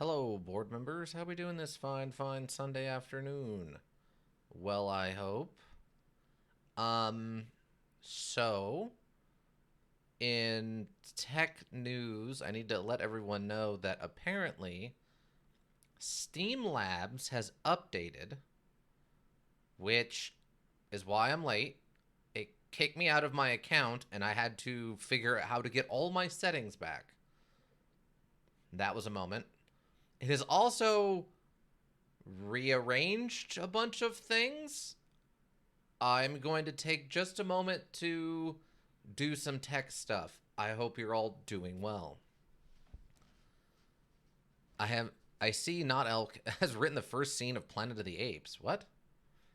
Hello, board members. How we doing this fine Sunday afternoon? Well, I hope. Um, so in tech news, I need to let everyone know that apparently Steam Labs has updated, which is why I'm late. It kicked me out of my account, and I had to figure out how to get all my settings back. That was a moment. It has also rearranged a bunch of things. I'm going to take just a moment to do some tech stuff. I hope you're all doing well. I see Not Elk has written the first scene of Planet of the Apes. What?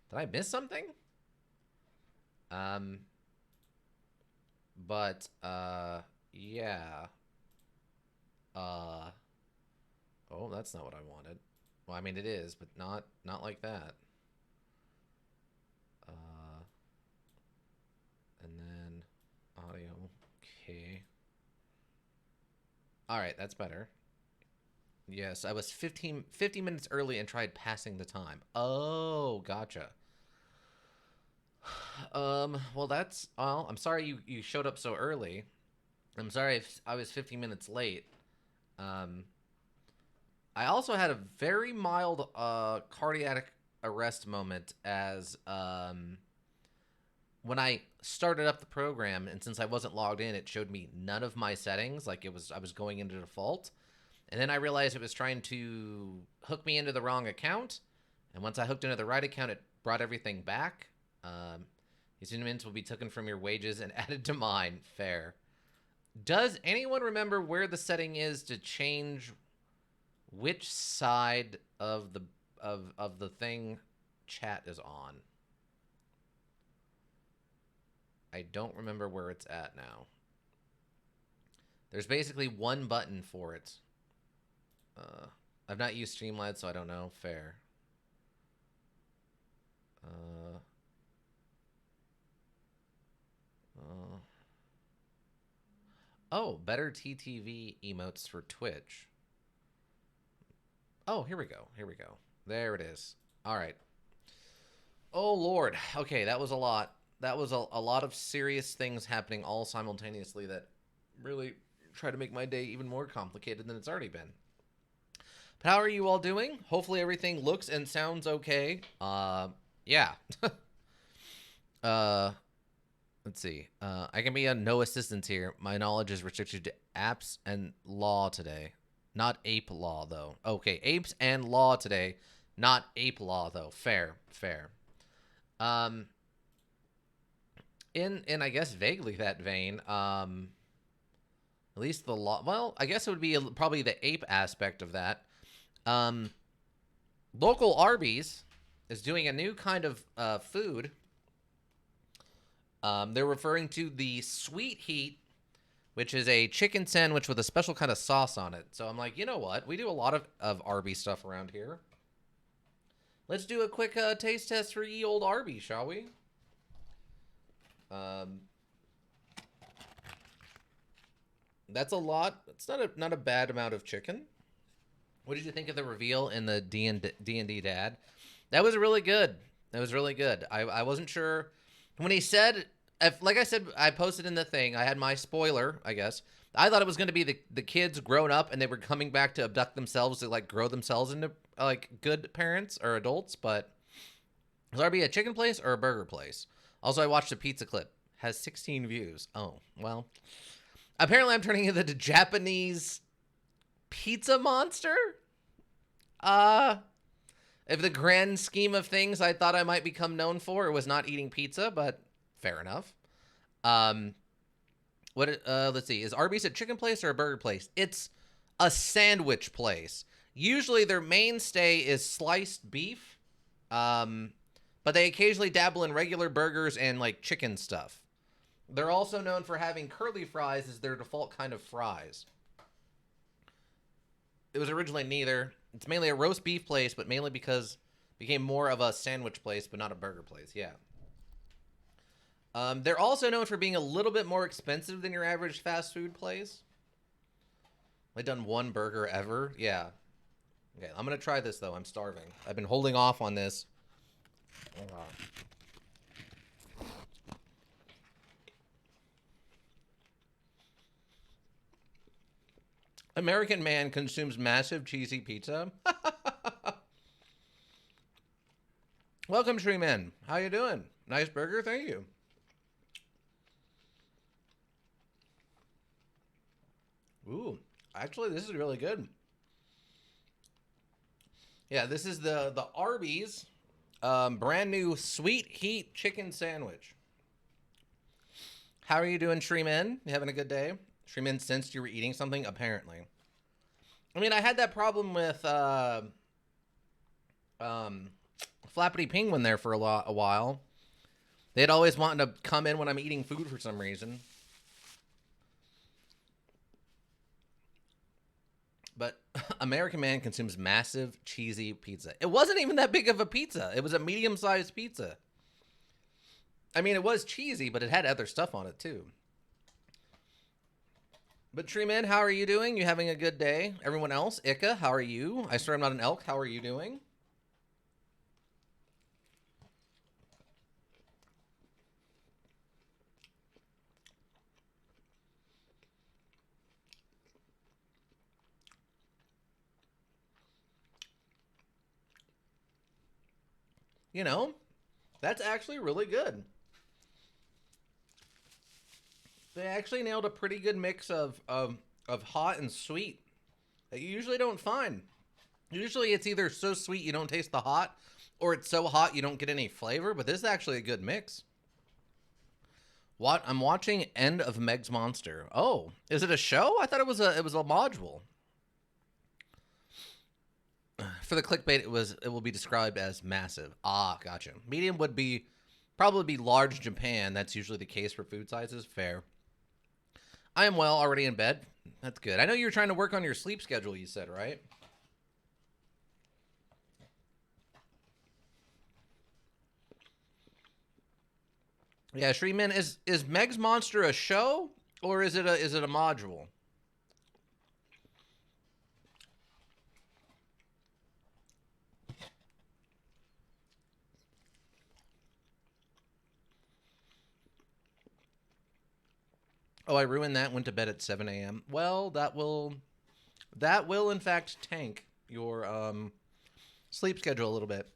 Did I miss something? Um yeah. Uh oh, that's not what I wanted. Well, I mean it is, but not like that. Uh and then audio. Okay. All right, that's better. Yes, I was 50 minutes early and tried passing the time. Oh, gotcha. Well, I'm sorry you showed up so early. I'm sorry if I was 50 minutes late. Um, I also had a very mild cardiac arrest moment as when I started up the program, and since I wasn't logged in, it showed me none of my settings. Like I was going into default. And then I realized it was trying to hook me into the wrong account. And once I hooked into the right account, it brought everything back. These instruments will be taken from your wages and added to mine. Fair. Does anyone remember where the setting is to change which side of the thing chat is on? I don't remember where it's at now. There's basically one button for it. I've not used Streamlabs, so I don't know. Fair. Uh, uh, oh, better TTV emotes for Twitch. Oh, here we go. Here we go. There it is. All right. Oh, Lord. Okay, that was a lot. That was a lot of serious things happening all simultaneously that really try to make my day even more complicated than it's already been. But how are you all doing? Hopefully everything looks and sounds okay. Yeah. uh, let's see. I can be on no assistance here. My knowledge is restricted to apps and law today. Not ape law, though. Okay, apes and law today. Not ape law, though. Fair, fair. Um, in I guess vaguely that vein, at least the law. Well, I guess it would be probably the ape aspect of that. Um, local Arby's is doing a new kind of food. They're referring to the sweet heat, which is a chicken sandwich with a special kind of sauce on it. So I'm like, you know what? We do a lot of Arby's stuff around here. Let's do a quick taste test for ye old Arby's, shall we? Um, that's a lot. It's not a bad amount of chicken. What did you think of the reveal in the D&D Dad? That was really good. That was really good. I wasn't sure when he said, if, like I said, I posted in the thing. I had my spoiler, I guess. I thought it was going to be the kids grown up and they were coming back to abduct themselves to like grow themselves into like good parents or adults. But was RB a chicken place or a burger place? Also, I watched a pizza clip. Has 16 views. Oh well. Apparently, I'm turning into the Japanese pizza monster. Uh, if the grand scheme of things I thought I might become known for was not eating pizza, but fair enough. Um, let's see. Is Arby's a chicken place or a burger place? It's a sandwich place. Usually their mainstay is sliced beef. But they occasionally dabble in regular burgers and like chicken stuff. They're also known for having curly fries as their default kind of fries. It was originally neither. It's mainly a roast beef place, but mainly because it became more of a sandwich place, but not a burger place. Yeah. They're also known for being a little bit more expensive than your average fast food place. They've done one burger ever. Yeah. Okay, I'm gonna try this though. I'm starving. I've been holding off on this. American man consumes massive cheesy pizza. Welcome, Tree Man. How you doing? Nice burger, thank you. Ooh, actually, this is really good. Yeah, this is the Arby's brand new sweet heat chicken sandwich. How are you doing, Shreeman? You having a good day? Shreeman sensed you were eating something, apparently. I mean, I had that problem with Flappity Penguin there for a while. They'd always wanted to come in when I'm eating food for some reason. But American man consumes massive cheesy pizza. It wasn't even that big of a pizza. It was a medium-sized pizza. I mean, it was cheesy, but it had other stuff on it too. But Treeman, how are you doing? You having a good day? Everyone else? Ika, how are you? I swear I'm not an elk. How are you doing? You know, that's actually really good. They actually nailed a pretty good mix of hot and sweet that you usually don't find. Usually it's either so sweet you don't taste the hot, or it's so hot you don't get any flavor, but this is actually a good mix. What? I'm watching End of Meg's Monster. Oh, is it a show? I thought it was a module. For the clickbait, it will be described as massive. Ah, gotcha. Medium would probably be large Japan. That's usually the case for food sizes. Fair. I am well, already in bed. That's good. I know you're trying to work on your sleep schedule, you said, right? Yeah, Shreeman, is Meg's Monster a show or is it a module? Oh, I ruined that. Went to bed at 7 a.m. Well, that will in fact tank your sleep schedule a little bit.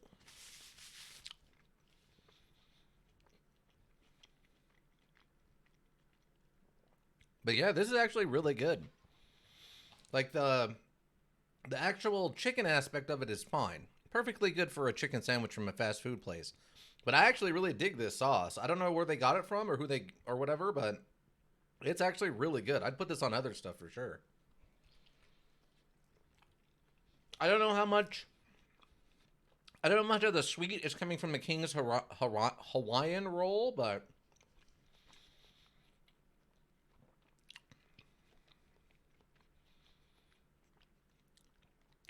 But yeah, this is actually really good. Like the actual chicken aspect of it is fine. Perfectly good for a chicken sandwich from a fast food place. But I actually really dig this sauce. I don't know where they got it from or who they or whatever, but it's actually really good. I'd put this on other stuff for sure. I don't know how much. I don't know how much of the sweet is coming from the King's Hawaiian roll, but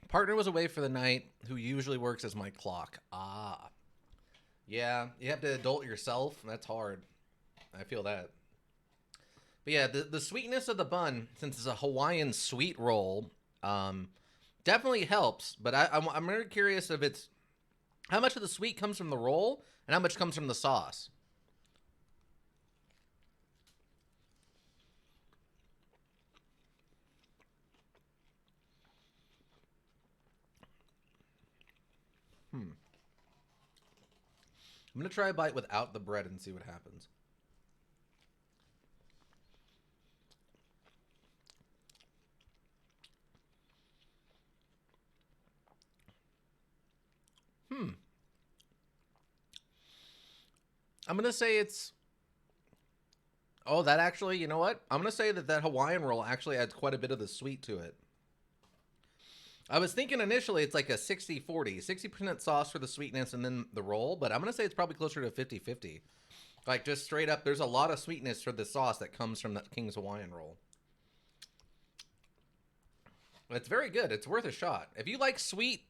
partner was away for the night, who usually works as my clock. Ah, yeah, you have to adult yourself. That's hard. I feel that. But yeah, the sweetness of the bun, since it's a Hawaiian sweet roll, definitely helps. But I'm very curious if it's how much of the sweet comes from the roll and how much comes from the sauce. I'm gonna try a bite without the bread and see what happens. I'm gonna say it's. Oh, that actually, you know what? I'm gonna say that Hawaiian roll actually adds quite a bit of the sweet to it. I was thinking initially it's like a 60-40, 60% sauce for the sweetness and then the roll, but I'm gonna say it's probably closer to 50-50. Like just straight up, there's a lot of sweetness for the sauce that comes from that King's Hawaiian roll. It's very good. It's worth a shot. If you like sweet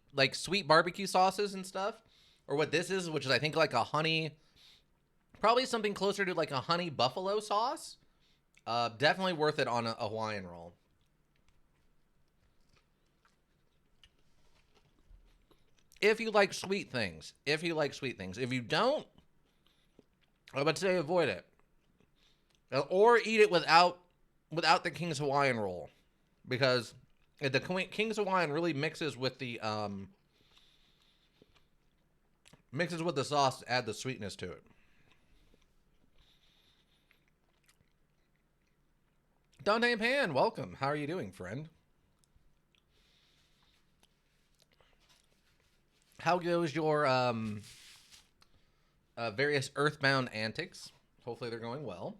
barbecue sauces and stuff, or what this is, which is I think like a honey, probably something closer to like a honey buffalo sauce. Definitely worth it on a Hawaiian roll. If you like sweet things. If you like sweet things. If you don't, I would say avoid it. Or eat it without the King's Hawaiian roll. Because the King's Hawaiian really mixes with the sauce to add the sweetness to it. Dante Pan, welcome. How are you doing, friend? How goes your various Earthbound antics? Hopefully they're going well.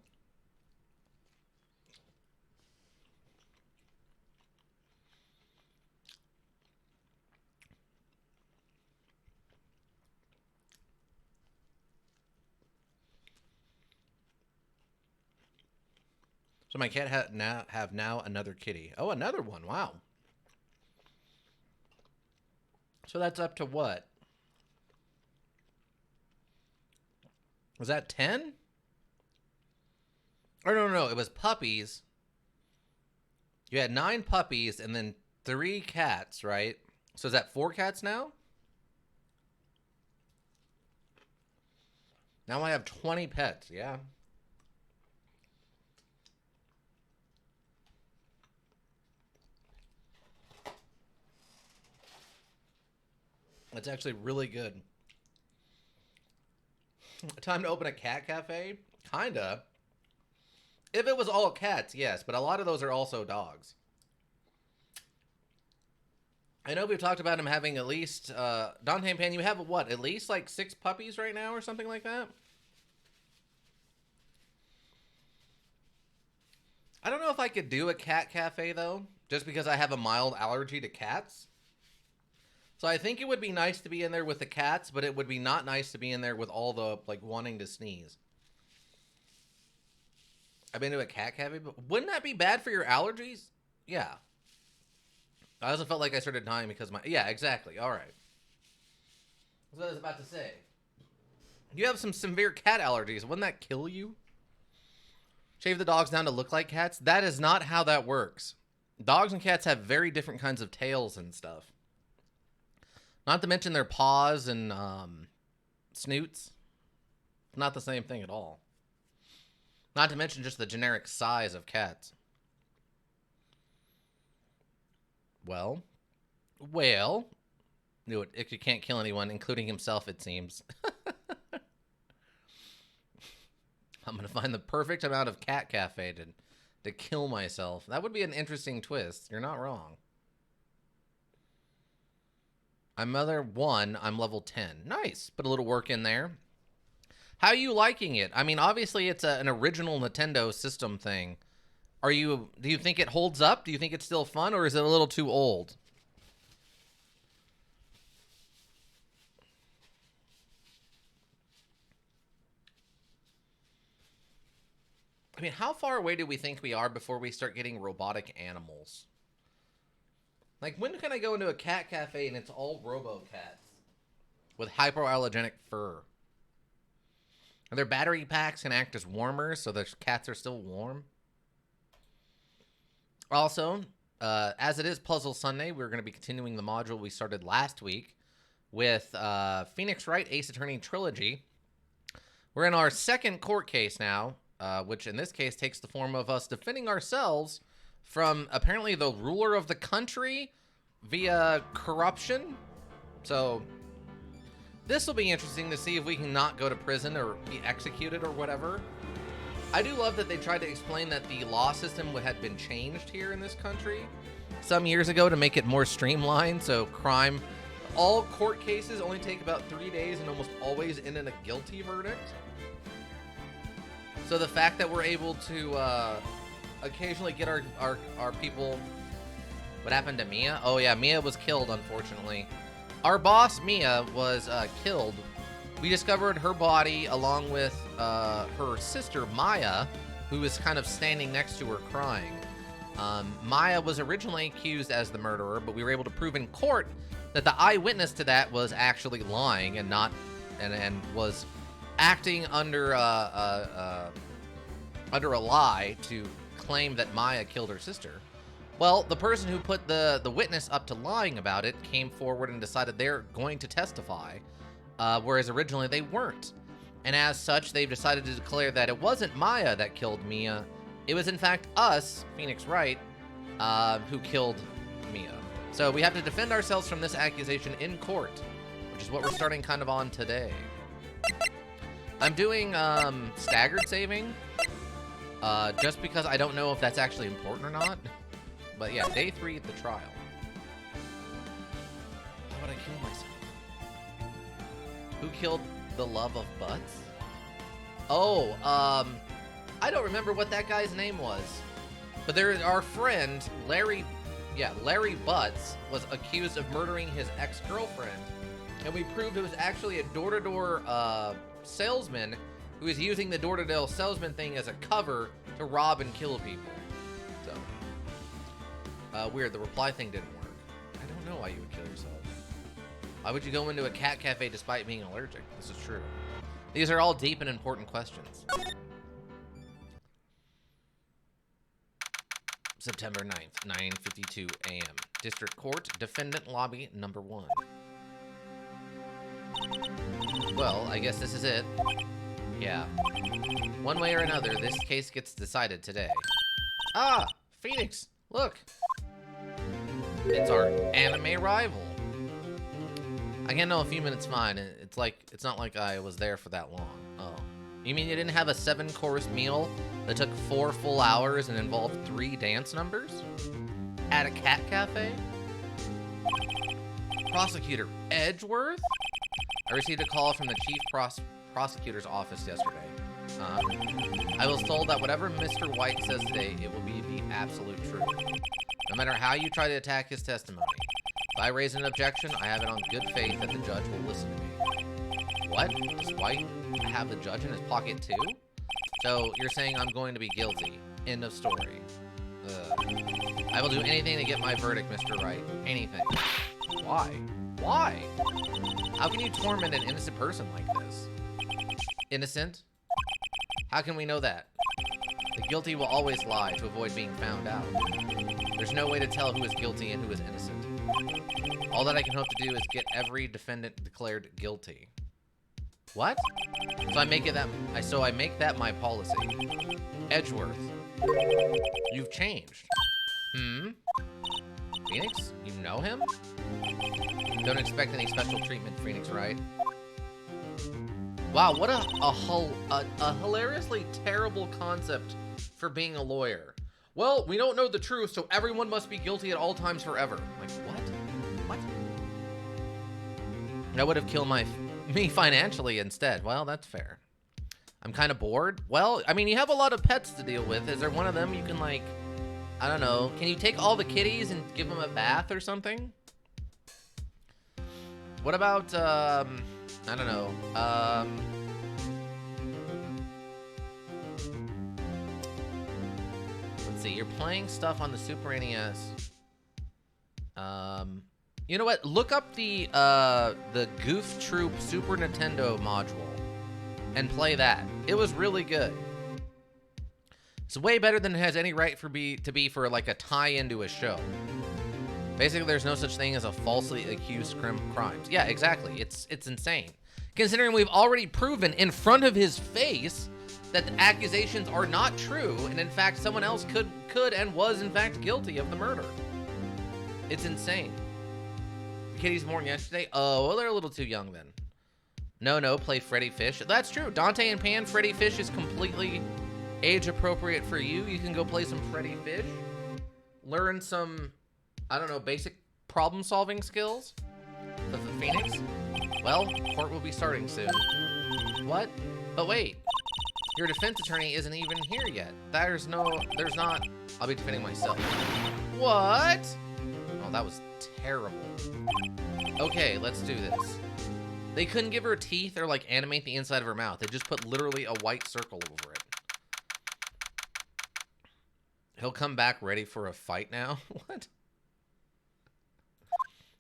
So my cat have now another kitty. Oh, another one. Wow. So that's up to what? Was that 10? Or no. It was puppies. You had 9 puppies and then 3 cats, right? So is that 4 cats now? Now I have 20 pets, yeah. That's actually really good. Time to open a cat cafe? Kinda. If it was all cats, yes, but a lot of those are also dogs. I know we've talked about him having at least, Dante Pan, you have what, at least like 6 puppies right now or something like that? I don't know if I could do a cat cafe though, just because I have a mild allergy to cats. So I think it would be nice to be in there with the cats, but it would be not nice to be in there with all the, like, wanting to sneeze. I've been to a cat cafe, but wouldn't that be bad for your allergies? Yeah. I also felt like I started dying because yeah, exactly. All right. That's what I was about to say. You have some severe cat allergies. Wouldn't that kill you? Shave the dogs down to look like cats? That is not how that works. Dogs and cats have very different kinds of tails and stuff. Not to mention their paws and snoots. Not the same thing at all. Not to mention just the generic size of cats. Well. Knew it. Icky can't kill anyone, including himself, it seems. I'm going to find the perfect amount of cat cafe to kill myself. That would be an interesting twist. You're not wrong. I'm level 1. I'm level 10. Nice. Put a little work in there. How are you liking it? I mean, obviously it's an original Nintendo system thing. Do you think it holds up? Do you think it's still fun, or is it a little too old? I mean, how far away do we think we are before we start getting robotic animals? Like, when can I go into a cat cafe and it's all robo-cats with hypoallergenic fur? And their battery packs can act as warmers, so the cats are still warm. Also, as it is Puzzle Sunday, we're going to be continuing the module we started last week with Phoenix Wright Ace Attorney Trilogy. We're in our second court case now, which in this case takes the form of us defending ourselves from apparently the ruler of the country via corruption. So this will be interesting to see if we can not go to prison or be executed or whatever. I do love that they tried to explain that the law system had been changed here in this country some years ago to make it more streamlined. So all court cases only take about 3 days and almost always end in a guilty verdict. So the fact that we're able to occasionally get our people... What happened to Mia? Oh yeah, Mia was killed, unfortunately. Our boss, Mia, was killed. We discovered her body along with her sister, Maya, who was kind of standing next to her crying. Maya was originally accused as the murderer, but we were able to prove in court that the eyewitness to that was actually lying and not, and was acting under a lie to claim that Maya killed her sister. Well, the person who put the witness up to lying about it came forward and decided they're going to testify, whereas originally they weren't. And as such, they've decided to declare that it wasn't Maya that killed Mia. It was, in fact, us, Phoenix Wright, who killed Mia. So we have to defend ourselves from this accusation in court, which is what we're starting kind of on today. I'm doing staggered saving, just because I don't know if that's actually important or not. But yeah, day 3 at the trial. How would I kill myself? Who killed the love of Butts? Oh, I don't remember what that guy's name was. But our friend, Larry Butts, was accused of murdering his ex-girlfriend. And we proved it was actually a door-to-door salesman who was using the door-to-door salesman thing as a cover to rob and kill people. So, weird, the reply thing didn't work. I don't know why you would kill yourself. Why would you go into a cat cafe despite being allergic? This is true. These are all deep and important questions. September 9th, 9:52 a.m. District Court, Defendant Lobby number 1. Well, I guess this is it. Yeah. One way or another, this case gets decided today. Ah! Phoenix! Look! It's our anime rival. I can't know a few minutes fine. It's not like I was there for that long. Oh. You mean you didn't have a 7-course meal that took 4 full hours and involved 3 dance numbers? At a cat cafe? Prosecutor Edgeworth? I received a call from the chief prosecutor's office yesterday. I was told that whatever Mr. White says today, it will be the absolute truth. No matter how you try to attack his testimony. If I raise an objection, I have it on good faith that the judge will listen to me. What? Does White have the judge in his pocket too? So, you're saying I'm going to be guilty. End of story. I will do anything to get my verdict, Mr. Wright. Anything. Why? Why? How can you torment an innocent person like this? Innocent? How can we know that? The guilty will always lie to avoid being found out. There's no way to tell who is guilty and who is innocent. All that I can hope to do is get every defendant declared guilty. What? So I make that my policy. Edgeworth. You've changed. Phoenix? You know him? Don't expect any special treatment, Phoenix, right? Wow, what a hilariously terrible concept for being a lawyer. Well, we don't know the truth, so everyone must be guilty at all times forever. Like, what? What? That would have killed me financially instead. Well, that's fair. I'm kind of bored. Well, I mean, you have a lot of pets to deal with. Is there one of them you can, like, I don't know. Can you take all the kitties and give them a bath or something? What about, I don't know. Let's see. You're playing stuff on the Super NES. You know what? Look up the Goof Troop Super Nintendo module and play that. It was really good. It's way better than it has any right to be for like a tie-in to a show. Basically, there's no such thing as a falsely accused crimes. Yeah, exactly. It's insane. Considering we've already proven in front of his face that the accusations are not true, and in fact, someone else could and was in fact guilty of the murder. It's insane. The kitties born yesterday? Oh, well, they're a little too young then. No, play Freddy Fish. That's true. Dante and Pan, Freddy Fish is completely age appropriate for you. You can go play some Freddy Fish. Learn some, I don't know, basic problem solving skills. The Phoenix? Well, court will be starting soon. What? But wait. Your defense attorney isn't even here yet. There's not. I'll be defending myself. What? Oh, that was terrible. Okay, let's do this. They couldn't give her teeth or like animate the inside of her mouth. They just put literally a white circle over it. He'll come back ready for a fight now? What?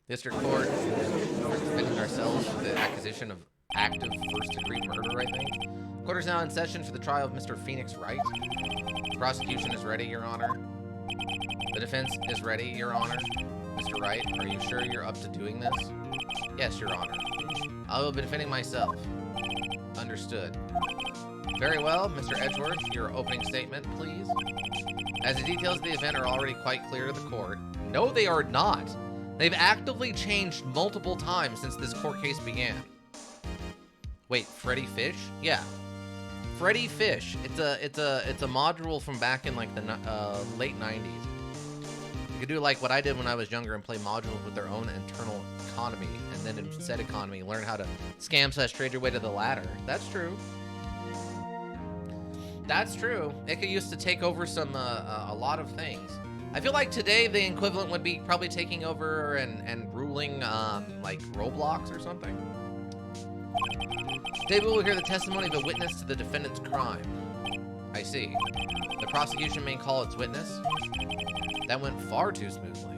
District Court. We're defending ourselves for the accusation of active first-degree murder, I think. Court is now in session for the trial of Mr. Phoenix Wright. The prosecution is ready, Your Honor. The defense is ready, Your Honor. Mr. Wright, are you sure you're up to doing this? Yes, Your Honor. I will be defending myself. Understood. Very well, Mr. Edgeworth, your opening statement, please. As the details of the event are already quite clear to the court. No, they are not. They've actively changed multiple times since this court case began. Wait, Freddy Fish? Yeah. Freddy Fish. It's a module from back in like the late 90s. You could do like what I did when I was younger and play modules with their own internal economy, and then in said economy, learn how to scam / trade your way to the ladder. That's true. That's true. It could used to take over some a lot of things. I feel like today the equivalent would be probably taking over and ruling like Roblox or something. Today we will hear the testimony of a witness to the defendant's crime. I see. The prosecution may call its witness. That went far too smoothly.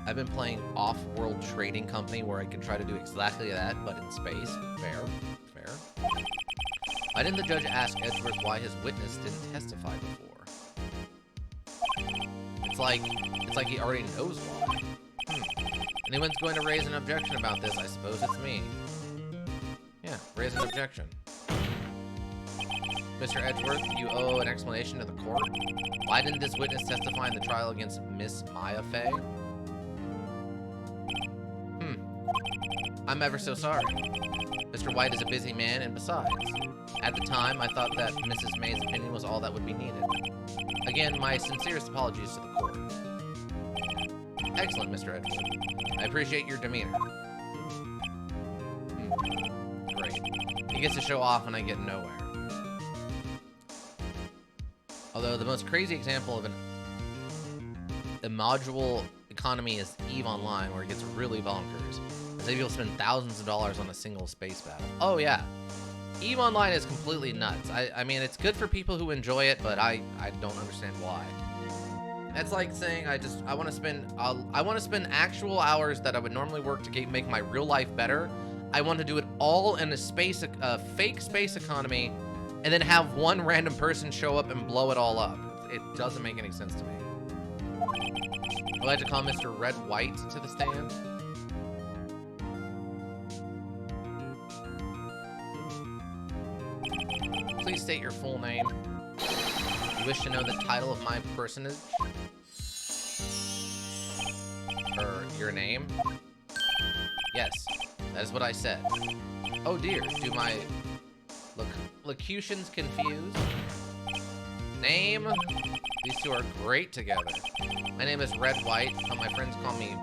I've been playing Off-World Trading Company where I can try to do exactly that, but in space. Fair. Fair. Why didn't the judge ask Edgeworth why his witness didn't testify before? It's like he already knows why. Anyone's going to raise an objection about this, I suppose it's me. Yeah, raise an objection. Mr. Edgeworth, you owe an explanation to the court. Why didn't this witness testify in the trial against Miss Maya Fey? I'm ever so sorry. Mr. White is a busy man, and besides, at the time, I thought that Mrs. May's opinion was all that would be needed. Again, my sincerest apologies to the court. Excellent, Mr. Edgeworth. I appreciate your demeanor. Great. He gets to show off and I get nowhere. Although the most crazy example of a module economy is EVE Online, where it gets really bonkers. As people spend thousands of dollars on a single space battle. Oh yeah. EVE Online is completely nuts. I mean, it's good for people who enjoy it, but I don't understand why. That's like saying I want to spend actual hours that I would normally work to make my real life better. I want to do it all in a fake space economy, and then have one random person show up and blow it all up. It doesn't make any sense to me. I'd like to call Mr. Red White to the stand. Please state your full name. You wish to know the title of my personage? Or your name? Yes, that is what I said. Oh dear, do my locutions confuse? Name? These two are great together. My name is Red White, but my friends call me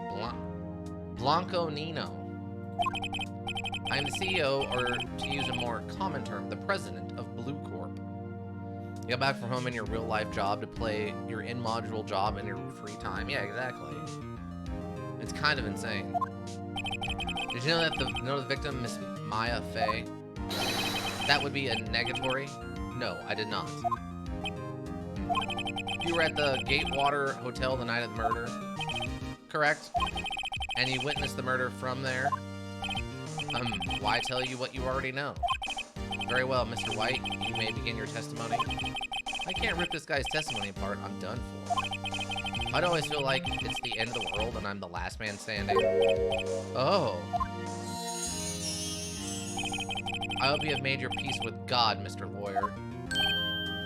Blanco Nino. I am the CEO, or to use a more common term, the president of Blue Corp. You go back from home in your real-life job to play your in-module job in your free time. Yeah, exactly. It's kind of insane. Did you know that the victim, Miss Maya Fey, that would be a negatory? No, I did not. You were at the Gatewater Hotel the night of the murder? Correct. And you witnessed the murder from there? Why tell you what you already know? Very well, Mr. White, you may begin your testimony. I can't rip this guy's testimony apart. I'm done for. I'd always feel like it's the end of the world and I'm the last man standing. Oh. I hope you have made your peace with God, Mr. Lawyer.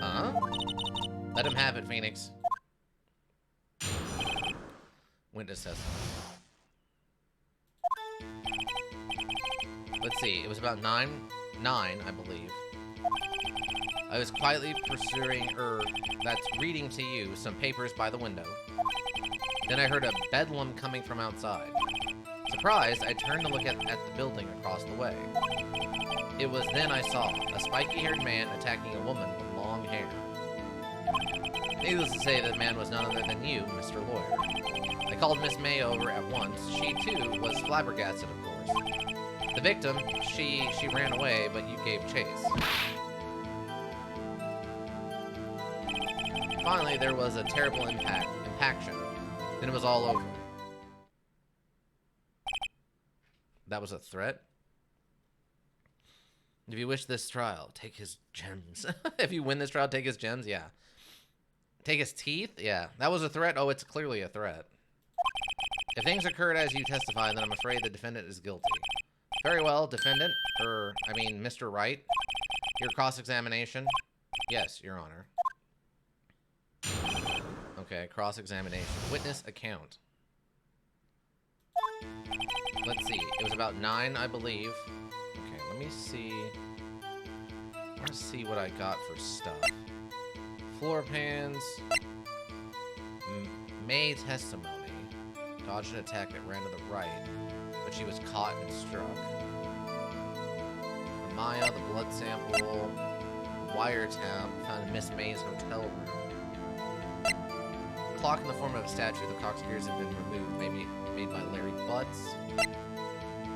Huh? Let him have it, Phoenix. Witness testimony. Let's see, it was about 9, I believe. I was quietly reading to you some papers by the window. Then I heard a bedlam coming from outside. Surprised, I turned to look at the building across the way. It was then I saw a spiky-haired man attacking a woman with long hair. Needless to say, that man was none other than you, Mr. Lawyer. I called Miss May over at once. She, too, was flabbergasted, of course. The victim, she ran away, but you gave chase. Finally, there was a terrible impaction. Then it was all over. That was a threat? If you wish this trial, take his gems. If you win this trial, take his gems? Yeah. Take his teeth? Yeah. That was a threat? Oh, it's clearly a threat. If things occurred as you testify, then I'm afraid the defendant is guilty. Very well, defendant. Mr. Wright. Your cross-examination? Yes, Your Honor. Okay, cross-examination. Witness account. Let's see. It was about 9, I believe. Okay, let me see. Let's see what I got for stuff. Floor pans. May testimony. Dodged an attack that ran to the right, but she was caught and struck. The Maya, the blood sample. Wiretap found in Miss May's hotel room. Clock in the form of a statue. The clock's gears have been removed, maybe made by Larry Butts.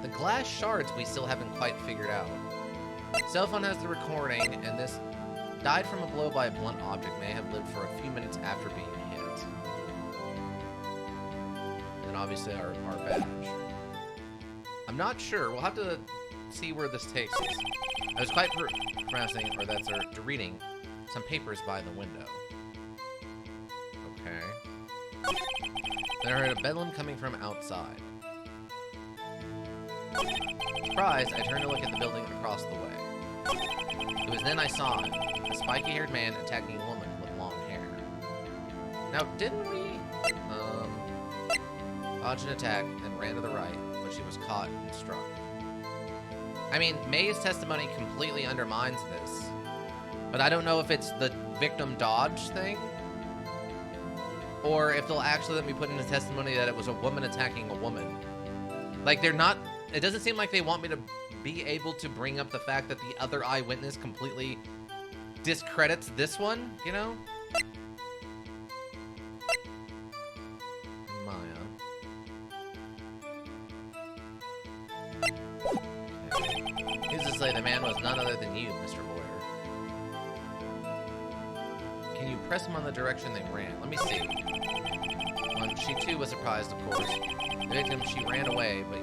The glass shards we still haven't quite figured out. Cell phone has the recording, and this died from a blow by a blunt object. May have lived for a few minutes after being hit. And obviously our badge. I'm not sure. We'll have to see where this takes us. I was quite reading some papers by the window. Okay. Then I heard a bedlam coming from outside. Surprised, I turned to look at the building across the way. It was then I saw him, a spiky-haired man attacking a woman with long hair. Now, didn't we, dodge an attack and ran to the right, but she was caught and struck. I mean, May's testimony completely undermines this, but I don't know if it's the victim dodge thing, or if they'll actually let me put in a testimony that it was a woman attacking a woman. Like, they're not, it doesn't seem like they want me to be able to bring up the fact that the other eyewitness completely discredits this one, you know? Maya. Okay. Needless to say, the man was none other than you, Mr. Boyer. Can you press him on the direction they ran? Let me see. She too was surprised, of course. The victim, she ran away, but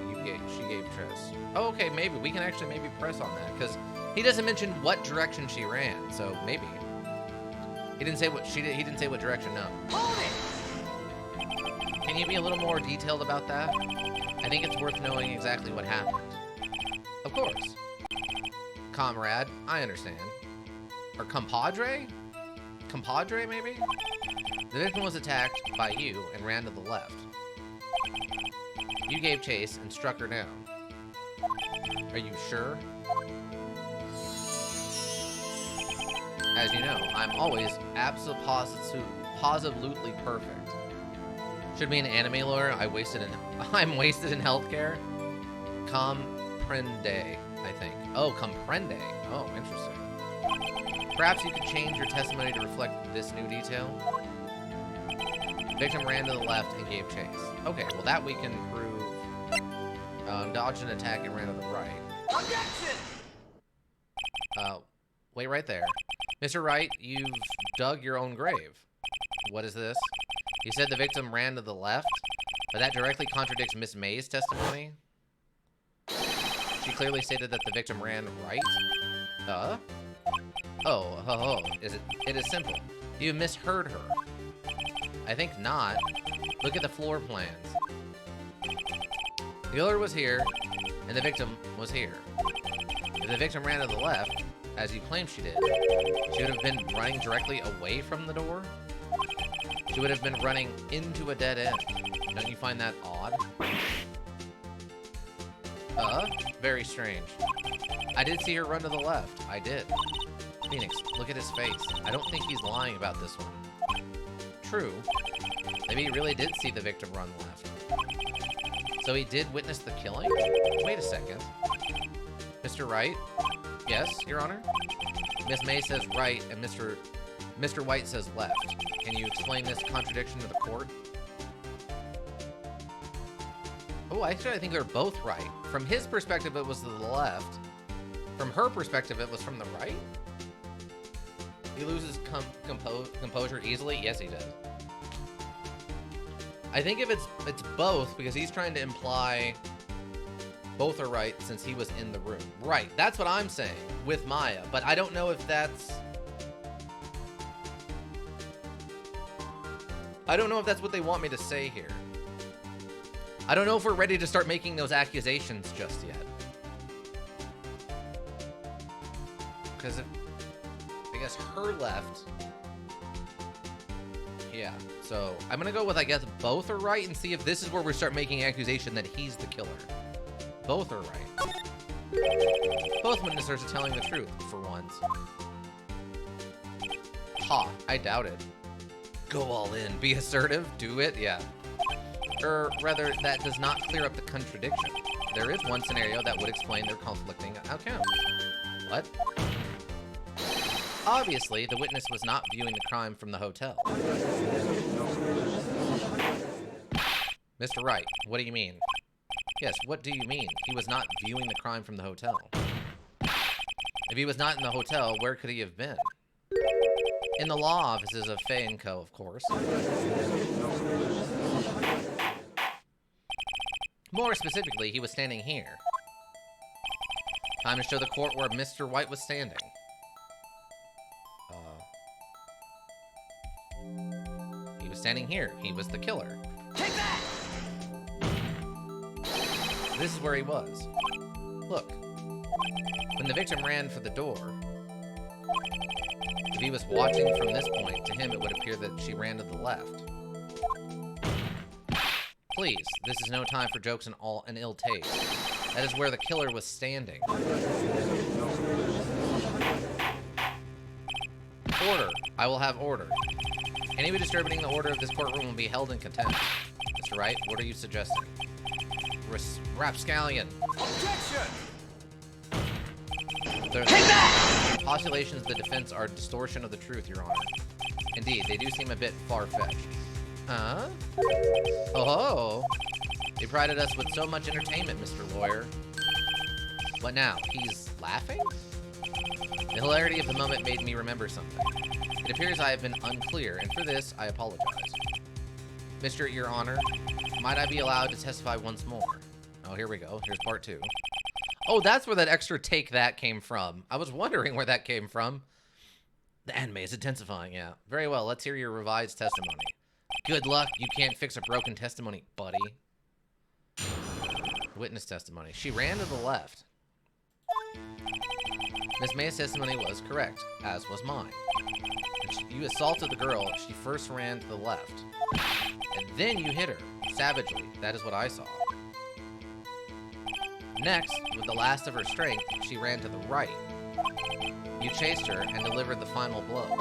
she gave chase. Oh, okay, maybe we can actually maybe press on that, because he doesn't mention what direction she ran, so maybe he didn't say what she did. He didn't say what direction. No. Hold it. Can you be a little more detailed about that? I think it's worth knowing exactly what happened. Of course, comrade. I understand. Or compadre? Compadre, maybe? The victim was attacked by you and ran to the left. You gave chase and struck her down. Are you sure? As you know, I'm always positively perfect. Should be an anime lawyer. I'm wasted in healthcare. Comprende, I think. Oh, comprende. Oh, interesting. Perhaps you could change your testimony to reflect this new detail. Victim ran to the left and gave chase. Okay, well that we can prove. Dodged an attack and ran to the right. Objection! Wait right there. Mr. Wright, you've dug your own grave. What is this? You said the victim ran to the left, but that directly contradicts Miss May's testimony. She clearly stated that the victim ran right. It is simple. You misheard her. I think not. Look at the floor plans. The killer was here, and the victim was here. If the victim ran to the left, as you claim she did, she would have been running directly away from the door. She would have been running into a dead end. Don't you find that odd? Very strange. I did see her run to the left. I did. Phoenix, look at his face. I don't think he's lying about this one. True. Maybe he really did see the victim run left. So he did witness the killing? Wait a second. Mr. Wright? Yes, Your Honor? Miss May says right, and Mr. White says left. Can you explain this contradiction to the court? Oh, actually, I think they're both right. From his perspective, it was to the left. From her perspective, it was from the right? He loses composure easily? Yes, he does. I think if it's both, because he's trying to imply both are right since he was in the room. Right, that's what I'm saying with Maya, but I don't know if that's... I don't know if that's what they want me to say here. I don't know if we're ready to start making those accusations just yet. Because I guess her left. Yeah, so I'm gonna go with, I guess, both are right and see if this is where we start making accusation that he's the killer. Both are right. Both witnesses are telling the truth, for once. Ha, I doubt it. Go all in. Be assertive. Do it. Yeah. Or rather, that does not clear up the contradiction. There is one scenario that would explain their conflicting accounts. What? Obviously, the witness was not viewing the crime from the hotel. Mr. Wright, what do you mean? Yes, what do you mean? He was not viewing the crime from the hotel. If he was not in the hotel, where could he have been? In the law offices of Fay & Co., of course. More specifically, he was standing here. Time to show the court where Mr. White was standing. He was standing here. He was the killer. Take that! This is where he was. Look. When the victim ran for the door, if he was watching from this point, to him it would appear that she ran to the left. Please, this is no time for jokes and ill taste. That is where the killer was standing. Order. I will have order. Anybody disturbing the order of this courtroom will be held in contempt. Mr. Wright, what are you suggesting? Rapscallion. Objection! The postulations of the defense are distortion of the truth, Your Honor. Indeed, they do seem a bit far-fetched. Huh? Oh, they provided us with so much entertainment, Mr. Lawyer. What now? He's laughing? The hilarity of the moment made me remember something. It appears I have been unclear, and for this, I apologize. Mr. Your Honor, might I be allowed to testify once more? Oh, here we go. Here's part 2. Oh, that's where that extra take that came from. I was wondering where that came from. The anime is intensifying, yeah. Very well, let's hear your revised testimony. Good luck, you can't fix a broken testimony, buddy. Witness testimony. She ran to the left. Miss May's testimony was correct, as was mine. You assaulted the girl, she first ran to the left. And then you hit her, savagely. That is what I saw. Next, with the last of her strength, she ran to the right. You chased her and delivered the final blow.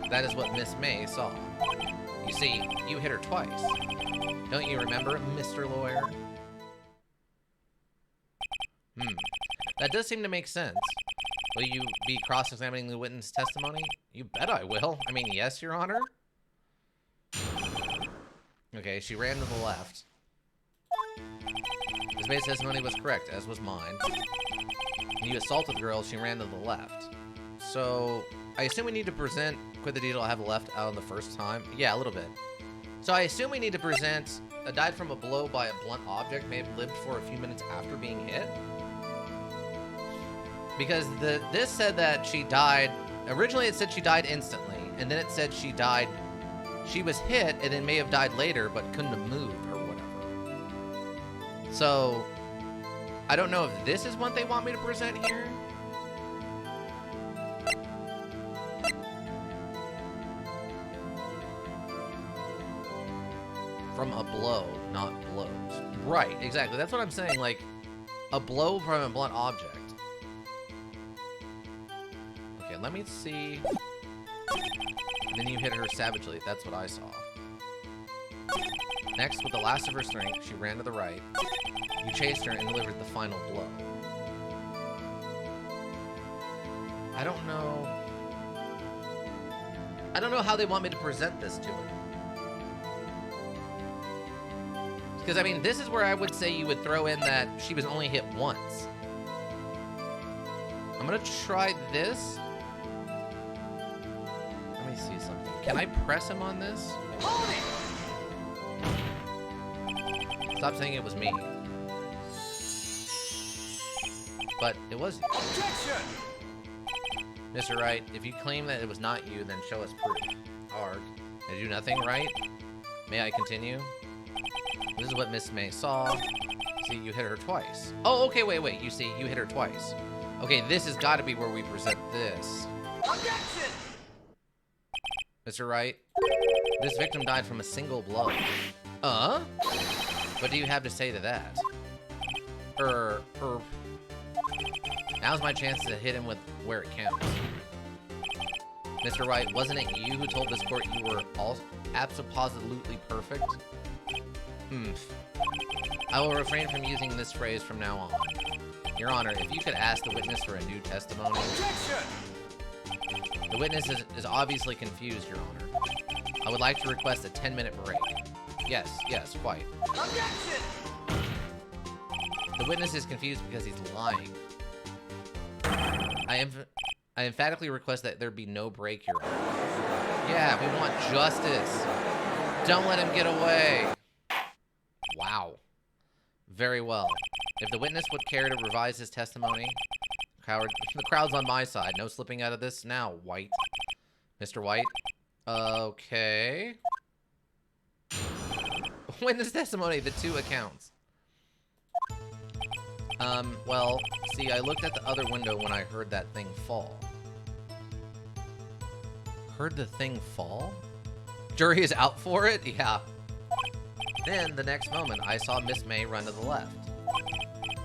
That is what Miss May saw. You see, you hit her twice. Don't you remember, Mr. Lawyer? That does seem to make sense. Will you be cross-examining the witness testimony? You bet I will. I mean, yes, Your Honor. Okay, she ran to the left. Miss May's testimony was correct, as was mine. When you assaulted the girl, she ran to the left. So, I assume we need to present quit the detail I have left out on the first time. Yeah, a little bit. So I assume we need to present died from a blow by a blunt object, may have lived for a few minutes after being hit. Because this said that she died, originally it said she died instantly, and then it said she died, she was hit and then may have died later, but couldn't have moved or whatever. So, I don't know if this is what they want me to present here. From a blow, not blows. Right, exactly. That's what I'm saying. Like, a blow from a blunt object. Okay, let me see. And then you hit her savagely. That's what I saw. Next, with the last of her strength, she ran to the right. You chased her and delivered the final blow. I don't know. I don't know how they want me to present this to him. Because, I mean, this is where I would say you would throw in that she was only hit once. I'm going to try this. Let me see something. Can I press him on this? Hold it! Stop saying it was me. But it was you. Objection! Mr. Wright, if you claim that it was not you, then show us proof. Arg. I do nothing, right? May I continue? This is what Miss May saw. See, you hit her twice. Oh, okay, wait. You see, you hit her twice. Okay, this has got to be where we present this. Objection! Mr. Wright, this victim died from a single blow. What do you have to say to that? Now's my chance to hit him with where it counts. Mr. Wright, wasn't it you who told this court you were all absolutely perfect? I will refrain from using this phrase from now on. Your Honor, if you could ask the witness for a new testimony. Objection! The witness is obviously confused, Your Honor. I would like to request a 10-minute break. Yes, quite. Objection! The witness is confused because he's lying. I emphatically request that there be no break, Your Honor. Yeah, we want justice. Don't let him get away. Wow. Very well. If the witness would care to revise his testimony, the crowd's on my side. No slipping out of this now, White. Mr. White? Okay. Witness testimony, the two accounts. Well, see, I looked at the other window when I heard that thing fall. Heard the thing fall? Jury is out for it? Yeah. Then, the next moment, I saw Miss May run to the left.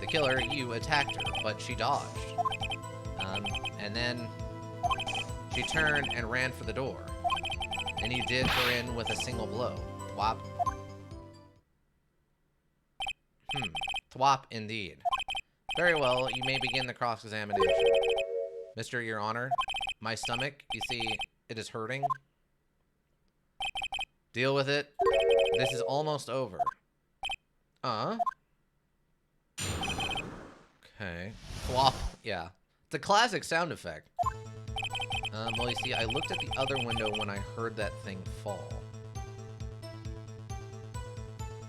The killer, you, attacked her, but she dodged. And then she turned and ran for the door. And you did her in with a single blow. Thwop. Thwop, indeed. Very well, you may begin the cross-examination. Mr. Your Honor, my stomach, you see, it is hurting. Deal with it. This is almost over. Okay. Thwop, yeah. It's a classic sound effect. Well, you see, I looked at the other window when I heard that thing fall.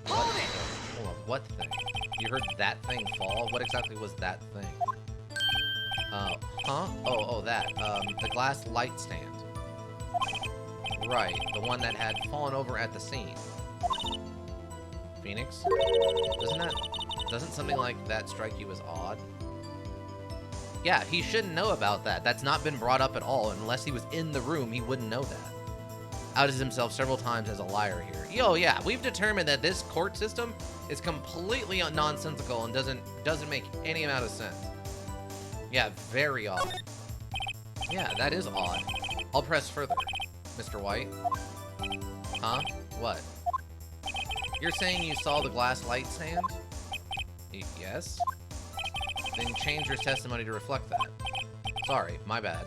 Hold it! Hold on, what thing? You heard that thing fall? What exactly was that thing? Oh, that. The glass light stand. Right, the one that had fallen over at the scene. Phoenix? Doesn't something like that strike you as odd? Yeah, he shouldn't know about that. That's not been brought up at all. Unless he was in the room, he wouldn't know that. Outed himself several times as a liar here. Yo, yeah, we've determined that this court system is completely nonsensical and doesn't make any amount of sense. Yeah, very odd. Yeah, that is odd. I'll press further. Mr. White? Huh? What? You're saying you saw the glass light stand? Yes? Then change your testimony to reflect that. Sorry, my bad.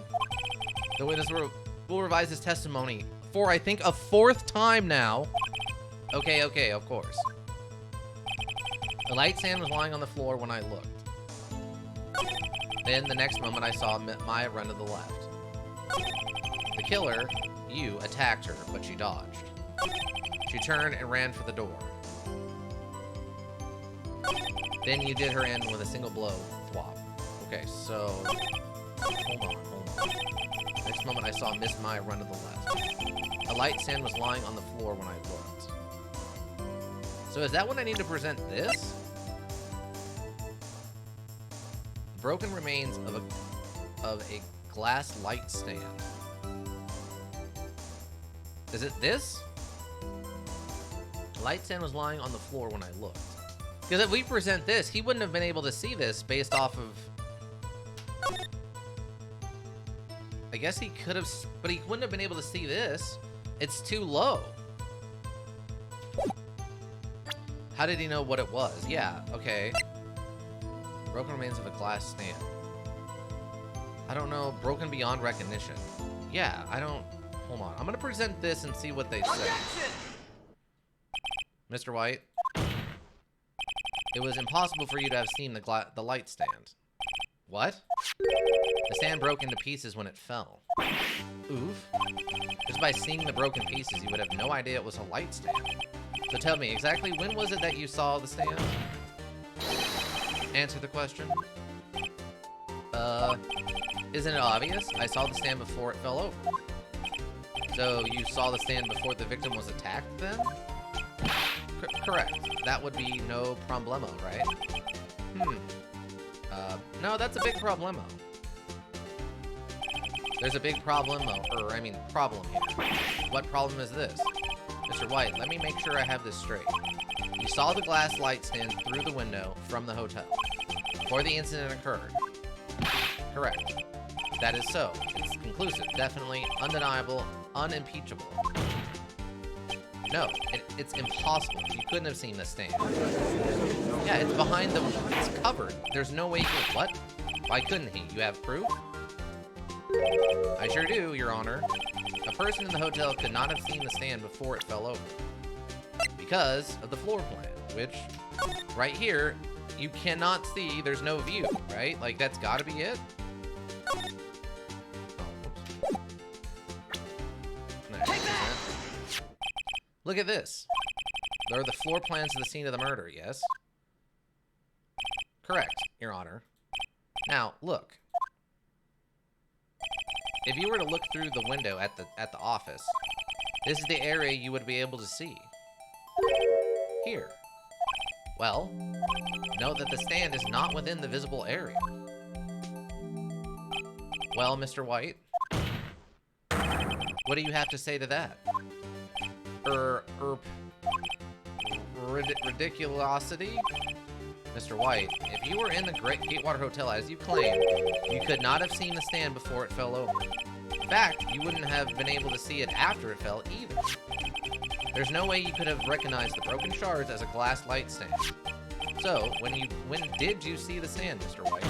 The witness will revise his testimony for, I think, a 4th time now. Okay, of course. The light stand was lying on the floor when I looked. Then, the next moment, I saw Maya run to the left. The killer, you, attacked her, but she dodged. She turned and ran for the door. Then you did her in with a single blow. Thwop. Okay, so... Hold on. Next moment, I saw Miss Maya run to the left. A light stand was lying on the floor when I looked. So is that when I need to present this? Broken remains of a glass light stand. Is it this? The light stand was lying on the floor when I looked. Because if we present this, he wouldn't have been able to see this based off of... I guess he could have, but he wouldn't have been able to see this. It's too low. How did he know what it was? Yeah, okay. Broken remains of a glass stand. I don't know. Broken beyond recognition. Yeah, I don't... Hold on. I'm going to present this and see what they say. Objection! Mr. White? It was impossible for you to have seen the light stand. What? The stand broke into pieces when it fell. Oof. Just by seeing the broken pieces, you would have no idea it was a light stand. So tell me, exactly when was it that you saw the stand? Isn't it obvious? I saw the stand before it fell over. So you saw the stand before the victim was attacked then? Correct. That would be no problemo, right? No, that's a big problemo. There's a big problem here. What problem is this? Mr. White, let me make sure I have this straight. You saw the glass light stand through the window from the hotel before the incident occurred. Correct. That is so. It's conclusive, definitely, undeniable, unimpeachable. No, it's impossible. You couldn't have seen the stand. Yeah, it's behind the... It's covered. There's no way you could... What? Why couldn't he? You have proof? I sure do, Your Honor. A person in the hotel could not have seen the stand before it fell over. Because of the floor plan, which, right here, you cannot see. There's no view, right? Like, that's gotta be it. Look at this. There are the floor plans of the scene of the murder, yes? Correct, Your Honor. Now, look. If you were to look through the window at the office, this is the area you would be able to see. Here. Well, note that the stand is not within the visible area. Well, Mr. White, what do you have to say to that? Ridiculosity? Mr. White, if you were in the Great Gatewater Hotel as you claim, you could not have seen the stand before it fell over. In fact, you wouldn't have been able to see it after it fell either. There's no way you could have recognized the broken shards as a glass light stand. So, when did you see the stand, Mr. White?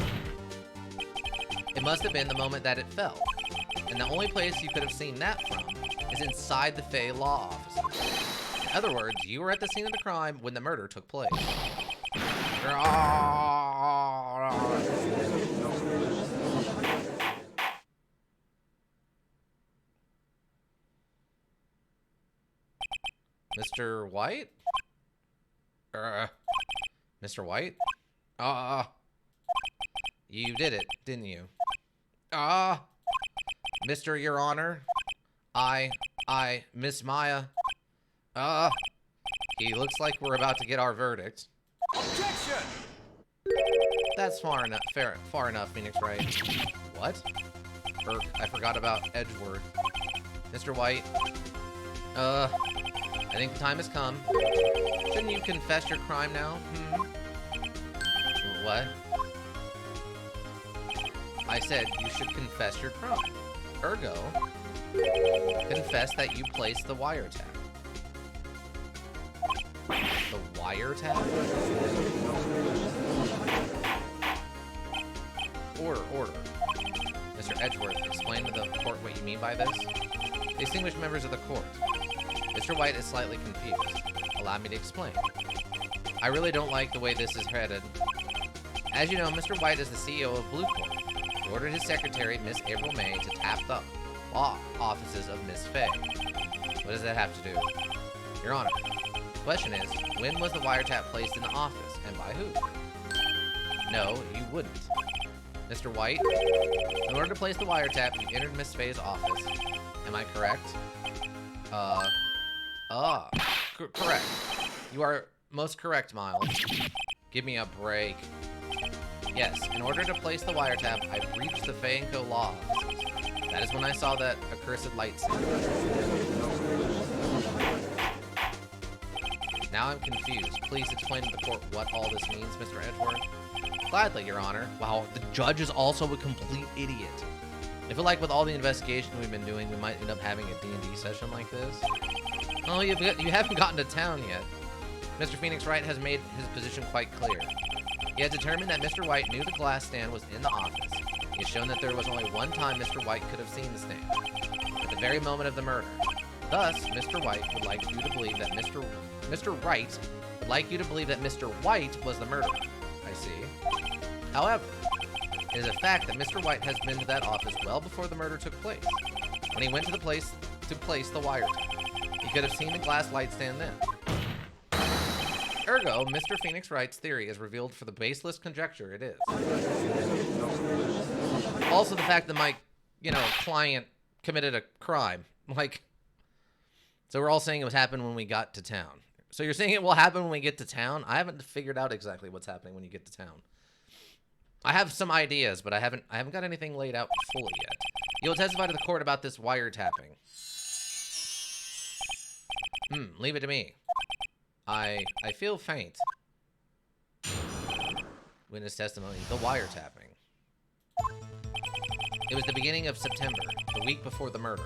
It must have been the moment that it fell. And the only place you could have seen that from is inside the Fey law offices. In other words, you were at the scene of the crime when the murder took place. Mr. White? Mr. White? You did it, didn't you? Mr. Your Honor? Miss Maya? He looks like we're about to get our verdict. Objection! That's far enough, Phoenix Wright. What? I forgot about Edgeworth. Mr. White? I think the time has come. Shouldn't you confess your crime now? What? I said you should confess your crime. Ergo, confess that you placed the wiretap. The wiretap? Order. Mr. Edgeworth, explain to the court what you mean by this. Distinguished members of the court, Mr. White is slightly confused. Allow me to explain. I really don't like the way this is headed. As you know, Mr. White is the CEO of Blue Court. He ordered his secretary, Miss April May, to tap the law offices of Miss Fay. What does that have to do? Your Honor, the question is, when was the wiretap placed in the office, and by who? No, you wouldn't. Mr. White, in order to place the wiretap, you entered Miss Fay's office. Am I correct? Correct. You are most correct, Miles. Give me a break. Yes, in order to place the wiretap, I breached the Fay & Co. law offices. That is when I saw that accursed light stand. Now I'm confused. Please explain to the court what all this means, Mr. Edgeworth. Gladly, Your Honor. Wow, the judge is also a complete idiot. I feel like with all the investigation we've been doing, we might end up having a D&D session like this. Oh, you haven't gotten to town yet. Mr. Phoenix Wright has made his position quite clear. He has determined that Mr. White knew the glass stand was in the office. He has shown that there was only one time Mr. White could have seen the stand, at the very moment of the murder. Thus, Mr. White would like you to believe that Mr. Wright would like you to believe that Mr. White was the murderer. I see. However, it is a fact that Mr. White has been to that office well before the murder took place. When he went to the place to place the wiretap, he could have seen the glass light stand then. Ergo, Mr. Phoenix Wright's theory is revealed for the baseless conjecture it is. Also, the fact that my, client committed a crime. Like, so we're all saying it was happened when we got to town. So you're saying it will happen when we get to town? I haven't figured out exactly what's happening when you get to town. I have some ideas, but I haven't got anything laid out fully yet. You will testify to the court about this wiretapping. Leave it to me. I feel faint. Witness testimony. The wiretapping. It was the beginning of September, the week before the murder.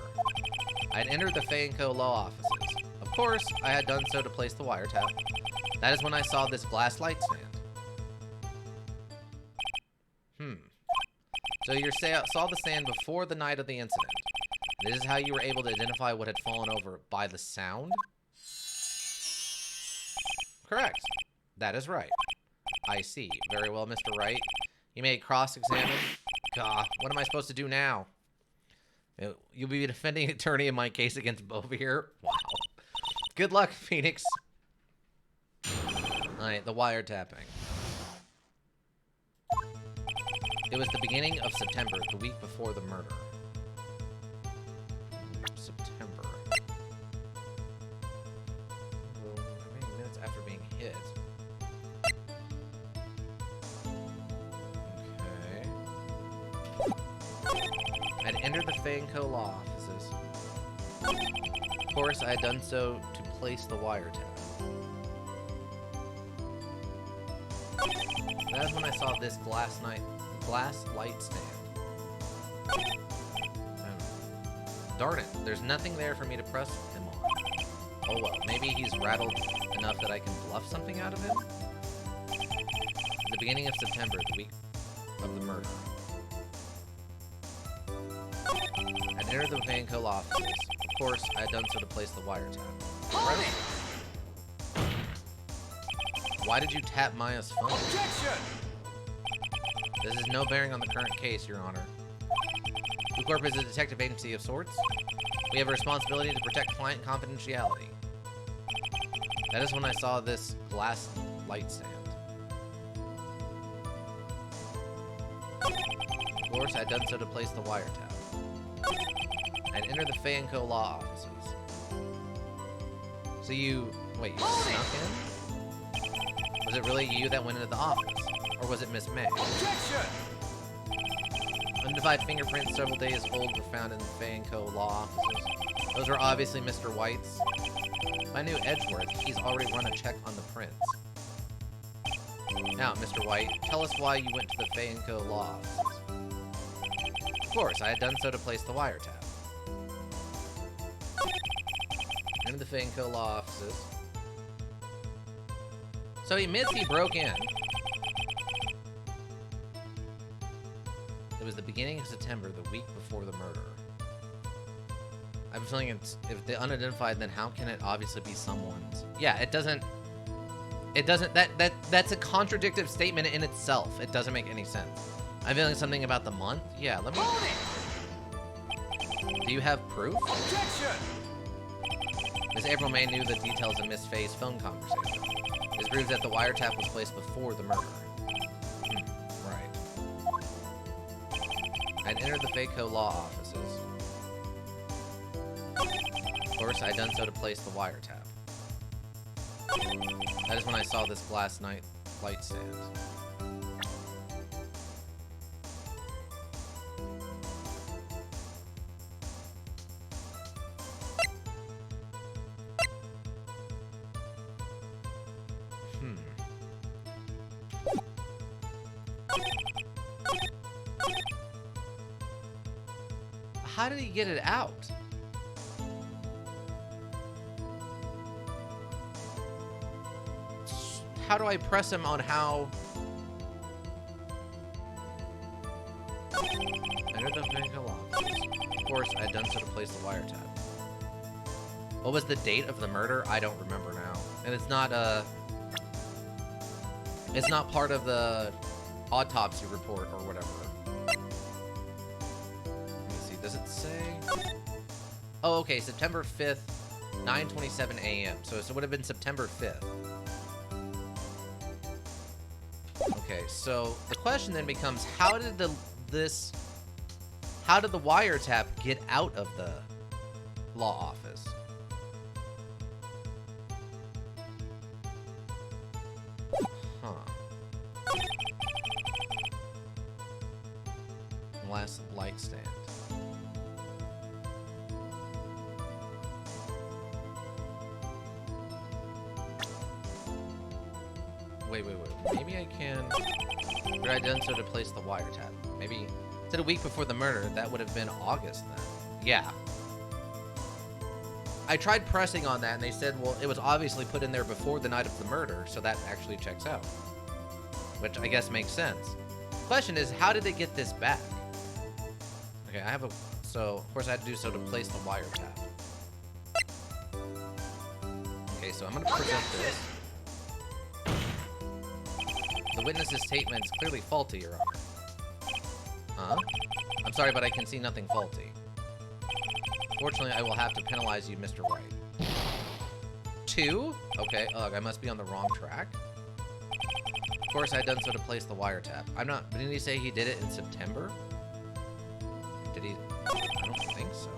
I had entered the Fay & Co. law offices. Of course, I had done so to place the wiretap. That is when I saw this glass light stand. So you saw the stand before the night of the incident. This is how you were able to identify what had fallen over by the sound? Correct. That is right. I see. Very well, Mr. Wright. You may cross-examine. God, what am I supposed to do now? You'll be a defending attorney in my case against Bovier? Wow. Good luck, Phoenix. Alright, the wiretapping. It was the beginning of September, the week before the murder. September. Many minutes after being hit. Okay. I'd entered the Fay & Co. law offices. Of course, I had done so to place the wiretap. That is when I saw this glass light stand. Darn it, there's nothing there for me to press him on. Oh well, maybe he's rattled enough that I can bluff something out of him? The beginning of September, the week of the murder. I entered the Fay & Co. offices. Of course, I had done so to place the wiretap. Why did you tap Maya's phone? Objection! This has no bearing on the current case, Your Honor. Blue Corp is a detective agency of sorts. We have a responsibility to protect client confidentiality. That is when I saw this glass light stand. Of course, I had done so to place the wiretap. I'd entered the Fay & Co. law offices. So you snuck in? Was it really you that went into the office? Or was it Miss May? Objection! Undivided fingerprints several days old were found in the Fay & Co. law offices. Those were obviously Mr. White's. If I knew Edgeworth, he's already run a check on the prints. Now, Mr. White, tell us why you went to the Fay & Co. law offices. Of course, I had done so to place the wiretap. Into the Fay & Co. law offices. So he admits he broke in. It was the beginning of September, the week before the murder. I have a feeling it's, if the unidentified, then how can it obviously be someone's? Yeah, it doesn't, that's a contradictive statement in itself. It doesn't make any sense. I'm feeling something about the month? Yeah, let me, do you have proof? Objection! Miss April May knew the details of Miss Faye's phone conversation. This proves that the wiretap was placed before the murder. Right. I'd entered the Fay & Co. law offices. Of course, I'd done so to place the wiretap. That is when I saw this glass light stand. How did he get it out? How do I press him on how? Enter the Fay & Co. offices. Of course, I had done so to place the wiretap. What was the date of the murder? I don't remember now. And it's not part of the autopsy report or whatever. Does it say? Oh, okay, September 5th, 9:27 a.m. So it would have been September 5th. Okay, so the question then becomes, how did the wiretap get out of the law office? Huh. Last light stand. Wait. Maybe I can... Or I done so to place the wiretap. Maybe... Instead a week before the murder, that would have been August then. Yeah. I tried pressing on that, and they said, well, it was obviously put in there before the night of the murder, so that actually checks out. Which I guess makes sense. Question is, how did they get this back? Okay, I have a... So, of course, I had to do so to place the wiretap. Okay, so I'm going to present this. The witness's statement is clearly faulty, Your Honor. Huh? I'm sorry, but I can see nothing faulty. Fortunately, I will have to penalize you, Mr. Wright. 2? Okay, ugh, I must be on the wrong track. Of course, I had done so to place the wiretap. I'm not... Didn't he say he did it in September? Did he? I don't think so.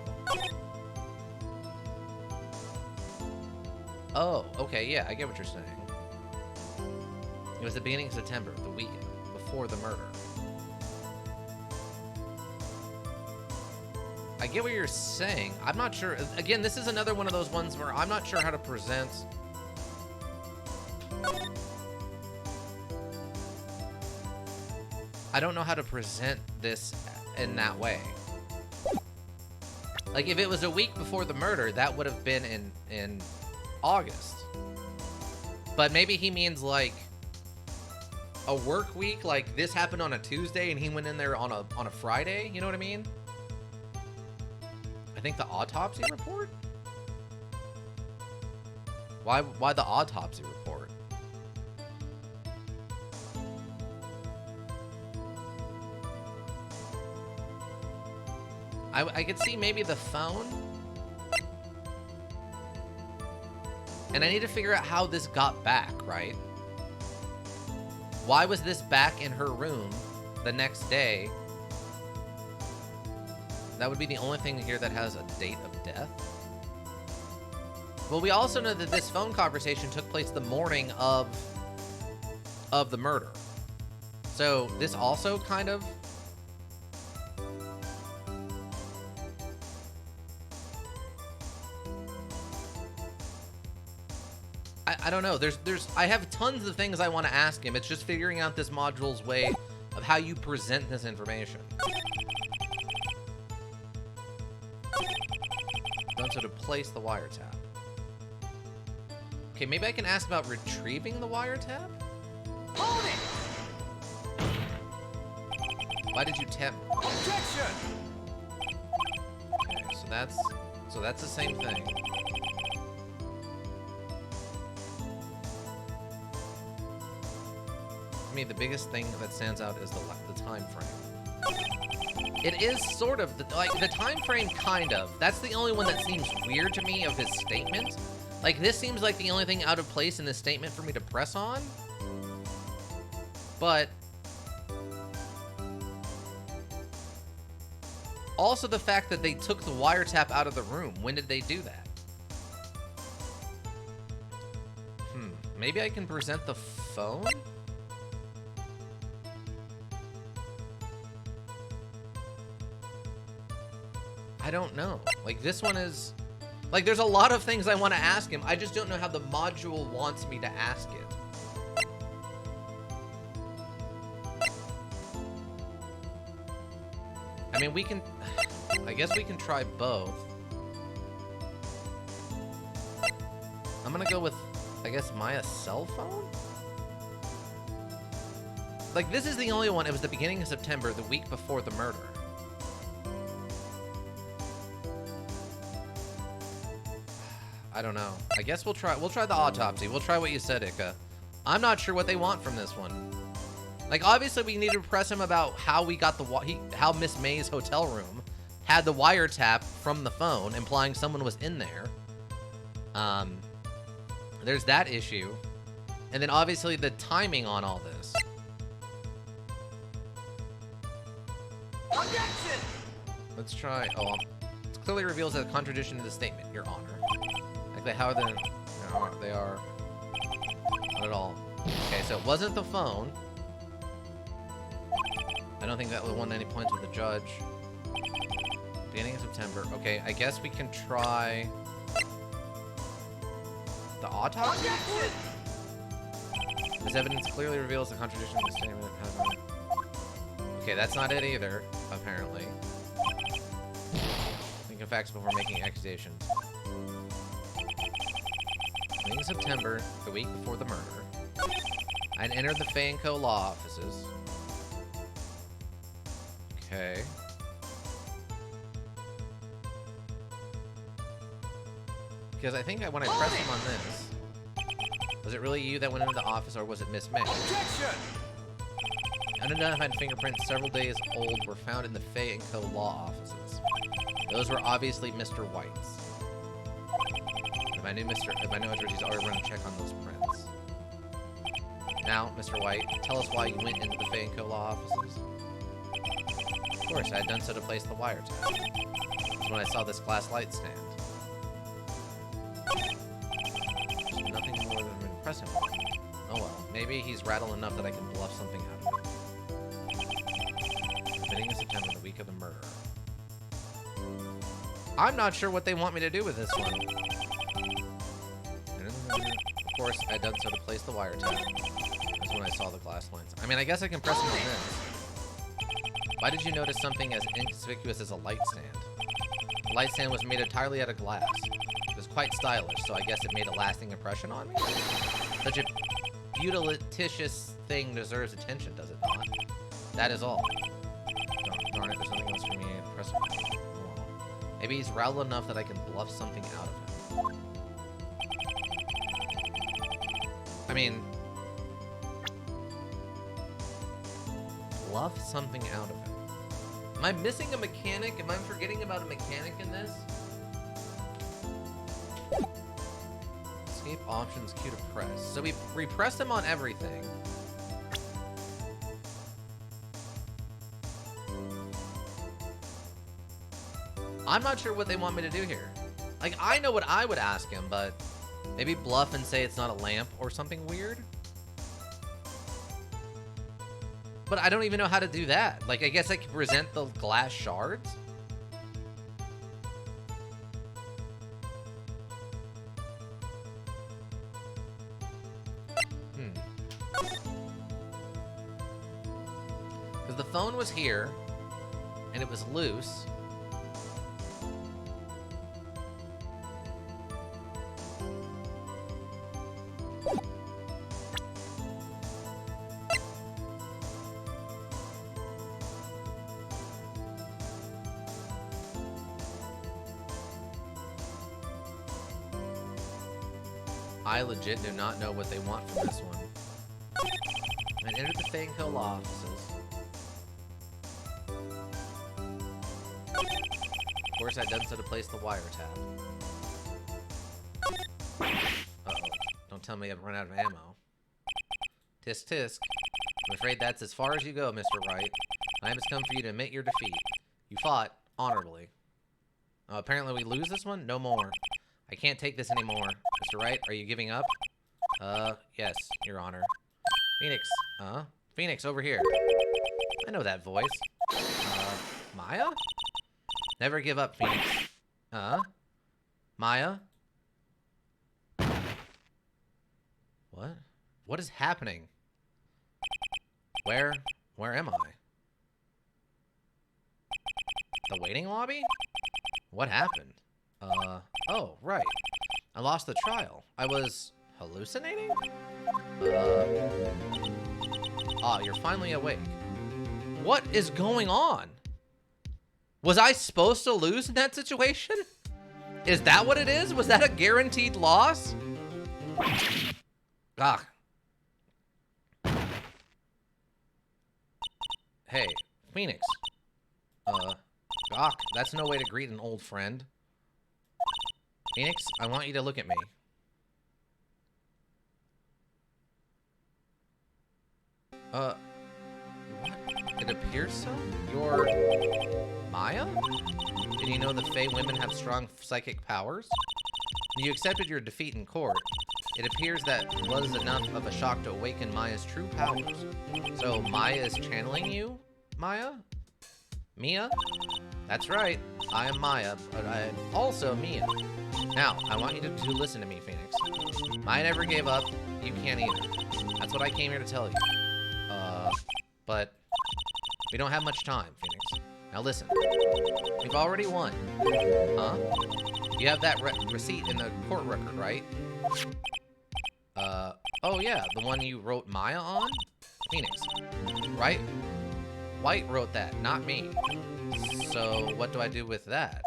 Oh, okay, yeah, I get what you're saying. It was the beginning of September, the weekend before the murder. I get what you're saying. I'm not sure. Again, this is another one of those ones where I'm not sure how to present. I don't know how to present this in that way. Like, if it was a week before the murder, that would have been in August. But maybe he means, like, a work week, like this happened on a Tuesday and he went in there on a Friday, you know what I mean? I think the autopsy report? Why the autopsy report? I could see maybe the phone. And I need to figure out how this got back, right? Why was this back in her room the next day? That would be the only thing here that has a date of death. Well, we also know that this phone conversation took place the morning of the murder. So this also kind of... I don't know. I have tons of things I want to ask him. It's just figuring out this module's way of how you present this information. Done so to place the wiretap. Okay, maybe I can ask about retrieving the wiretap? Hold it! Why did you tap? Objection! Okay, so that's the same thing. For me, the biggest thing that stands out is the time frame. It is sort of like the time frame, kind of. That's the only one that seems weird to me of his statement. Like, this seems like the only thing out of place in this statement for me to press on. But also the fact that they took the wiretap out of the room. When did they do that? Maybe I can present the phone? I don't know. Like, this one is... Like, there's a lot of things I want to ask him. I just don't know how the module wants me to ask it. I mean, we can... I guess we can try both. I'm gonna go with, I guess, Maya's cell phone? Like, this is the only one. It was the beginning of September, the week before the murder. I don't know. I guess we'll try the autopsy. We'll try what you said, Ika. I'm not sure what they want from this one. Like, obviously we need to press him about how we got how Miss May's hotel room had the wiretap from the phone, implying someone was in there. There's that issue. And then obviously the timing on all this. Objection! Let's try. Oh, it clearly reveals a contradiction in the statement, Your Honor. Like how they are not at all. Okay, so it wasn't the phone. I don't think that would won any points with the judge. Beginning of September. Okay, I guess we can try the autopsy report? This evidence clearly reveals the contradiction in the statement. Okay, that's not it either, apparently. Think of facts before making accusations. In September, the week before the murder, I'd entered the Fay & Co. law offices. Okay. Because I think when I pressed him on this, was it really you that went into the office, or was it Miss May? Objection! Unidentified fingerprints several days old were found in the Fay & Co. law offices. Those were obviously Mr. White's. If I knew address, he's already run a check on those prints. Now, Mr. White, tell us why you went into the Fay & Co. law offices. Of course, I had done so to place the wiretap. That's when I saw this glass light stand. There's nothing more than impressive. Oh well, maybe he's rattled enough that I can bluff something out of it. Beginning of September, the week of the murder. I'm not sure what they want me to do with this one. Of course, I had done so to place the wiretap. That's when I saw the glass lines. I mean, I guess I can press him on this. Why did you notice something as inconspicuous as a light stand? The light stand was made entirely out of glass. It was quite stylish, so I guess it made a lasting impression on me? Such a beautilicious thing deserves attention, does it not? That is all. Darn it, there's nothing else for me to press him on. Maybe he's rattled enough that I can bluff something out of him. I mean, bluff something out of him. Am I missing a mechanic? Am I forgetting about a mechanic in this? Escape options, Q to press. So we pressed him on everything. I'm not sure what they want me to do here. Like, I know what I would ask him, but maybe bluff and say it's not a lamp or something weird? But I don't even know how to do that. Like, I guess I could present the glass shards? Because the phone was here, and it was loose. I legit do not know what they want from this one. I entered the Fay & Co. law offices. Of course, I'd done so to place the wiretap. Uh-oh. Don't tell me I've run out of ammo. Tisk tisk. I'm afraid that's as far as you go, Mr. Wright. Time has come for you to admit your defeat. You fought honorably. Apparently we lose this one? No more. I can't take this anymore. Mr. Wright, are you giving up? Yes, Your Honor. Phoenix. Phoenix, over here. I know that voice. Maya? Never give up, Phoenix. Maya? What? What is happening? Where am I? The waiting lobby? What happened? Oh, right. I lost the trial. I was hallucinating? You're finally awake. What is going on? Was I supposed to lose in that situation? Is that what it is? Was that a guaranteed loss? Ah. Hey, Phoenix. Doc, that's no way to greet an old friend. Phoenix, I want you to look at me. What? It appears so. You're Maya? Did you know the Fae women have strong psychic powers? You accepted your defeat in court. It appears that was enough of a shock to awaken Maya's true powers. So Maya is channeling you, Maya? Mia? That's right. I am Maya, but I am also Mia. Now, I want you to listen to me, Phoenix. Maya never gave up. You can't either. That's what I came here to tell you. But we don't have much time, Phoenix. Now listen. We've already won. Huh? You have that receipt in the court record, right? Oh yeah, the one you wrote Maya on? Phoenix, right? Wright wrote that, not me. So what do I do with that?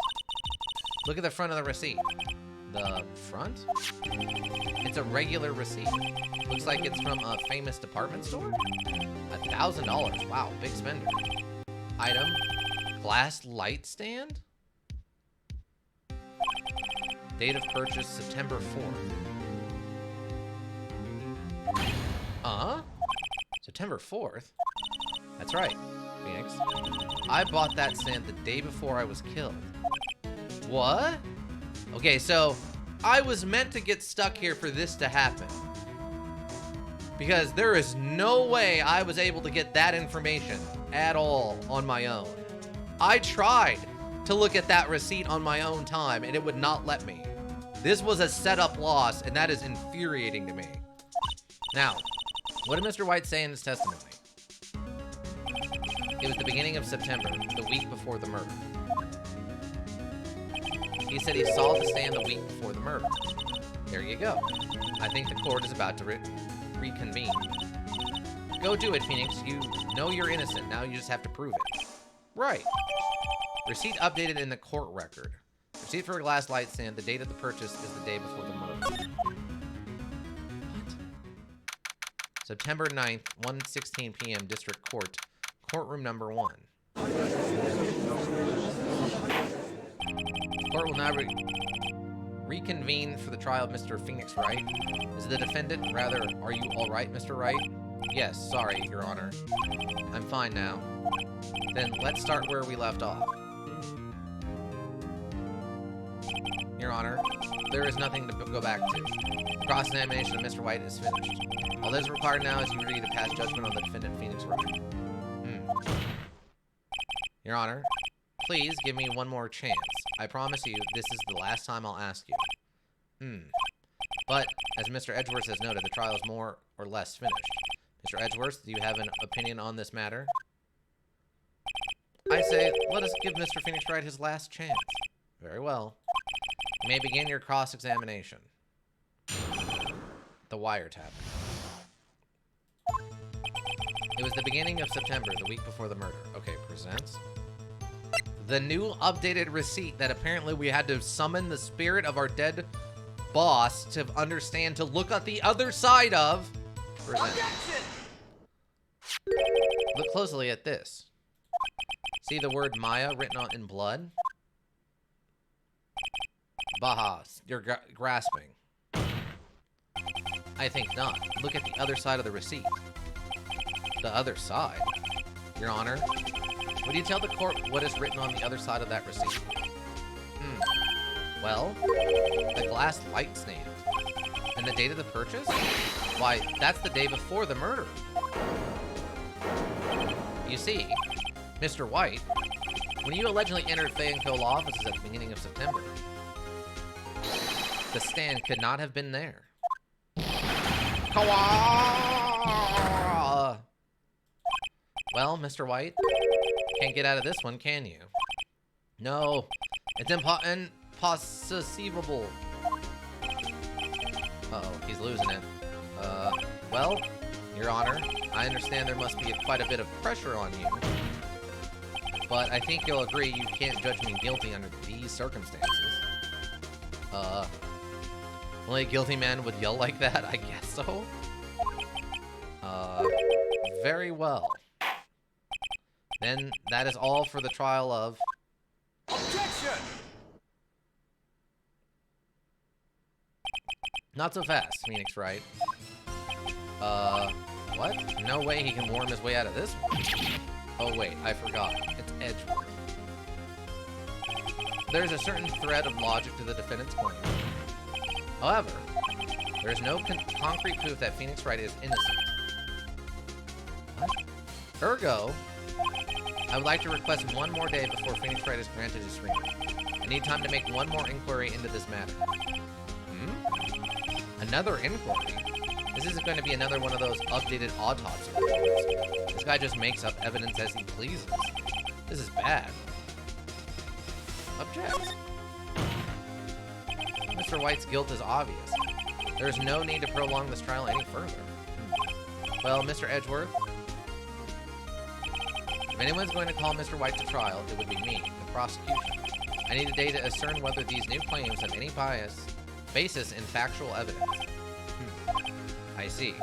Look at the front of the receipt. The front? It's a regular receipt. Looks like it's from a famous department store? $1,000, wow, big spender. Item, glass light stand? Date of purchase, September 4th. September 4th? That's right, Phoenix. I bought that stand the day before I was killed. What? Okay, so I was meant to get stuck here for this to happen. Because there is no way I was able to get that information at all on my own. I tried to look at that receipt on my own time, and it would not let me. This was a setup loss, and that is infuriating to me. Now, what did Mr. Wright say in his testimony? It was the beginning of September, the week before the murder. He said he saw the stand the week before the murder. There you go. I think the court is about to reconvene. Go do it, Phoenix. You know you're innocent. Now you just have to prove it. Right. Receipt updated in the court record. Receipt for a glass light stand. The date of the purchase is the day before the murder. What? September 9th, 1:16 p.m. District Court. Courtroom number 1. Court will now reconvene for the trial of Mr. Phoenix Wright. Is the defendant, rather, are you all right, Mr. Wright? Yes, sorry, Your Honor. I'm fine now. Then let's start where we left off. Your Honor, there is nothing to go back to. Cross-examination of Mr. Wright is finished. All that is required now is you agree to pass judgment on the defendant, Phoenix Wright. Your Honor, please give me one more chance. I promise you this is the last time I'll ask you. But, as Mr. Edgeworth has noted, the trial is more or less finished. Mr. Edgeworth, do you have an opinion on this matter? I say, let us give Mr. Phoenix Wright his last chance. Very well. You may begin your cross-examination. The wiretap. It was the beginning of September, the week before the murder. Okay, presents. The new updated receipt that apparently we had to summon the spirit of our dead boss to understand, to look at the other side of. Objection! Look closely at this. See the word Maya written in blood? Baha, you're grasping. I think not. Look at the other side of the receipt. The other side? Your Honor, would you tell the court what is written on the other side of that receipt? Well, the glass light stand. And the date of the purchase? Why, that's the day before the murder. You see, Mr. White, when you allegedly entered Faye & Co. law offices at the beginning of September, the stand could not have been there. Well, Mr. White, can't get out of this one, can you? No, it's impossible. Uh-oh, he's losing it. Well, Your Honor, I understand there must be quite a bit of pressure on you. But I think you'll agree you can't judge me guilty under these circumstances. Only a guilty man would yell like that? I guess so. Very well. Then that is all for the trial of... Objection! Not so fast, Phoenix Wright. What? No way he can worm his way out of this one. Oh, wait, I forgot. It's Edgeworth. There's a certain thread of logic to the defendant's claim. However, there is no concrete proof that Phoenix Wright is innocent. What? Ergo, I would like to request one more day before Phoenix Wright is granted his freedom. I need time to make one more inquiry into this matter. Another inquiry? This isn't going to be another one of those updated autopsy reports. This guy just makes up evidence as he pleases. This is bad. Object. Mr. White's guilt is obvious. There is no need to prolong this trial any further. Well, Mr. Edgeworth, if anyone's going to call Mr. White to trial, it would be me, the prosecution. I need a day to discern whether these new claims have any basis in factual evidence. I see.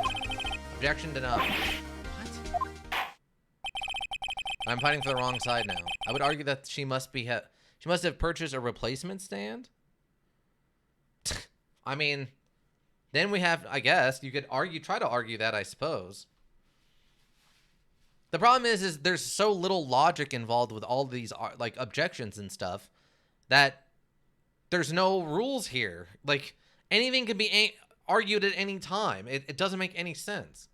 Objection denied. What? I'm fighting for the wrong side now. I would argue that she must have purchased a replacement stand. I mean, then we have, I guess, you could try to argue that, I suppose. The problem is there's so little logic involved with all these, like, objections and stuff that there's no rules here. Like, anything can be argued at any time. It doesn't make any sense.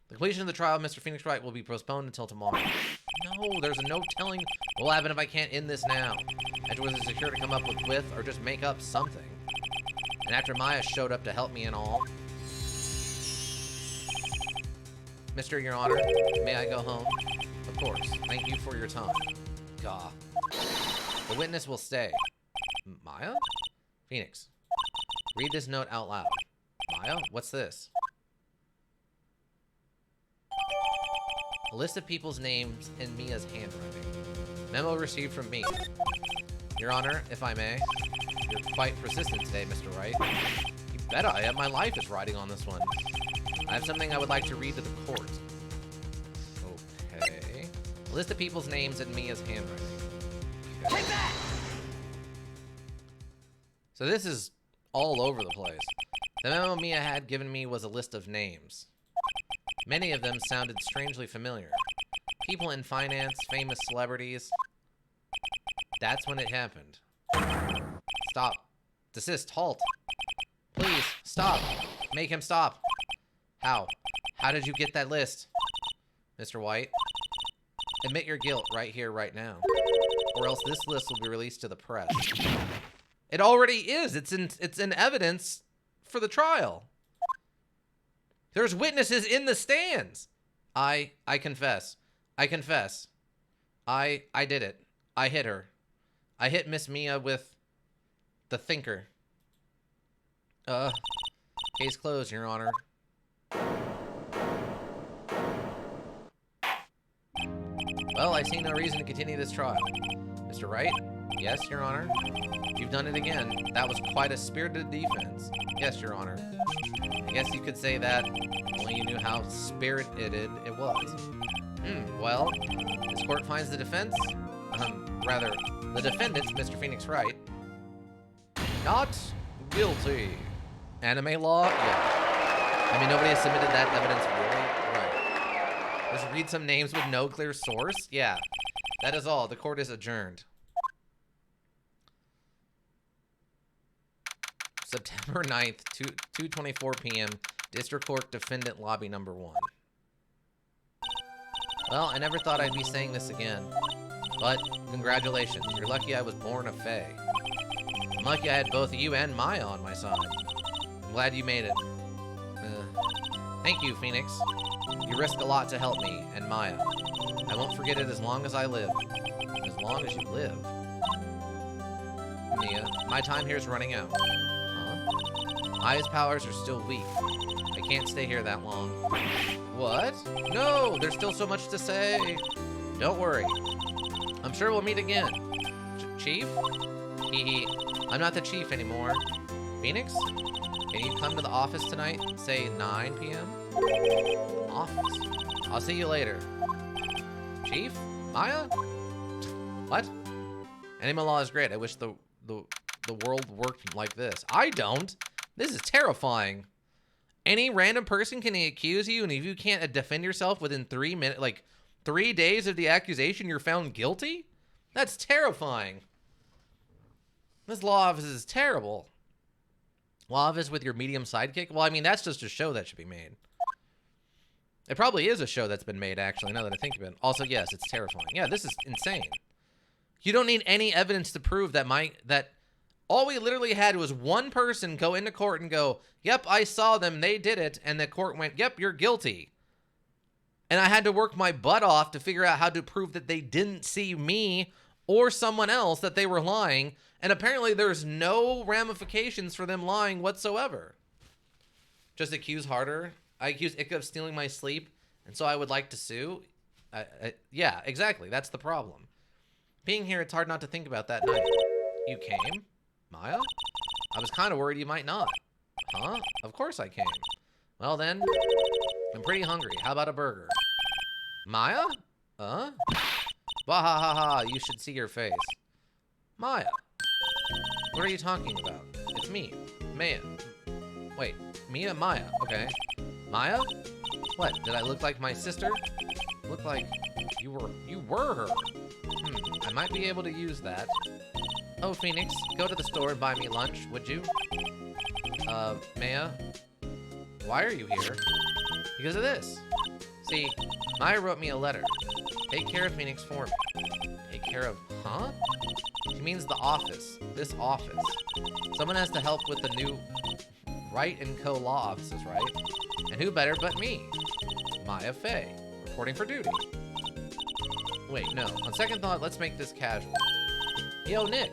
The completion of the trial of Mr. Phoenix Wright will be postponed until tomorrow. No, there's no telling what will happen if I can't end this now. Edgeworth is secure to come up with or just make up something. And after Maya showed up to help me and all. Mr. Your Honor, may I go home? Of course. Thank you for your time. Gah. The witness will stay. Maya? Phoenix. Read this note out loud. Maya, what's this? A list of people's names in Mia's handwriting. Memo received from me. Your Honor, if I may. You're quite persistent today, Mr. Wright. You bet I am. My life is riding on this one. I have something I would like to read to the court. Okay. A list of people's names in Mia's handwriting. Okay. Take that! So this is all over the place. The memo Mia had given me was a list of names. Many of them sounded strangely familiar. People in finance, famous celebrities. That's when it happened. Stop. Desist. Halt. Please, stop. Make him stop. How? How did you get that list? Mr. White, admit your guilt right here, right now. Or else this list will be released to the press. It already is. It's in evidence for the trial. There's witnesses in the stands. I confess. I confess. I did it. I hit her. I hit Miss Mia with the thinker. Case closed, Your Honor. Well, I see no reason to continue this trial. Mr. Wright? Yes, Your Honor. You've done it again. That was quite a spirited defense. Yes, Your Honor. I guess you could say that, only you knew how spirited it was. Well, this court finds the defense, rather, the defendant, Mr. Phoenix Wright, not guilty. Anime law? Yeah. I mean, nobody has submitted that evidence, really? Right. Just read some names with no clear source? Yeah. That is all. The court is adjourned. September 9th, 2:24 p.m., District Court Defendant Lobby Number 1. Well, I never thought I'd be saying this again. But, congratulations. You're lucky I was born a Fae. I'm lucky I had both you and Maya on my side. I'm glad you made it. Thank you, Phoenix. You risked a lot to help me, and Maya. I won't forget it as long as I live. As long as you live. Mia, my time here is running out. Maya's powers are still weak. I can't stay here that long. What? No, there's still so much to say. Don't worry. I'm sure we'll meet again. Chief? Hee. I'm not the chief anymore. Phoenix? Can you come to the office tonight? Say 9 p.m.? Office? I'll see you later. Chief? Maya? What? Anime law is great. I wish the world worked like this. I don't. This is terrifying. Any random person can accuse you, and if you can't defend yourself within 3 minutes, like 3 days of the accusation, you're found guilty? That's terrifying. This law office is terrible. Law office with your medium sidekick? Well, I mean, that's just a show that should be made. It probably is a show that's been made, actually, now that I think of it. Also, yes, it's terrifying. Yeah, this is insane. You don't need any evidence to prove that all we literally had was one person go into court and go, yep, I saw them, they did it, and the court went, yep, you're guilty. And I had to work my butt off to figure out how to prove that they didn't see me or someone else, that they were lying, and apparently there's no ramifications for them lying whatsoever. Just accuse harder. I accuse Ika of stealing my sleep, and so I would like to sue. Yeah, exactly. That's the problem. Being here, it's hard not to think about that night. You came? Maya? I was kind of worried you might not. Huh? Of course I came. Well then, I'm pretty hungry. How about a burger? Maya? Huh? Wahahaha, you should see your face. Maya. What are you talking about? It's me, Maya. Wait, Mia? Maya, okay. Maya? What, did I look like my sister? Look like you were her. I might be able to use that. Oh, Phoenix, go to the store and buy me lunch, would you? Maya? Why are you here? Because of this. See, Maya wrote me a letter. Take care of Phoenix for me. Take care of, huh? She means the office. This office. Someone has to help with the new Wright & Co. law offices, right? And who better but me? Maya Fey, reporting for duty. Wait, no. On second thought, let's make this casual. Yo, Nick.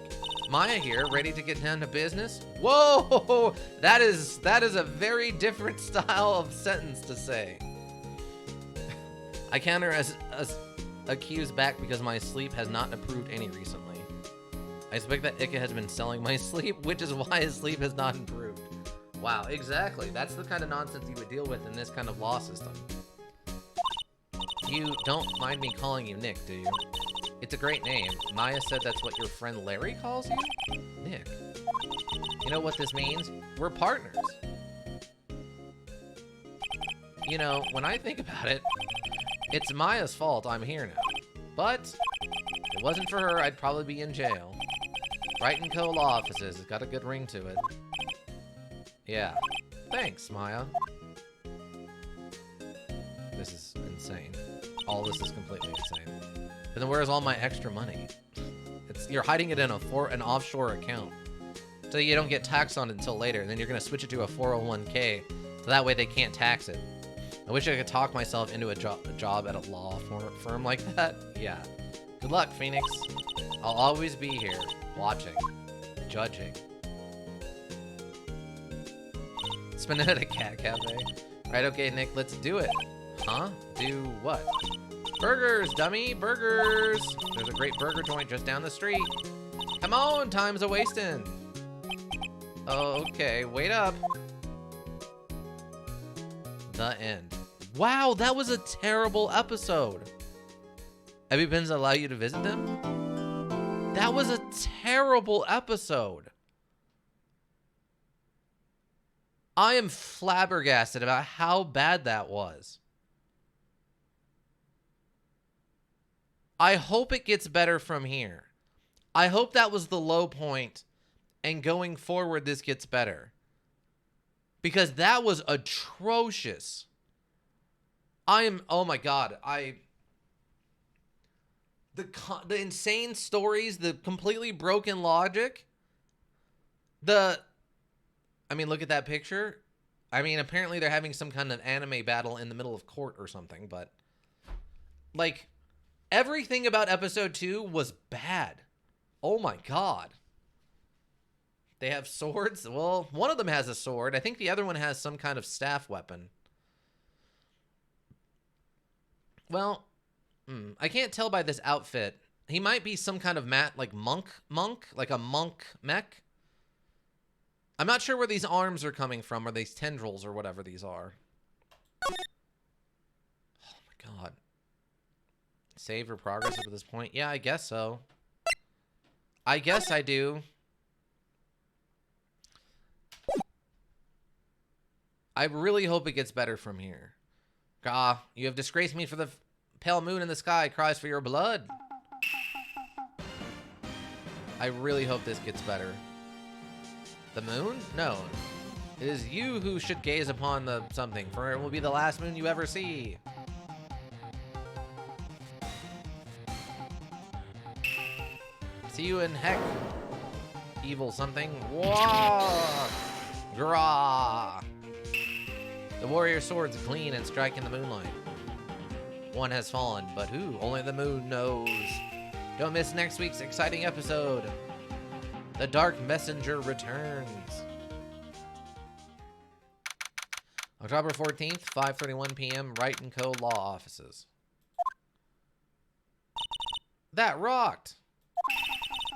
Maya here, ready to get down to business? Whoa! That is a very different style of sentence to say. I counter as accused back because my sleep has not improved any recently. I suspect that Ika has been selling my sleep, which is why his sleep has not improved. Wow, exactly. That's the kind of nonsense you would deal with in this kind of law system. You don't mind me calling you Nick, do you? It's a great name. Maya said that's what your friend Larry calls you? Nick. You know what this means? We're partners. You know, when I think about it, it's Maya's fault I'm here now. But if it wasn't for her, I'd probably be in jail. Wright & Co. law offices. It's got a good ring to it. Yeah. Thanks, Maya. This is insane. All this is completely insane. But then where's all my extra money? You're hiding it in an offshore account. So you don't get taxed on it until later. And then you're going to switch it to a 401k. So that way they can't tax it. I wish I could talk myself into a job at a law firm like that. Yeah. Good luck, Phoenix. I'll always be here, watching, judging. Spend it at a cat cafe. Right, okay, Nick, let's do it. Huh? Do what? Burgers, dummy, burgers. There's a great burger joint just down the street. Come on, time's a-wasting. Okay, wait up. The end. Wow, that was a terrible episode. Abby Pins allow you to visit them? That was a terrible episode. I am flabbergasted about how bad that was. I hope it gets better from here. I hope that was the low point, and going forward, this gets better. Because that was atrocious. Oh my God, the insane stories, the completely broken logic, I mean, look at that picture. I mean, apparently they're having some kind of anime battle in the middle of court or something, but like everything about episode 2 was bad. Oh my God. They have swords. Well, one of them has a sword. I think the other one has some kind of staff weapon. Well, I can't tell by this outfit. He might be some kind of monk, like a monk mech. I'm not sure where these arms are coming from, or these tendrils, or whatever these are. Oh my God. Save for progress up to this point? Yeah, I guess so. I guess I do. I really hope it gets better from here. You have disgraced me for the pale moon in the sky cries for your blood. I really hope this gets better. The moon? No. It is you who should gaze upon the something, for it will be the last moon you ever see. See you in heck, evil something. Whoa! Grah! The warrior swords gleam and strike in the moonlight. One has fallen, but who? Only the moon knows. Don't miss next week's exciting episode. The Dark Messenger returns. October 14th, 5:31 p.m., Wright & Co. Law Offices. That rocked!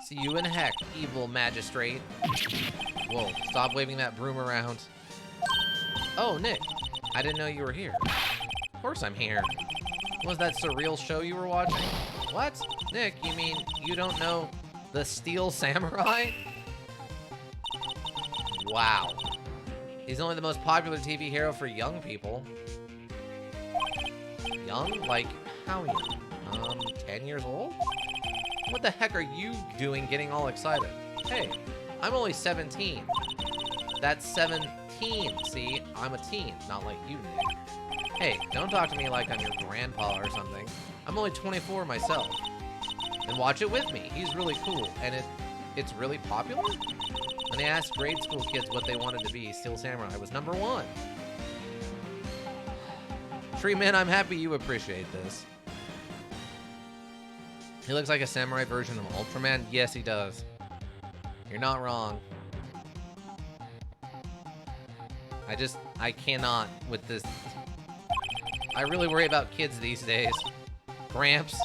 See you in heck, evil magistrate. Whoa, stop waving that broom around. Oh, Nick, I didn't know you were here. Of course I'm here. What was that surreal show you were watching? What? Nick, you mean you don't know the Steel Samurai? Wow. He's only the most popular TV hero for young people. Young? Like, how young? 10 years old? What the heck are you doing getting all excited? Hey, I'm only 17. That's 17. See, I'm a teen, not like you, Nick. Hey, don't talk to me like I'm your grandpa or something. I'm only 24 myself. And watch it with me. He's really cool, and it's really popular? When they asked grade school kids what they wanted to be, Steel Samurai was #1. Treeman, I'm happy you appreciate this. He looks like a samurai version of Ultraman. Yes, he does. You're not wrong. I cannot with this. I really worry about kids these days. Gramps.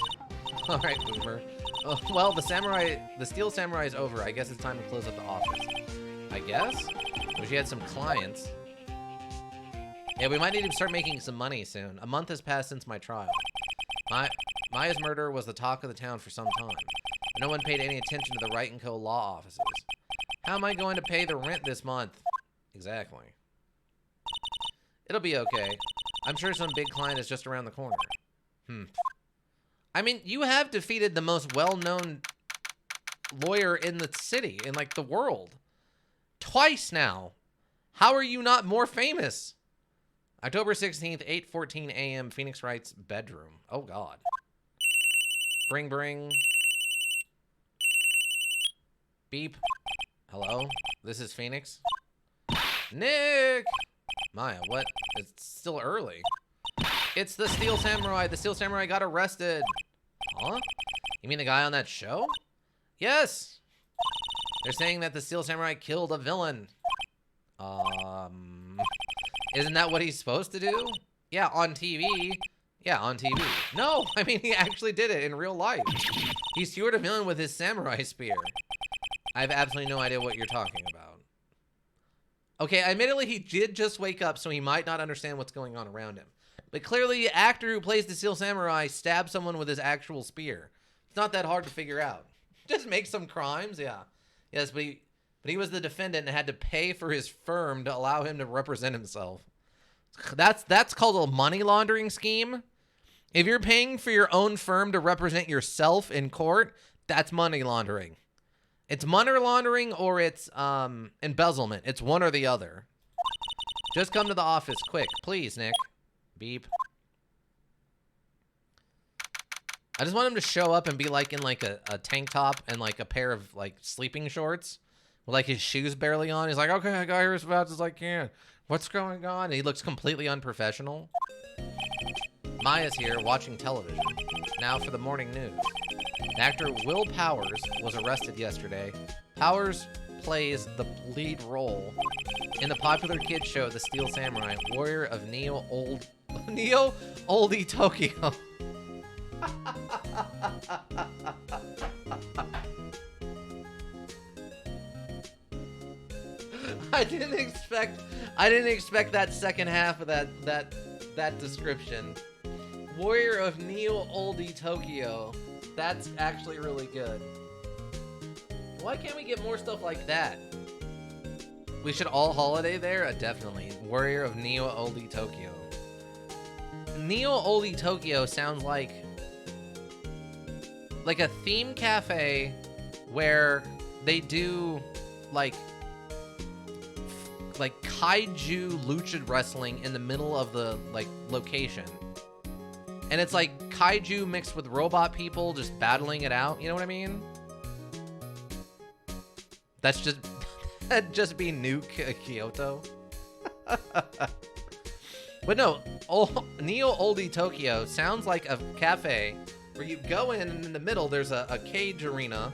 All right, boomer. Oh, well, the Steel Samurai is over. I guess it's time to close up the office. I guess? Wish you had some clients. Yeah, we might need to start making some money soon. A month has passed since my trial. Maya's murder was the talk of the town for some time. No one paid any attention to the Wright & Co. law offices. How am I going to pay the rent this month? Exactly. It'll be okay. I'm sure some big client is just around the corner. I mean, you have defeated the most well-known lawyer in the city, in like the world. Twice now. How are you not more famous? October 16th, 8:14 a.m., Phoenix Wright's bedroom. Oh, God. Bring, bring. Beep. Hello? This is Phoenix? Nick! Maya, what? It's still early. It's the Steel Samurai. The Steel Samurai got arrested. Huh? You mean the guy on that show? Yes! They're saying that the Steel Samurai killed a villain. Isn't that what he's supposed to do? Yeah, on TV. Yeah, on TV. No, I mean, he actually did it in real life. He skewered a villain with his samurai spear. I have absolutely no idea what you're talking about. Okay, admittedly, he did just wake up, so he might not understand what's going on around him. But clearly, the actor who plays the Steel Samurai stabbed someone with his actual spear. It's not that hard to figure out. Just make some crimes, yeah. Yes, but he was the defendant and had to pay for his firm to allow him to represent himself. That's called a money laundering scheme. If you're paying for your own firm to represent yourself in court, that's money laundering. It's money laundering or it's embezzlement. It's one or the other. Just come to the office quick, please, Nick. Beep. I just want him to show up and be like in like a tank top and like a pair of like sleeping shorts with like his shoes barely on. He's like, okay, I got here as fast as I can. What's going on? And he looks completely unprofessional. Maya's here watching television. Now for the morning news. Actor Will Powers was arrested yesterday. Powers plays the lead role in the popular kids show The Steel Samurai, Warrior of Neo Oldie Tokyo. I didn't expect that second half of that description. Warrior of Neo Oldie Tokyo. That's actually really good. Why can't we get more stuff like that? We should all holiday there? Definitely. Warrior of Neo Oldie Tokyo. Neo Oldie Tokyo sounds like a theme cafe where they do like kaiju lucha wrestling in the middle of the like location. And it's like kaiju mixed with robot people just battling it out. You know what I mean? That's just that'd just be new Kyoto. But no, Neo Oldie Tokyo sounds like a cafe where you go in and in the middle there's a cage arena.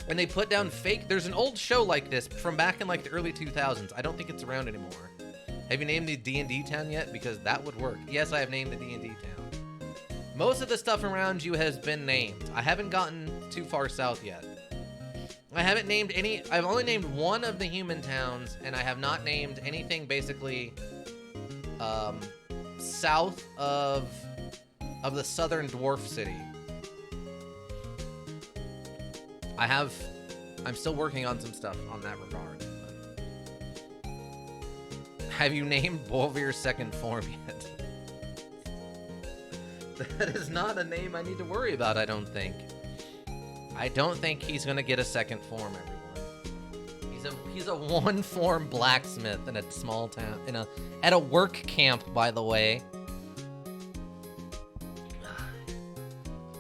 And they put down fake... There's an old show like this from back in like the early 2000s. I don't think it's around anymore. Have you named the D&D town yet? Because that would work. Yes, I have named the D&D town. Most of the stuff around you has been named. I haven't gotten too far south yet. I haven't named any... I've only named one of the human towns, and I have not named anything basically south of the southern dwarf city. I'm still working on some stuff on that regard. Have you named Bolvir's second form yet? That is not a name I need to worry about, I don't think. I don't think he's gonna get a second form, everyone. He's a one-form blacksmith in a small town, at a work camp, by the way.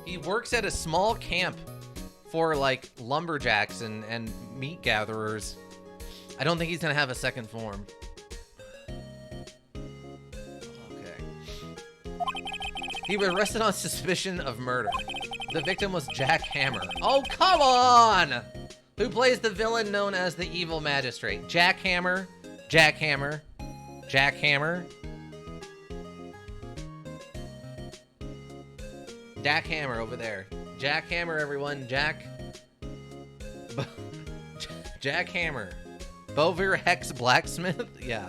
He works at a small camp for like lumberjacks and meat gatherers. I don't think he's gonna have a second form. Okay. He was arrested on suspicion of murder. The victim was Jack Hammer. Oh, come on! Who plays the villain known as the evil magistrate? Jack Hammer? Jack Hammer? Jack Hammer? Jack Hammer over there. Jack Hammer, everyone. Jack Hammer. Bolvir Hex Blacksmith? Yeah.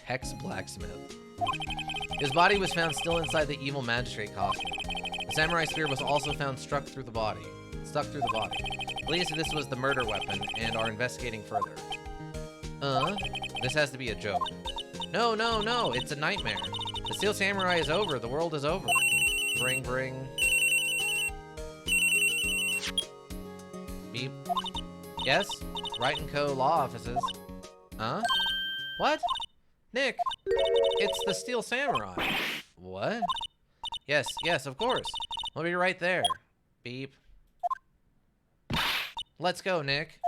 Hex Blacksmith. His body was found still inside the evil magistrate costume. The samurai spear was also found stuck through the body. Police said this was the murder weapon and are investigating further. This has to be a joke. No, it's a nightmare. The Steel Samurai is over. The world is over. Bring. Beep. Yes? Wright & Co. law offices. Huh? What? Nick, it's the Steel Samurai. What? Yes, of course. I'll be right there. Beep. Let's go, Nick.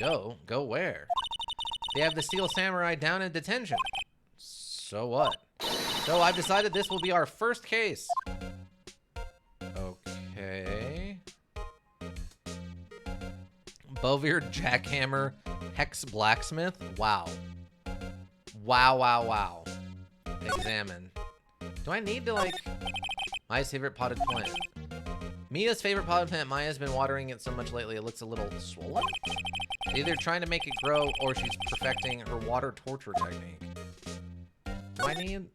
Go? Go where? They have the Steel Samurai down in detention. So what? So I've decided this will be our first case. Okay. Bolvir Jackhammer Hex Blacksmith? Wow. Wow. Examine. Do I need to, like... Maya's favorite potted plant. Mia's favorite potted plant. Maya's been watering it so much lately it looks a little swollen. Either trying to make it grow or she's perfecting her water torture technique. Do I need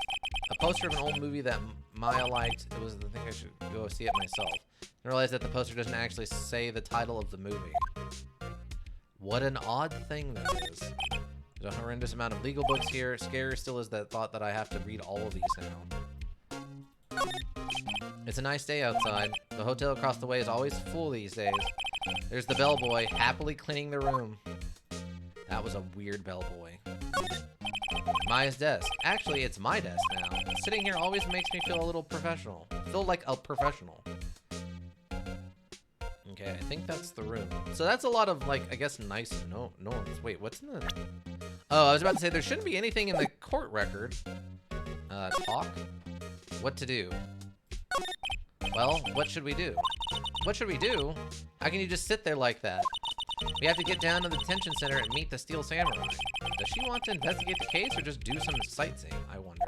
a poster of an old movie that Maya liked? It was the thing I should go see it myself. I realized that the poster doesn't actually say the title of the movie. What an odd thing that is. There's a horrendous amount of legal books here. Scarier still is that thought that I have to read all of these now. It's a nice day outside. The hotel across the way is always full these days. There's the bellboy happily cleaning the room. That was a weird bellboy. Maya's desk. Actually, it's my desk now. Sitting here always makes me feel a little professional. Feel like a professional. Okay, I think that's the room. So that's a lot of, like, I guess nice norms. Wait, what's in the... Oh, I was about to say, there shouldn't be anything in the court record. Talk? What to do? Well, what should we do? What should we do? How can you just sit there like that? We have to get down to the detention center and meet the Steel Samurai. Does she want to investigate the case or just do some sightseeing, I wonder?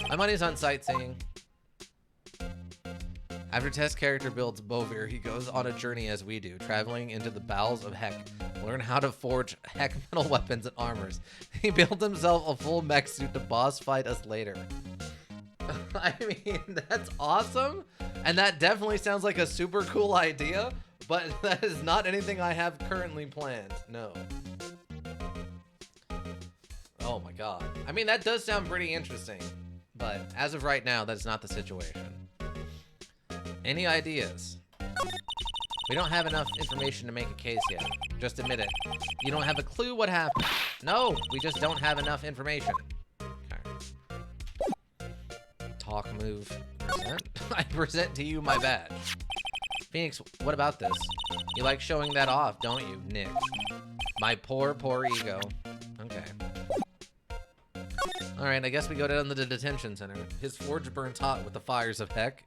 My money's on sightseeing. After Test character builds Bolvir, he goes on a journey as we do, traveling into the bowels of Heck. Learn how to forge Heck metal weapons and armors. He built himself a full mech suit to boss fight us later. I mean, that's awesome. And that definitely sounds like a super cool idea, but that is not anything I have currently planned. No. Oh my god. I mean, that does sound pretty interesting. But as of right now, that's not the situation. Any ideas? We don't have enough information to make a case yet. Just admit it. You don't have a clue what happened. No, we just don't have enough information. Okay. Talk, move, present. I present to you my badge. Phoenix, what about this? You like showing that off, don't you, Nick? My poor, poor ego. Okay. Alright, I guess we go down to the detention center. His forge burns hot with the fires of heck.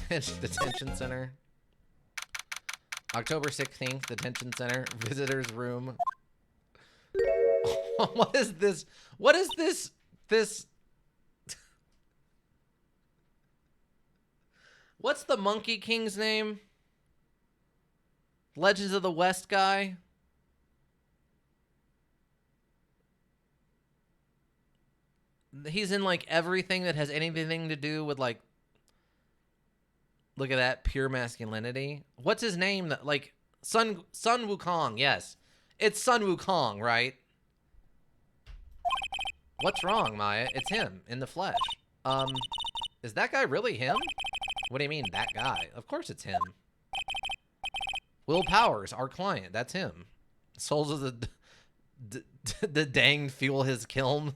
Detention center. October 16th, detention center. Visitor's room. What is this? What is this? What's the Monkey King's name? Legends of the West guy? He's in like everything that has anything to do with like, look at that, pure masculinity. What's his name? That like Sun Wukong? Yes, it's Sun Wukong, right? What's wrong, Maya? It's him in the flesh. Is that guy really him? What do you mean, that guy? Of course it's him. Will Powers, our client. That's him. Souls of the danged fuel his kiln.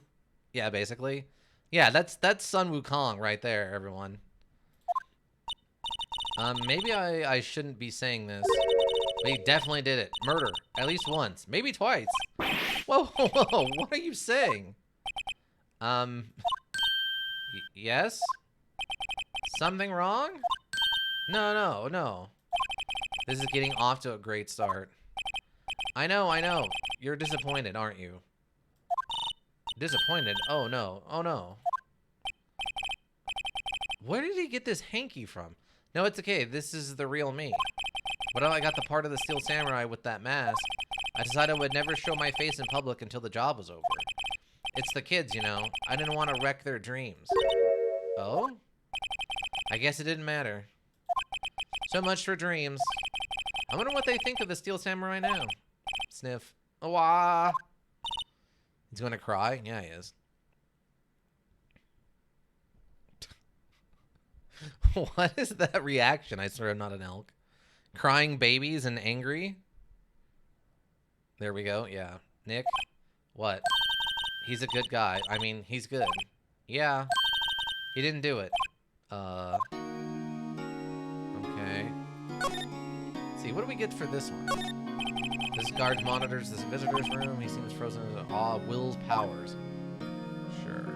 Yeah, basically. Yeah, that's Sun Wukong right there, everyone. Maybe I shouldn't be saying this, but he definitely did it. Murder, at least once, maybe twice. Whoa, whoa, what are you saying? Yes? Something wrong? No. This is getting off to a great start. I know. You're disappointed, aren't you? Disappointed? Oh no. Where did he get this hanky from? No, it's okay. This is the real me. But I got the part of the Steel Samurai with that mask. I decided I would never show my face in public until the job was over. It's the kids, you know. I didn't want to wreck their dreams. Oh? I guess it didn't matter. So much for dreams. I wonder what they think of the Steel Samurai now. Sniff. Oh, ah. He's gonna cry? Yeah, he is. What is that reaction? I swear I'm not an elk. Crying babies and angry? There we go, yeah. Nick? What? He's a good guy. I mean, he's good. Yeah. He didn't do it. Okay. Let's see, what do we get for this one? This guard monitors this visitor's room. He seems frozen in awe. Will's powers. Sure.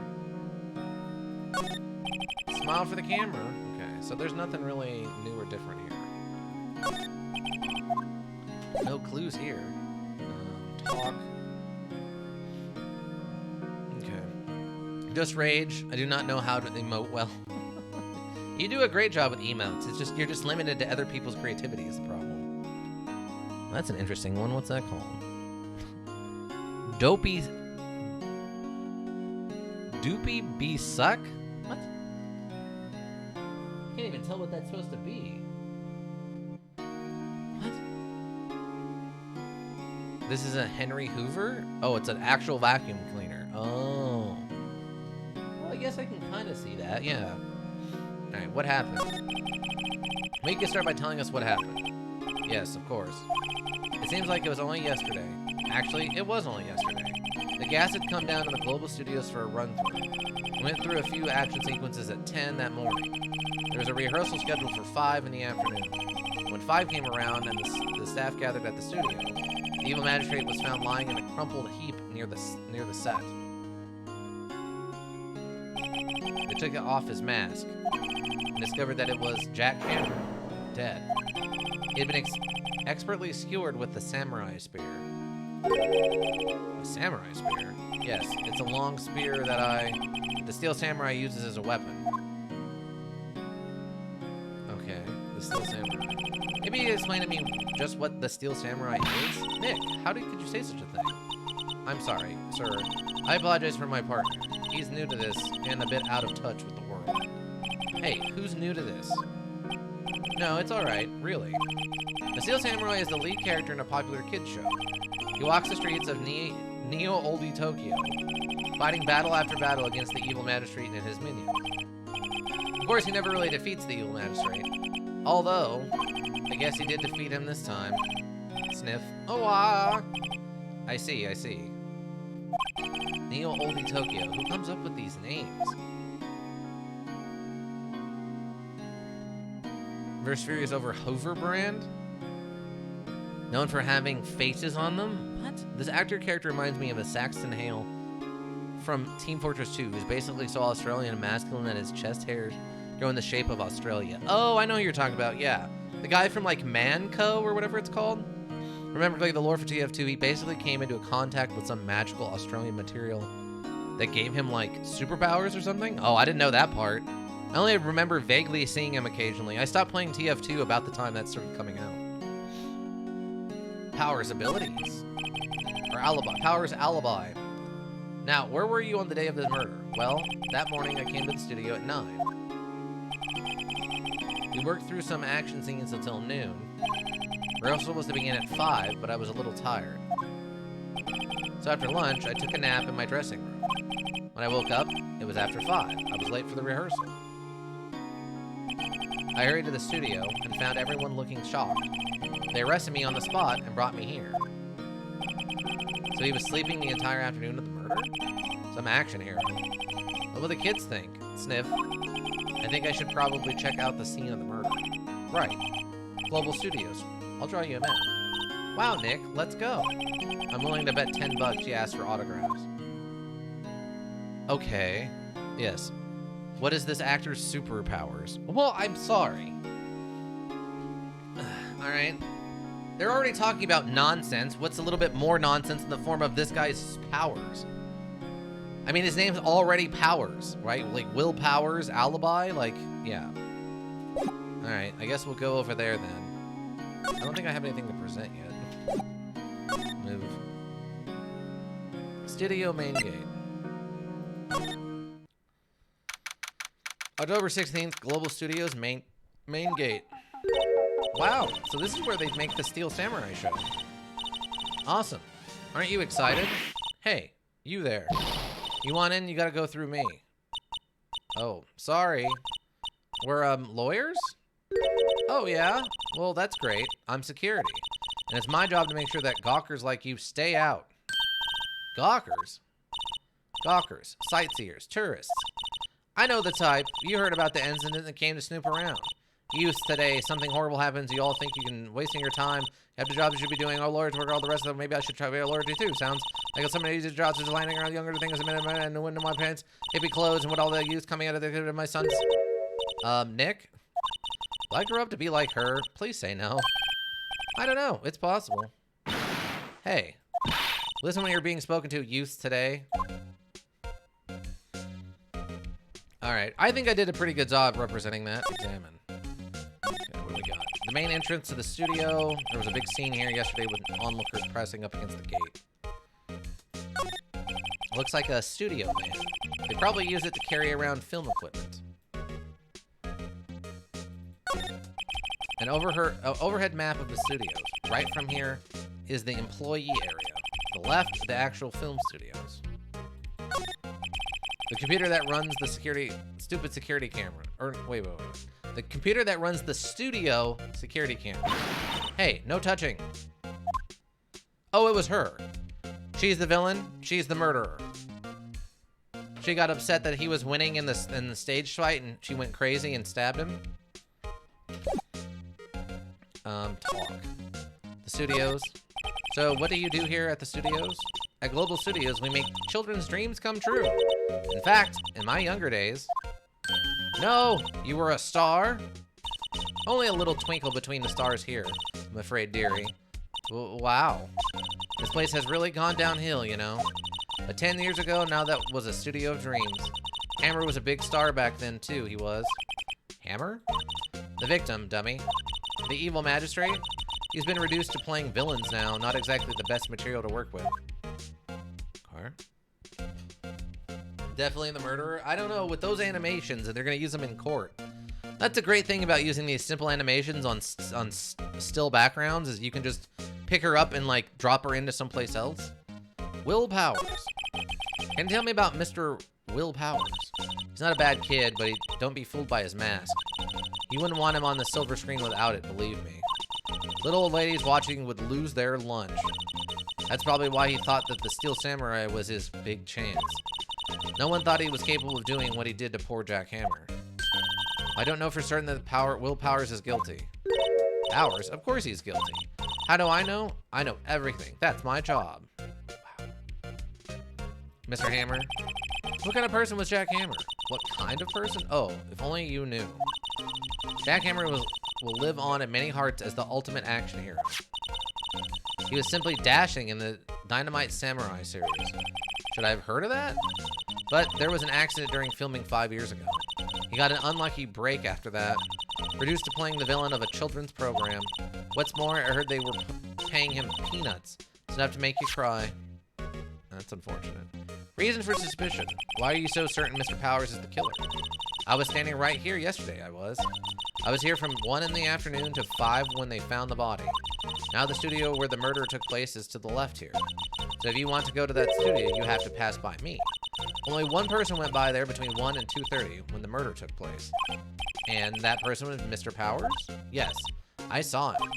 Smile for the camera. Okay, so there's nothing really new or different here. No clues here. Talk. Okay. Just rage. I do not know how to emote well. You do a great job with emotes. It's just you're just limited to other people's creativity is the problem. That's an interesting one. What's that called? Doopy B suck? What? Can't even tell what that's supposed to be. What? This is a Henry Hoover? Oh, it's an actual vacuum cleaner. Oh. Well, I guess I can kind of see that, yeah. Alright, what happened? We can start by telling us what happened. Yes, of course. It seems like it was only yesterday. Actually, it was only yesterday. The gas had come down to the Global Studios for a run-through. We went through a few action sequences at 10 that morning. There was a rehearsal scheduled for 5 in the afternoon. When 5 came around and the staff gathered at the studio, the evil magistrate was found lying in a crumpled heap near the set. They took off his mask and discovered that it was Jack Cameron, dead. He had been expertly skewered with the samurai spear. A samurai spear? Yes, it's a long spear that the Steel Samurai uses as a weapon. Okay, the Steel Samurai. Maybe you explain to me just what the Steel Samurai is? Nick, how could you say such a thing? I'm sorry, sir. I apologize for my partner. He's new to this and a bit out of touch with the world. Hey, who's new to this? No, it's alright, really. The Steel Samurai is the lead character in a popular kids show. He walks the streets of Neo-Oldie Tokyo, fighting battle after battle against the evil magistrate and his minions. Of course, he never really defeats the evil magistrate. Although, I guess he did defeat him this time. Sniff. Oh, ah. I see. Neo-Oldie Tokyo. Who comes up with these names? Verse Furious over Hoverbrand? Known for having faces on them? What? This actor character reminds me of a Saxton Hale from Team Fortress 2, who's basically so Australian and masculine that his chest hairs grow in the shape of Australia. Oh, I know who you're talking about, yeah. The guy from, like, Manco or whatever it's called? Remember, like, the lore for TF2, he basically came into contact with some magical Australian material that gave him, like, superpowers or something? Oh, I didn't know that part. I only remember vaguely seeing him occasionally. I stopped playing TF2 about the time that started coming out. Powers abilities. Or alibi. Powers alibi. Now, where were you on the day of the murder? Well, that morning I came to the studio at 9. We worked through some action scenes until noon. Rehearsal was to begin at 5, but I was a little tired. So after lunch, I took a nap in my dressing room. When I woke up, it was after 5. I was late for the rehearsal. I hurried to the studio and found everyone looking shocked. They arrested me on the spot and brought me here. So he was sleeping the entire afternoon of the murder? Some action hero. What will the kids think? Sniff. I think I should probably check out the scene of the murder. Right. Global Studios. I'll draw you a map. Wow, Nick, let's go. I'm willing to bet $10 she asked for autographs. Okay. Yes. What is this actor's superpowers? Well, I'm sorry. Alright. They're already talking about nonsense. What's a little bit more nonsense in the form of this guy's powers? I mean, his name's already Powers, right? Like, Will Powers, Alibi, like, yeah. Alright, I guess we'll go over there then. I don't think I have anything to present yet. Move. Studio main gate. October 16th, Global Studios main gate. Wow, so this is where they make the Steel Samurai show. Awesome. Aren't you excited? Hey, you there. You want in, you gotta go through me. Oh, sorry. We're, lawyers? Oh, yeah? Well, that's great. I'm security. And it's my job to make sure that gawkers like you stay out. Gawkers? Gawkers. Sightseers. Tourists. I know the type. You heard about the incident that came to snoop around. Youth today, something horrible happens, you all think you can wasting your time. You have the jobs you should be doing. All lawyers work all the rest of them. Maybe I should try to be a lawyer too. Sounds like some of these jobs just lining around younger things a minute and the window of my pants, hippie clothes, and what all the youth coming out of the my son's. Nick? Will I grow up to be like her? Please say no. I don't know. It's possible. Hey. Listen when you're being spoken to, youth today. Alright. I think I did a pretty good job representing that. Examine. Okay, what do we got? The main entrance to the studio. There was a big scene here yesterday with onlookers pressing up against the gate. Looks like a studio van. They probably use it to carry around film equipment. An overhead map of the studios. Right from here is the employee area. To the left, the actual film studios. The computer that runs the stupid security camera. Or, wait. The computer that runs the studio security camera. Hey, no touching. Oh, it was her. She's the villain. She's the murderer. She got upset that he was winning in the stage fight and she went crazy and stabbed him. Talk. The studios. So what do you do here at the studios? At Global Studios, we make children's dreams come true. In fact, in my younger days... No, you were a star? Only a little twinkle between the stars here, I'm afraid, dearie. Wow. This place has really gone downhill, you know. But 10 years ago, now that was a studio of dreams. Hammer was a big star back then, too, he was. Hammer? The victim, dummy. The evil magistrate? He's been reduced to playing villains now, not exactly the best material to work with. Car? Definitely the murderer? I don't know, with those animations, and they're gonna use them in court. That's a great thing about using these simple animations on still backgrounds, is you can just pick her up and, like, drop her into someplace else? Will Powers. Can you tell me about Mr. Will Powers? He's not a bad kid, but don't be fooled by his mask. You wouldn't want him on the silver screen without it, believe me. Little old ladies watching would lose their lunch. That's probably why he thought that the Steel Samurai was his big chance. No one thought he was capable of doing what he did to poor Jack Hammer. I don't know for certain that Will Powers is guilty. Powers? Of course he's guilty. How do I know? I know everything. That's my job. Wow. Mr. Hammer? What kind of person was Jack Hammer? What kind of person? Oh, if only you knew. Jack Hammer will live on in many hearts as the ultimate action hero. He was simply dashing in the Dynamite Samurai series. Should I have heard of that? But there was an accident during filming 5 years ago. He got an unlucky break after that. Reduced to playing the villain of a children's program. What's more, I heard they were paying him peanuts. It's enough to make you cry. That's unfortunate. Reason for suspicion. Why are you so certain Mr. Powers is the killer? I was standing right here yesterday, I was here from 1 in the afternoon to 5 when they found the body. Now the studio where the murder took place is to the left here. So if you want to go to that studio, you have to pass by me. Only one person went by there between 1 and 2:30 when the murder took place. And that person was Mr. Powers? Yes, I saw him.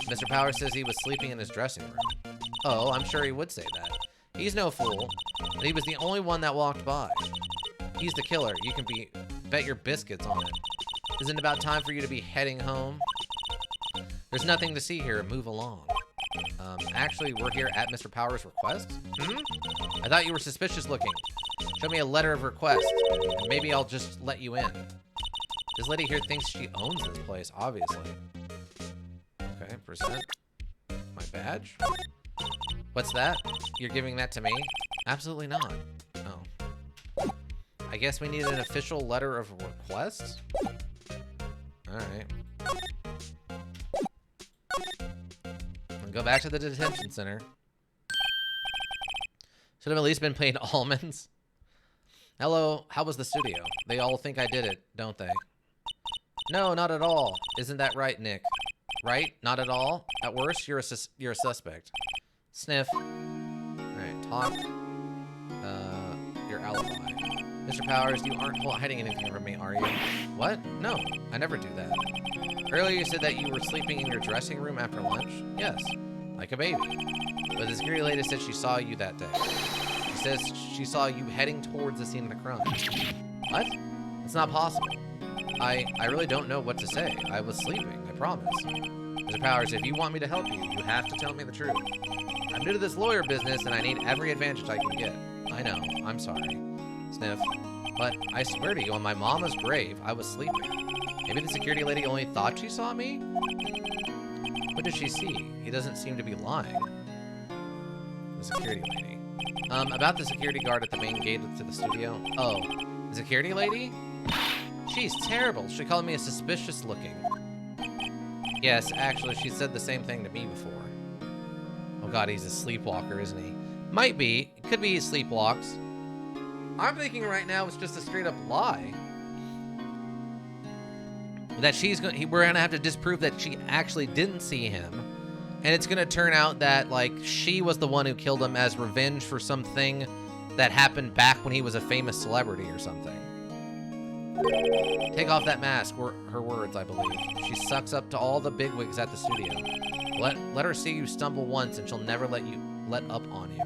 Mr. Powers says he was sleeping in his dressing room. Oh, I'm sure he would say that. He's no fool. But he was the only one that walked by. He's the killer. You can bet your biscuits on it. Isn't it about time for you to be heading home? There's nothing to see here. Move along. Actually, we're here at Mr. Powers' request? I thought you were suspicious looking. Show me a letter of request, and maybe I'll just let you in. This lady here thinks she owns this place, obviously. Okay, present. My badge? What's that? You're giving that to me? Absolutely not. Oh. I guess we need an official letter of request? Alright. I'll go back to the detention center. Should have at least been playing almonds. Hello, how was the studio? They all think I did it, don't they? No, not at all. Isn't that right, Nick? Right? Not at all? At worst, you're a suspect. Sniff. Alright, talk. Your alibi. Mr. Powers, you aren't hiding anything from me, are you? What? No, I never do that. Earlier you said that you were sleeping in your dressing room after lunch? Yes, like a baby. But the security lady said she saw you that day. She says she saw you heading towards the scene of the crime. What? It's not possible. I really don't know what to say. I was sleeping, I promise. Mr. Powers, if you want me to help you, you have to tell me the truth. I'm new to this lawyer business and I need every advantage I can get. I know, I'm sorry. Sniff. But I swear to you, on my mama's grave, I was sleeping. Maybe the security lady only thought she saw me? What did she see? He doesn't seem to be lying. The security lady. About the security guard at the main gate to the studio. Oh, the security lady? She's terrible. She called me a suspicious looking. Yes, actually, she said the same thing to me before. Oh god, he's a sleepwalker, isn't he? Might be. It could be he sleepwalks. I'm thinking right now it's just a straight up lie. That we're gonna have to disprove that she actually didn't see him. And it's gonna turn out that, like, she was the one who killed him as revenge for something that happened back when he was a famous celebrity or something. Take off that mask, were her words, I believe. She sucks up to all the bigwigs at the studio. Let her see you stumble once and she'll never let up on you.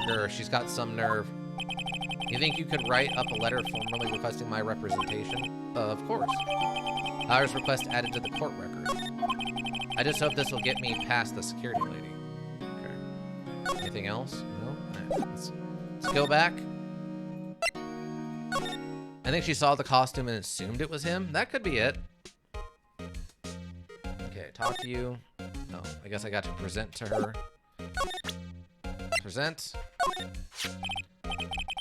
Sure, she's got some nerve. You think you could write up a letter formally requesting my representation? Of course. Powers' request added to the court record. I just hope this will get me past the security lady. Okay. Anything else? No? All right, let's go back. I think she saw the costume and assumed it was him. That could be it. Okay, talk to you. Oh, I guess I got to present to her. Present.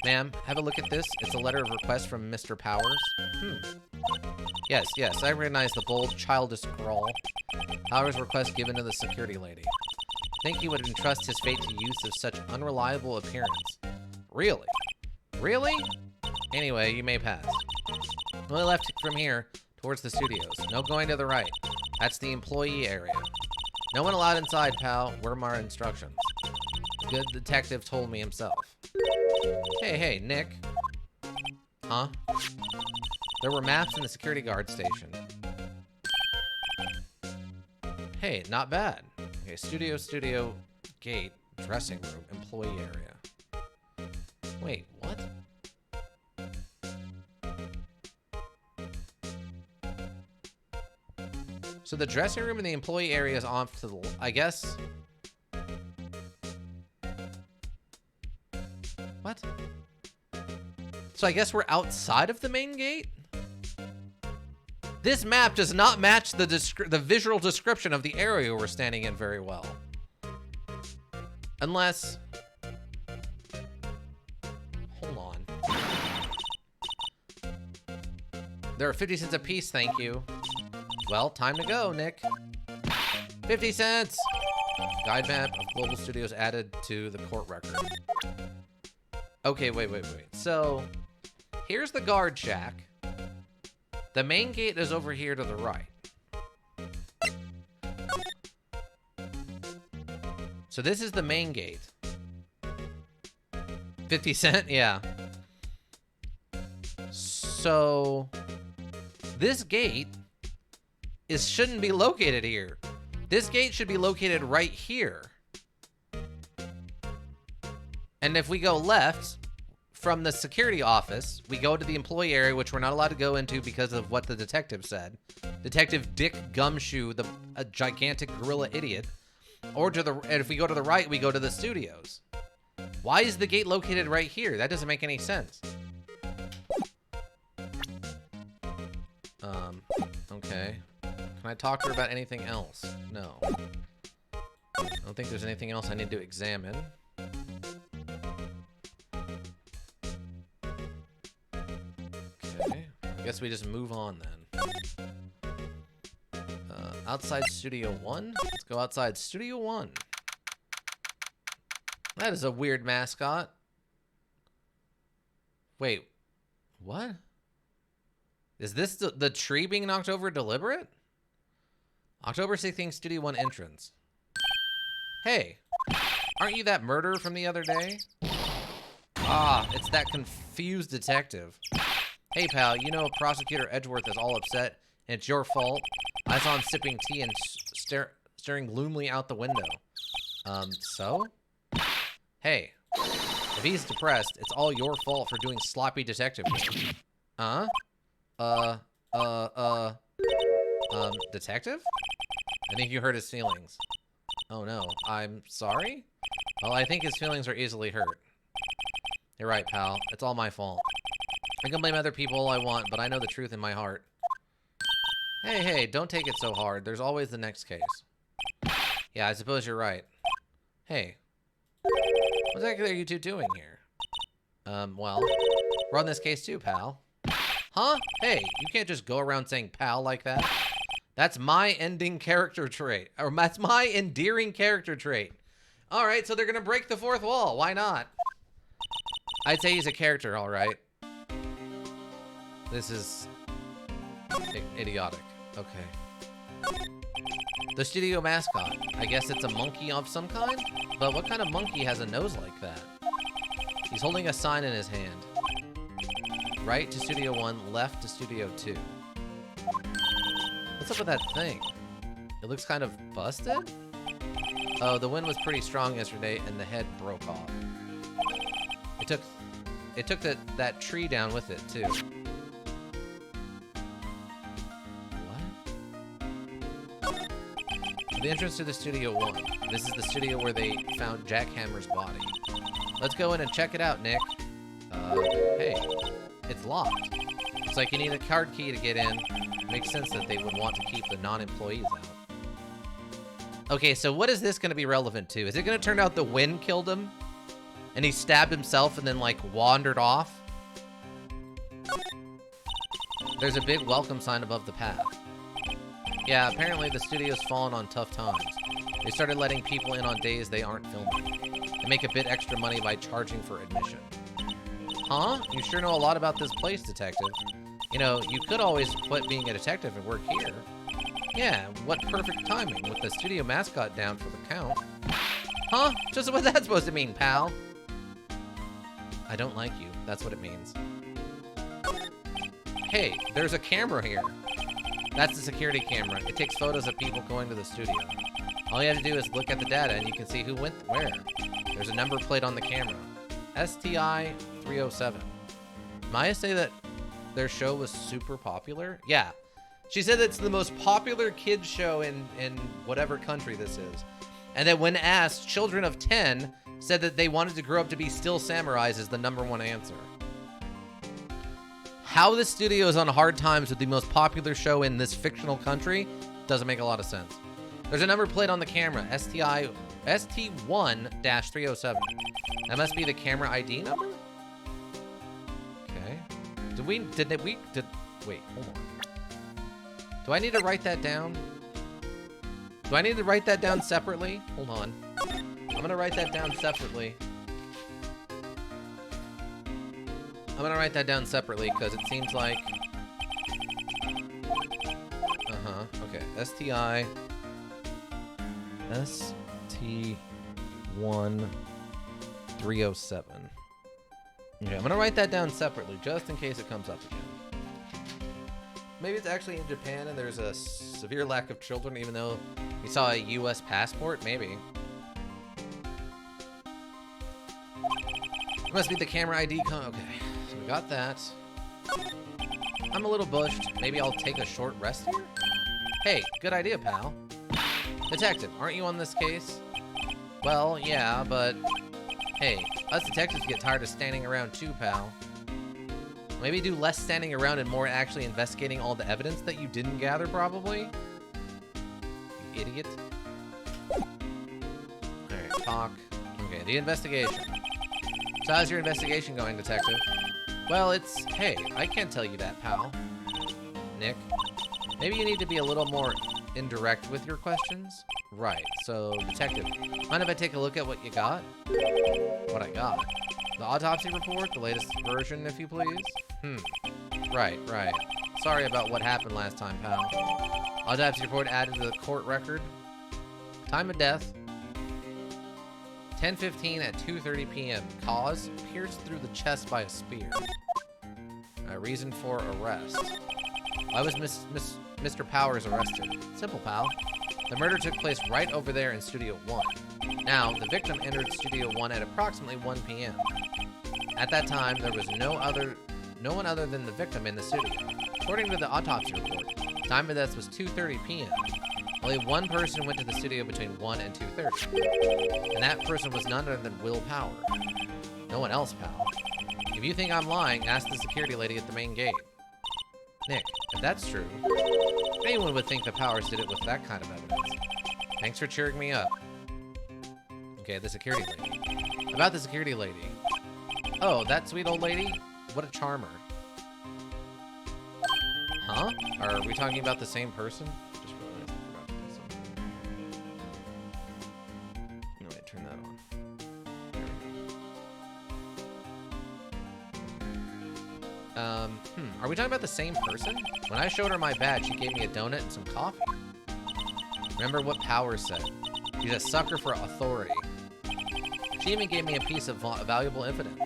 Ma'am, have a look at this. It's a letter of request from Mr. Powers. Yes, I recognize the bold, childish scrawl. Powers' request given to the security lady. Think he would entrust his fate to use of such unreliable appearance. Really? Really? Anyway, you may pass. Only left from here, towards the studios. No going to the right. That's the employee area. No one allowed inside, pal. Where are my instructions? Good detective told me himself. Hey, Nick. Huh? There were maps in the security guard station. Hey, not bad. Okay, studio, gate, dressing room, employee area. Wait, what? So the dressing room and the employee area is off to the, I guess. What? So I guess we're outside of the main gate? This map does not match the visual description of the area we're standing in very well. Unless... Hold on. There are 50 cents a piece, thank you. Well, time to go, Nick. 50 cents! Guide map of Global Studios added to the court record. Okay, wait. So, here's the guard shack. The main gate is over here to the right. So this is the main gate. 50 cent? Yeah. So, this gate shouldn't be located here. This gate should be located right here. And if we go left from the security office, we go to the employee area, which we're not allowed to go into because of what the detective said. Detective Dick Gumshoe, a gigantic gorilla idiot. Or and if we go to the right, we go to the studios. Why is the gate located right here? That doesn't make any sense. Okay. Can I talk to her about anything else? No. I don't think there's anything else I need to examine. Okay. I guess we just move on then. Outside Studio 1? Let's go outside Studio 1. That is a weird mascot. Wait. What? Is this the tree being knocked over deliberate? October 16th, Studio 1 entrance. Hey, aren't you that murderer from the other day? Ah, it's that confused detective. Hey, pal, you know Prosecutor Edgeworth is all upset, and it's your fault. I saw him sipping tea and staring gloomily out the window. So? Hey, if he's depressed, it's all your fault for doing sloppy detective work. Huh? Detective? I think you hurt his feelings. Oh no, I'm sorry? Well, I think his feelings are easily hurt. You're right, pal. It's all my fault. I can blame other people all I want, but I know the truth in my heart. Hey, don't take it so hard. There's always the next case. Yeah, I suppose you're right. Hey. What exactly are you two doing here? Well, we're on this case too, pal. Huh? Hey, you can't just go around saying pal like that. That's my ending character trait. Or that's my endearing character trait. Alright, so they're gonna break the fourth wall. Why not? I'd say he's a character, alright. This is idiotic. Okay. The studio mascot. I guess it's a monkey of some kind? But what kind of monkey has a nose like that? He's holding a sign in his hand. Right to Studio 1, left to Studio 2. What's up with that thing? It looks kind of busted? Oh, the wind was pretty strong yesterday and the head broke off. It took that tree down with it, too. The entrance to the Studio 1. This is the studio where they found Jack Hammer's body. Let's go in and check it out, Nick. Hey. It's locked. It's like you need a card key to get in. Makes sense that they would want to keep the non-employees out. Okay, so what is this going to be relevant to? Is it going to turn out the wind killed him? And he stabbed himself and then, like, wandered off? There's a big welcome sign above the path. Yeah, apparently the studio's fallen on tough times. They started letting people in on days they aren't filming. They make a bit extra money by charging for admission. Huh? You sure know a lot about this place, detective. You know, you could always quit being a detective and work here. Yeah, what perfect timing with the studio mascot down for the count. Huh? Just what that's supposed to mean, pal. I don't like you. That's what it means. Hey, there's a camera here. That's the security camera. It takes photos of people going to the studio. All you have to do is look at the data and you can see who went where. There's a number plate on the camera. STI 307. Maya say that their show was super popular? Yeah. She said it's the most popular kids show in whatever country this is. And that when asked, children of 10 said that they wanted to grow up to be still samurais is the #1 answer. How the studio is on hard times with the most popular show in this fictional country doesn't make a lot of sense. There's a number plate on the camera, ST1-307. That must be the camera ID number? Okay. Wait, hold on. Do I need to write that down? Do I need to write that down separately? Hold on. I'm gonna write that down separately. I'm gonna write that down separately because it seems like... Okay. STI... ST1-307. Okay, I'm gonna write that down separately just in case it comes up again. Maybe it's actually in Japan and there's a severe lack of children even though we saw a US passport? Maybe. It must be the camera ID okay, so we got that. I'm a little bushed. Maybe I'll take a short rest here? Hey, good idea, pal. Detective, aren't you on this case? Well, yeah, but... Hey, us detectives get tired of standing around too, pal. Maybe do less standing around and more actually investigating all the evidence that you didn't gather, probably? You idiot. Alright, talk. Okay, the investigation. So how's your investigation going, detective? Well, it's... Hey, I can't tell you that, pal. Nick, maybe you need to be a little more indirect with your questions? Right, so, detective, mind if I take a look at what you got? What I got? The autopsy report, the latest version, if you please? Right. Sorry about what happened last time, pal. Autopsy report added to the court record. Time of death, 10:15 at 2:30 p.m. Cause, pierced through the chest by a spear. Reason for arrest. Why was Mr. Powers arrested? Simple, pal. The murder took place right over there in Studio 1. Now, the victim entered Studio 1 at approximately 1 p.m. At that time, there was no one other than the victim in the studio. According to the autopsy report, time of death was 2:30 p.m. Only one person went to the studio between 1 and 2:30. And that person was none other than Will Power. No one else, pal. If you think I'm lying, ask the security lady at the main gate. Nick, if that's true, anyone would think the Powers did it with that kind of evidence. Thanks for cheering me up. Okay, the security lady. About the security lady. Oh, that sweet old lady? What a charmer. Huh? Are we talking about the same person? Just realized I forgot to do something. No, wait, turn that on. There we go. Are we talking about the same person? When I showed her my badge, she gave me a donut and some coffee. Remember what Powers said. He's a sucker for authority. She even gave me a piece of valuable evidence.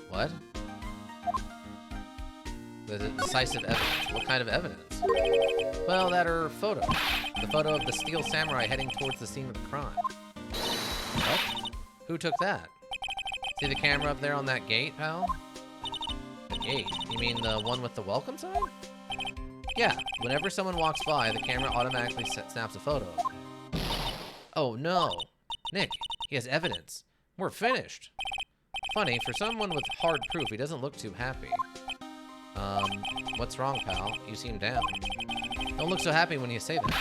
What? The decisive evidence. What kind of evidence? Well, that her photo. The photo of the steel samurai heading towards the scene of the crime. What? Who took that? See the camera up there on that gate, pal? The gate? You mean the one with the welcome sign? Yeah, whenever someone walks by, the camera automatically snaps a photo of them. Oh no! Nick, he has evidence. We're finished. Funny, for someone with hard proof, he doesn't look too happy. What's wrong, pal? You seem down. Don't look so happy when you say that.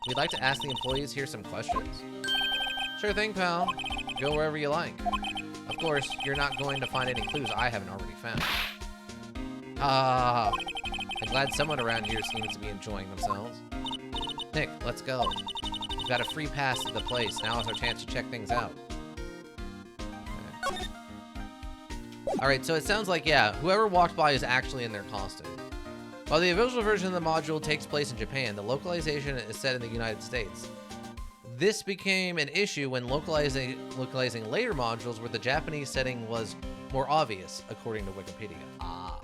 We'd like to ask the employees here some questions. Sure thing, pal. Go wherever you like. Of course, you're not going to find any clues I haven't already found. I'm glad someone around here seems to be enjoying themselves. Nick, let's go. We've got a free pass to the place. Now is our chance to check things out. Okay. All right, so it sounds like, yeah, whoever walked by is actually in their costume. While the official version of the module takes place in Japan, the localization is set in the United States. This became an issue when localizing later modules where the Japanese setting was more obvious, according to Wikipedia. Ah,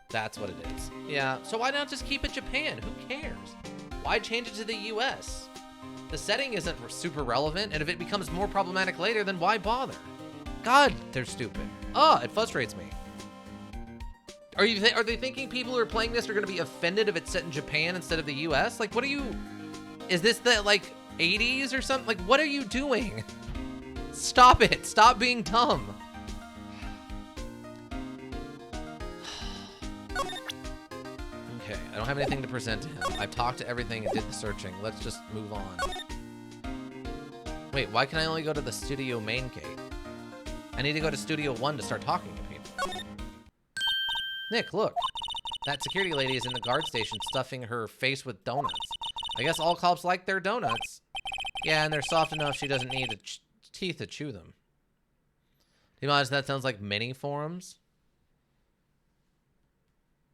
that's what it is. Yeah, so why not just keep it Japan? Who cares? Why change it to the US? The setting isn't super relevant, and if it becomes more problematic later, then why bother? God, they're stupid. Ah, it frustrates me. Are they thinking people who are playing this are going to be offended if it's set in Japan instead of the US? Like, what are you... Is this the, like, 80s or something? Like, what are you doing? Stop it. Stop being dumb. Okay, I don't have anything to present to him. I've talked to everything and did the searching. Let's just move on. Wait, why can I only go to the studio main gate? I need to go to Studio 1 to start talking to people. Nick, look. That security lady is in the guard station stuffing her face with donuts. I guess all cops like their donuts. Yeah, and they're soft enough she doesn't need teeth to chew them. Do you realize that sounds like mini forums?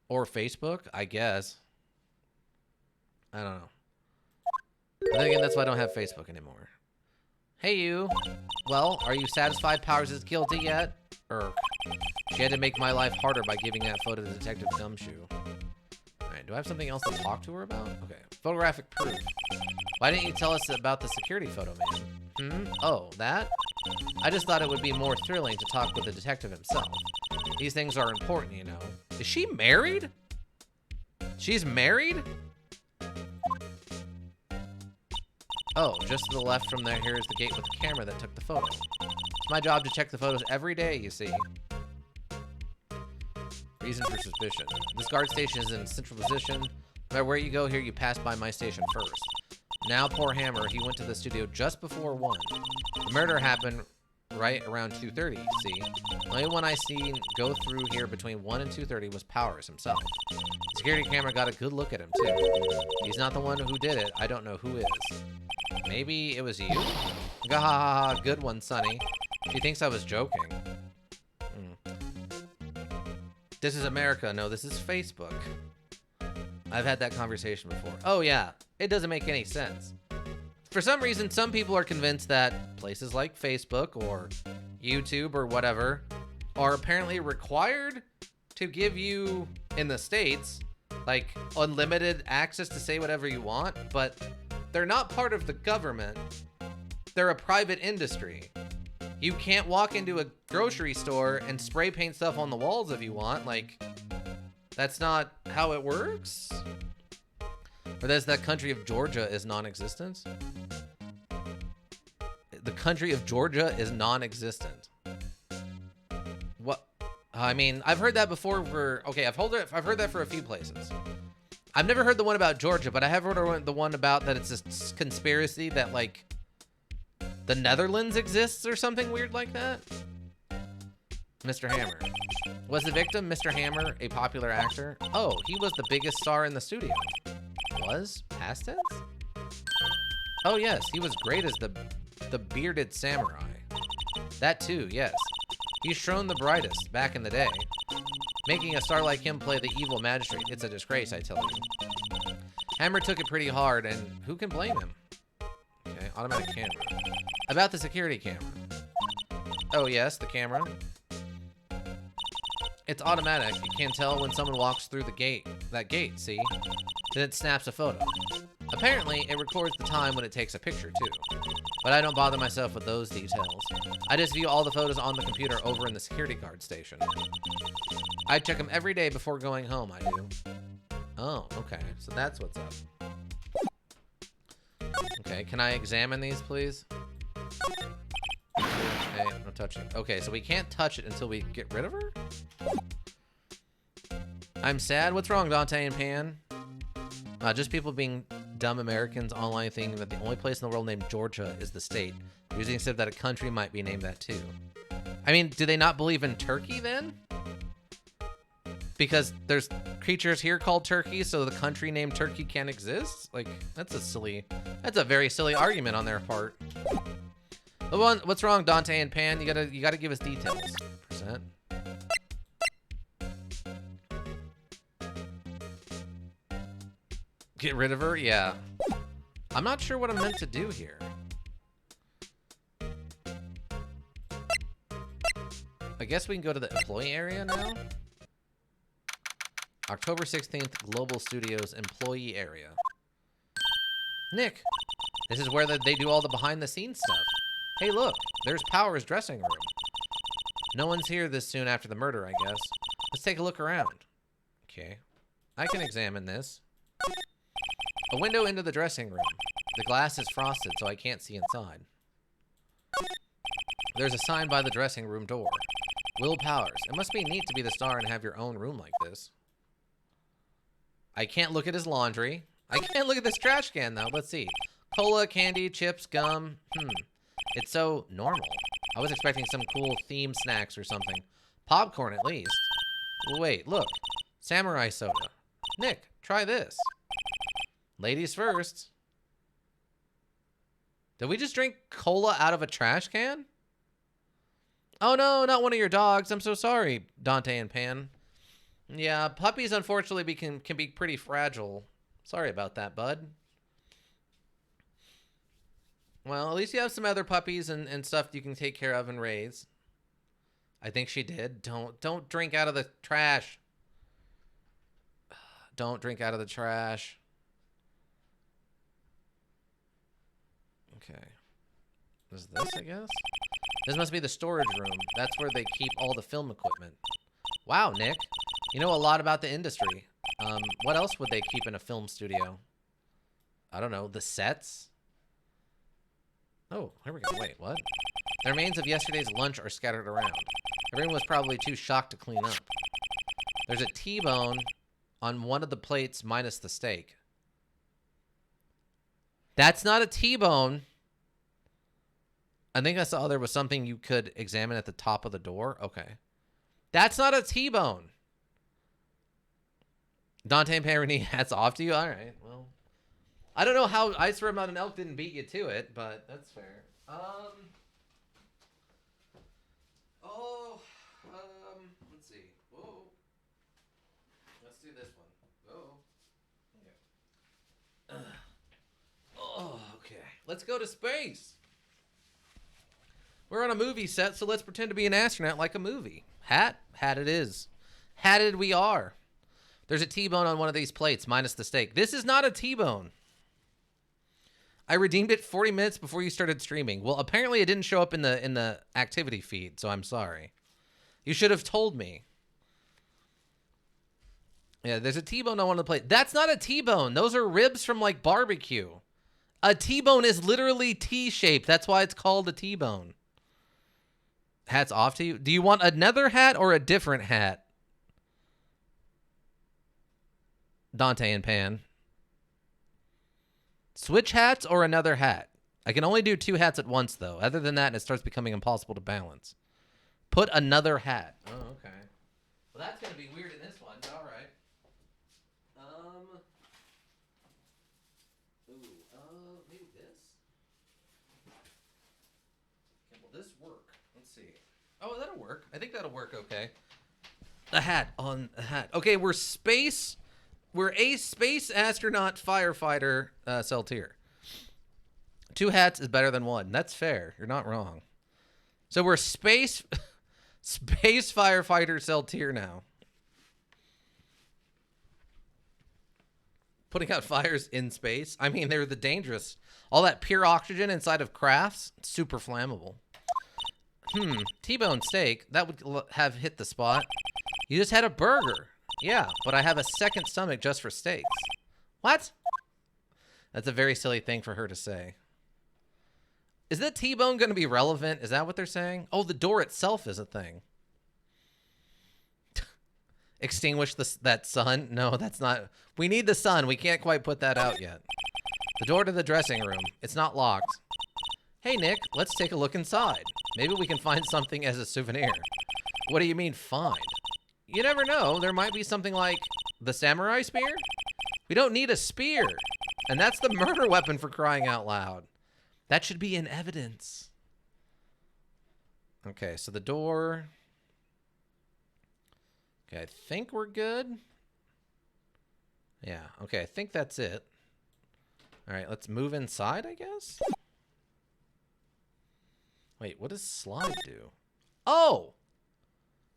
Or Facebook, I guess. I don't know. But then again, that's why I don't have Facebook anymore. Hey, you. Well, are you satisfied Powers is guilty yet? She had to make my life harder by giving that photo to Detective Gumshoe. Alright, do I have something else to talk to her about? Okay. Photographic proof. Why didn't you tell us about the security photo, man? Oh, that? I just thought it would be more thrilling to talk with the detective himself. These things are important, you know. Is she married? She's married? Oh, just to the left from there, here is the gate with the camera that took the photo. It's my job to check the photos every day, you see. Reason for suspicion. This guard station is in a central position. No matter where you go here, you pass by my station first. Now, poor Hammer, he went to the studio just before 1. The murder happened right around 2:30, see? The only one I seen go through here between 1 and 2:30 was Powers himself. The security camera got a good look at him, too. He's not the one who did it. I don't know who is. Maybe it was you? Gahaha, good one, Sonny. She thinks I was joking. This is America. No, this is Facebook. I've had that conversation before. Oh, yeah. It doesn't make any sense. For some reason, some people are convinced that places like Facebook or YouTube or whatever are apparently required to give you, in the States, like, unlimited access to say whatever you want, but they're not part of the government. They're a private industry. You can't walk into a grocery store and spray paint stuff on the walls if you want. Like, that's not how it works. Or there's that country of Georgia is non-existent. The country of Georgia is non-existent. What? I mean, I've heard that before for... Okay, I've heard that for a few places. I've never heard the one about Georgia, but I have heard the one about that it's a conspiracy that, like, the Netherlands exists or something weird like that. Mr. Hammer. Was the victim, Mr. Hammer, a popular actor? Oh, he was the biggest star in the studio. Was? Past tense? Oh, yes, he was great as the bearded samurai. That too, yes. He's shone the brightest back in the day. Making a star like him play the evil magistrate, it's a disgrace, I tell you. Hammer took it pretty hard, and who can blame him? Okay, automatic camera. About the security camera. Oh, yes, the camera. It's automatic. It can tell when someone walks through that gate, see? Then it snaps a photo. Apparently, it records the time when it takes a picture, too. But I don't bother myself with those details. I just view all the photos on the computer over in the security guard station. I check them every day before going home, I do. Oh, okay. So that's what's up. Okay, can I examine these, please? Okay, no touching. Okay, so we can't touch it until we get rid of her? I'm sad. What's wrong, Dante and Pan? Just people being dumb Americans online thinking that the only place in the world named Georgia is the state. Using said that a country might be named that too. I mean, do they not believe in Turkey then? Because there's creatures here called Turkey, so the country named Turkey can't exist? Like, that's a very silly argument on their part. What's wrong, Dante and Pan? You gotta give us details. Percent. Get rid of her? Yeah. I'm not sure what I'm meant to do here. I guess we can go to the employee area now. October 16th, Global Studios employee area. Nick, this is where they do all the behind-the-scenes stuff. Hey, look, there's Power's dressing room. No one's here this soon after the murder, I guess. Let's take a look around. Okay. I can examine this. A window into the dressing room. The glass is frosted, so I can't see inside. There's a sign by the dressing room door. Will Powers. It must be neat to be the star and have your own room like this. I can't look at his laundry. I can't look at this trash can, though. Let's see. Cola, candy, chips, gum. It's so normal. I was expecting some cool theme snacks or something. Popcorn, at least. Well, wait, look. Samurai soda. Nick, try this. Ladies first. Did we just drink cola out of a trash can? Oh, no, not one of your dogs. I'm so sorry, Dante and Pan. Yeah, puppies, unfortunately, can be pretty fragile. Sorry about that, bud. Well, at least you have some other puppies and stuff you can take care of and raise. I think she did. Don't drink out of the trash. Don't drink out of the trash. Okay. Is this, I guess? This must be the storage room. That's where they keep all the film equipment. Wow, Nick. You know a lot about the industry. What else would they keep in a film studio? I don't know. The sets? Oh, here we go. Wait, what? The remains of yesterday's lunch are scattered around. Everyone was probably too shocked to clean up. There's a T-bone on one of the plates minus the steak. That's not a T-bone. I think I saw there was something you could examine at the top of the door. Okay. That's not a T-bone. Dante and Perrini, hats off to you. All right, well. I don't know how Ice Rib on an Elk didn't beat you to it, but that's fair. Let's see. Whoa. Let's do this one. Whoa. Okay. Oh, okay. Let's go to space. We're on a movie set, so let's pretend to be an astronaut like a movie. Hat it is. Hatted we are. There's a T-bone on one of these plates, minus the steak. This is not a T-bone. I redeemed it 40 minutes before you started streaming. Well, apparently it didn't show up in the activity feed, so I'm sorry. You should have told me. Yeah, there's a T-bone on one of the plates. That's not a T-bone. Those are ribs from, like, barbecue. A T-bone is literally T-shaped. That's why it's called a T-bone. Hats off to you. Do you want another hat or a different hat? Dante and Pan. Switch hats or another hat? I can only do 2 hats at once, though. Other than that, it starts becoming impossible to balance. Put another hat. Oh, okay. Well, that's going to be weird in this one. All right. Maybe this? Okay, will this work? Let's see. Oh, that'll work. I think that'll work okay. A hat on a hat. Okay, we're a space astronaut firefighter Celtier. 2 hats is better than 1. That's fair. You're not wrong. So we're space firefighter Celtier now. Putting out fires in space. I mean, they're the dangerous. All that pure oxygen inside of crafts, super flammable. T-bone steak. That would have hit the spot. You just had a burger. Yeah, but I have a second stomach just for steaks. What? That's a very silly thing for her to say. Is the T-bone going to be relevant? Is that what they're saying? Oh, the door itself is a thing. Extinguish that sun? No, that's not. We need the sun. We can't quite put that out yet. The door to the dressing room. It's not locked. Hey, Nick, let's take a look inside. Maybe we can find something as a souvenir. What do you mean, find? You never know. There might be something like the samurai spear. We don't need a spear. And that's the murder weapon, for crying out loud. That should be in evidence. Okay, so the door. Okay, I think we're good. Yeah, okay, I think that's it. All right, let's move inside, I guess. Wait, what does slide do? Oh!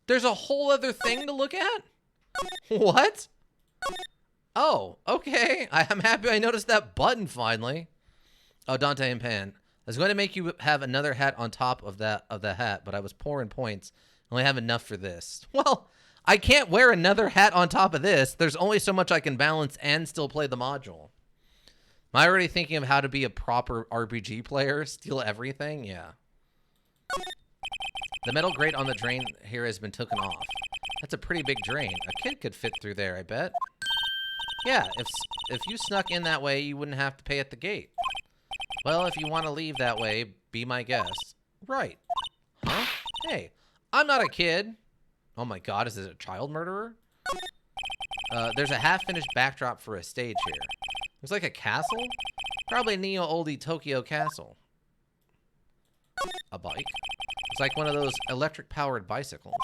There's a whole other thing to look at? What? Oh, okay. I'm happy I noticed that button finally. Oh, Dante and Pan. I was going to make you have another hat on top of the hat, but I was poor in points. I only have enough for this. Well, I can't wear another hat on top of this. There's only so much I can balance and still play the module. Am I already thinking of how to be a proper RPG player? Steal everything? Yeah. The metal grate on the drain here has been taken off. That's a pretty big drain. A kid could fit through there, I bet. Yeah, if you snuck in that way, you wouldn't have to pay at the gate. Well, if you want to leave that way, be my guest. Right. Huh? Hey, I'm not a kid. Oh my god, is this a child murderer? There's a half-finished backdrop for a stage here. Looks like a castle? Probably Neo Oldie Tokyo Castle. A bike? It's like one of those electric-powered bicycles.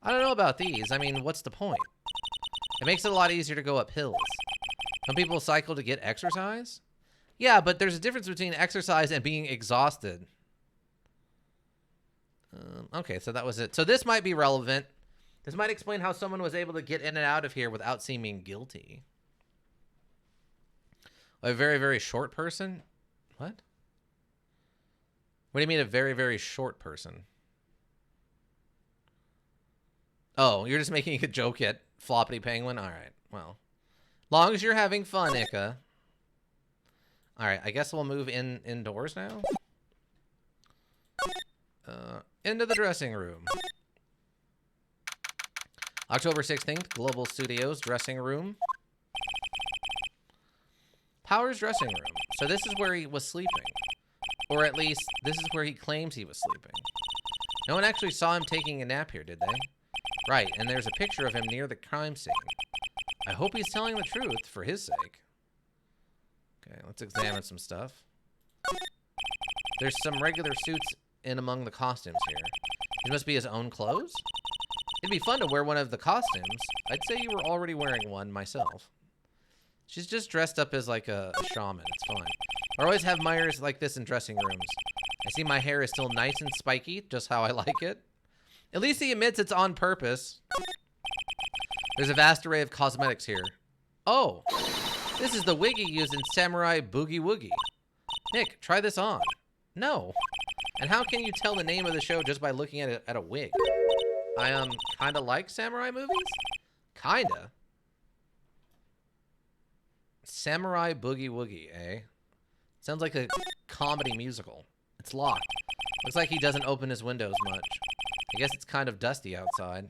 I don't know about these. I mean, what's the point? It makes it a lot easier to go up hills. Some people cycle to get exercise? Yeah, but there's a difference between exercise and being exhausted. Okay, so that was it. So this might be relevant. This might explain how someone was able to get in and out of here without seeming guilty. A very, very short person? What? What do you mean a very, very short person? Oh, you're just making a joke at Floppity Penguin? All right, well. Long as you're having fun, Ika. All right, I guess we'll move indoors now. Into the dressing room. October 16th, Global Studios dressing room. Power's dressing room. So this is where he was sleeping. Or at least, this is where he claims he was sleeping. No one actually saw him taking a nap here, did they? Right, and there's a picture of him near the crime scene. I hope he's telling the truth for his sake. Okay, let's examine some stuff. There's some regular suits in among the costumes here. These must be his own clothes? It'd be fun to wear one of the costumes. I'd say you were already wearing one myself. She's just dressed up as like a shaman. It's fine. I always have mirrors like this in dressing rooms. I see my hair is still nice and spiky, just how I like it. At least he admits it's on purpose. There's a vast array of cosmetics here. Oh, this is the wig he used in Samurai Boogie Woogie. Nick, try this on. No. And how can you tell the name of the show just by looking at a wig? I kind of like samurai movies? Kinda. Samurai Boogie Woogie, eh? Sounds like a comedy musical. It's locked. Looks like he doesn't open his windows much. I guess it's kind of dusty outside.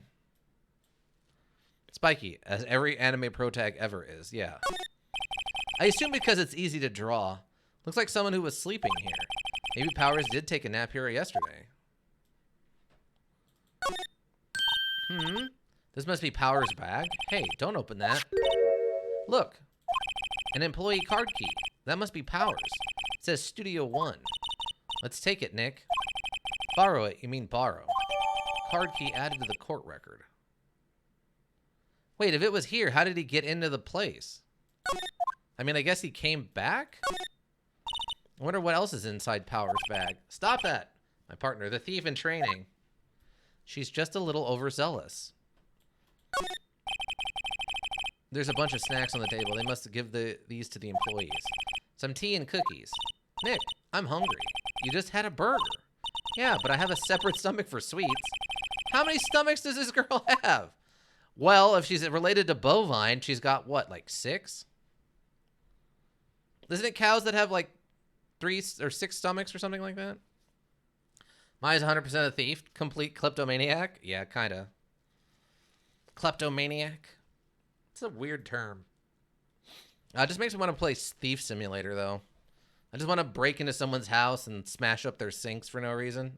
Spiky, as every anime pro tag ever is, yeah. I assume because it's easy to draw. Looks like someone who was sleeping here. Maybe Powers did take a nap here yesterday. This must be Powers' bag. Hey, don't open that. Look. An employee card key. That must be Powers. It says Studio 1. Let's take it, Nick. Borrow it. You mean borrow. Card key added to the court record. Wait, if it was here, how did he get into the place? I mean, I guess he came back? I wonder what else is inside Powers' bag. Stop that! My partner, the thief in training. She's just a little overzealous. There's a bunch of snacks on the table. They must give these to the employees. Some tea and cookies. Nick, I'm hungry. You just had a burger. Yeah, but I have a separate stomach for sweets. How many stomachs does this girl have? Well, if she's related to bovine, she's got what, like 6? Isn't it cows that have like 3 or 6 stomachs or something like that? Maya's 100% a thief. Complete kleptomaniac. Yeah, kind of. Kleptomaniac. It's a weird term. It just makes me want to play Thief Simulator, though. I just want to break into someone's house and smash up their sinks for no reason.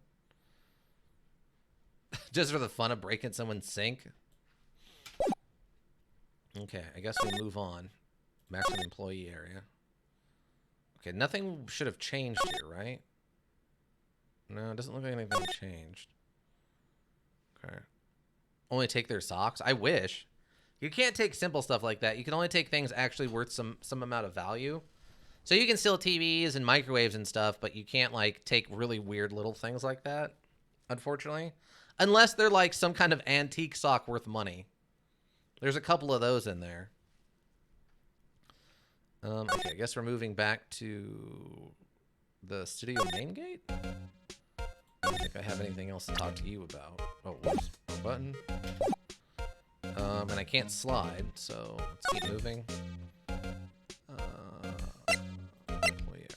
Just for the fun of breaking someone's sink. Okay, I guess we move on. Back to the employee area. Okay, nothing should have changed here, right? No, it doesn't look like anything changed. Okay. Only take their socks? I wish. You can't take simple stuff like that. You can only take things actually worth some amount of value. So you can steal TVs and microwaves and stuff, but you can't like take really weird little things like that, unfortunately. Unless they're like some kind of antique sock worth money. There's a couple of those in there. Okay, I guess we're moving back to the studio main gate. I don't think I have anything else to talk to you about. Oh, whoops, wrong button. And I can't slide, so let's keep moving.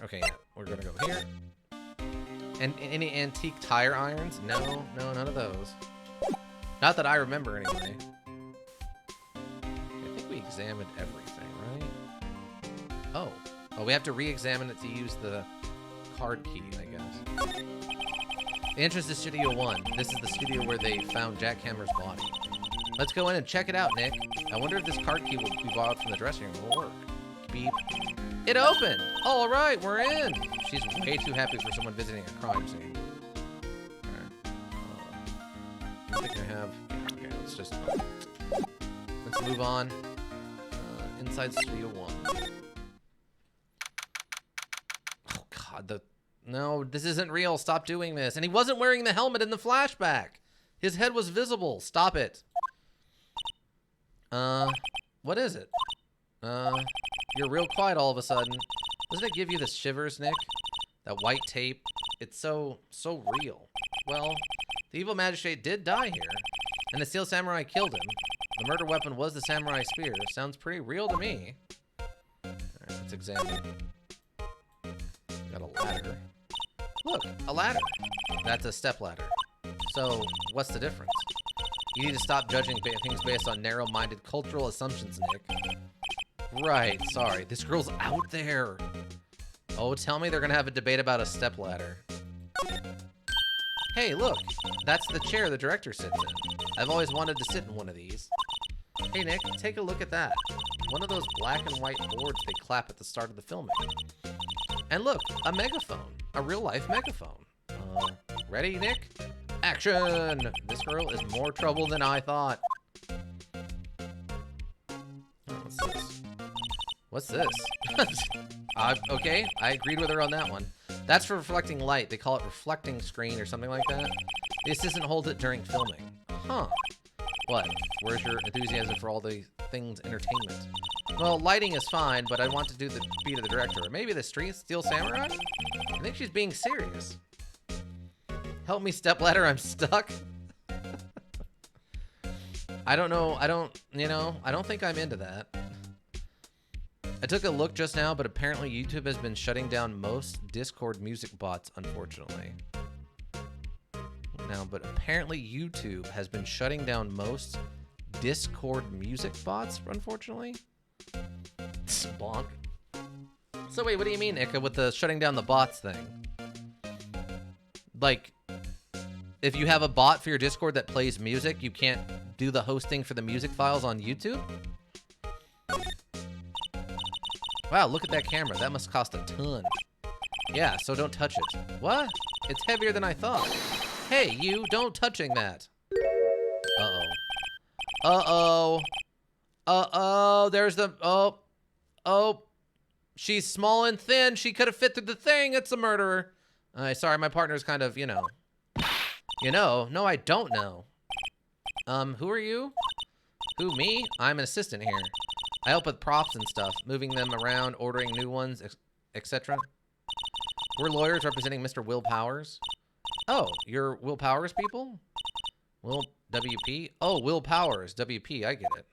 Okay, yeah, we're gonna go here. And any antique tire irons? No, none of those. Not that I remember, anyway. I think we examined everything, right? Oh, we have to re-examine it to use the card key, I guess. The entrance to Studio 1. This is the studio where they found Jack Hammer's body. Let's go in and check it out, Nick. I wonder if this card key will be borrowed from the dressing room will work. Beep. It opened! All right, we're in! She's way too happy for someone visiting a crime scene. Alright. I think I have... Okay, let's move on. Inside Studio 1. Oh, God, No, this isn't real. Stop doing this. And he wasn't wearing the helmet in the flashback. His head was visible. Stop it. What is it? You're real quiet all of a sudden. Doesn't it give you the shivers, Nick? That white tape. It's so real. Well, the evil magistrate did die here, and the steel samurai killed him. The murder weapon was the samurai spear. Sounds pretty real to me. Alright, let's examine. Got a ladder. Look, a ladder. That's a step ladder. So, what's the difference? You need to stop judging things based on narrow-minded cultural assumptions, Nick. Right, sorry. This girl's out there. Oh, tell me they're gonna have a debate about a stepladder. Hey, look. That's the chair the director sits in. I've always wanted to sit in one of these. Hey, Nick, take a look at that. One of those black and white boards they clap at the start of the filming. And look, a megaphone. A real-life megaphone. Ready, Nick? Action! This girl is more trouble than I thought. What's this? What's this? Okay, I agreed with her on that one. That's for reflecting light. They call it reflecting screen or something like that. The assistant holds it during filming. Huh. What? Where's your enthusiasm for all the things entertainment? Well, lighting is fine, but I want to do the beat of the director. Or maybe the steel samurai? I think she's being serious. Help me, stepladder, I'm stuck. I don't know. I don't think I'm into that. I took a look just now, but apparently YouTube has been shutting down most Discord music bots, unfortunately. But apparently YouTube has been shutting down most Discord music bots, unfortunately. Bonk. So wait, what do you mean, Ika, with the shutting down the bots thing? Like, if you have a bot for your Discord that plays music, you can't do the hosting for the music files on YouTube? Wow, look at that camera. That must cost a ton. Yeah, so don't touch it. What? It's heavier than I thought. Hey, you, don't touching that. Uh-oh. Uh-oh. Uh-oh, there's the... Oh. She's small and thin. She could have fit through the thing. It's a murderer. Sorry, my partner's kind of, No, I don't know. Who are you? Who, me? I'm an assistant here. I help with props and stuff, moving them around, ordering new ones, etc. We're lawyers representing Mr. Will Powers. Oh, you're Will Powers people? Will WP? Oh, Will Powers, WP, I get it.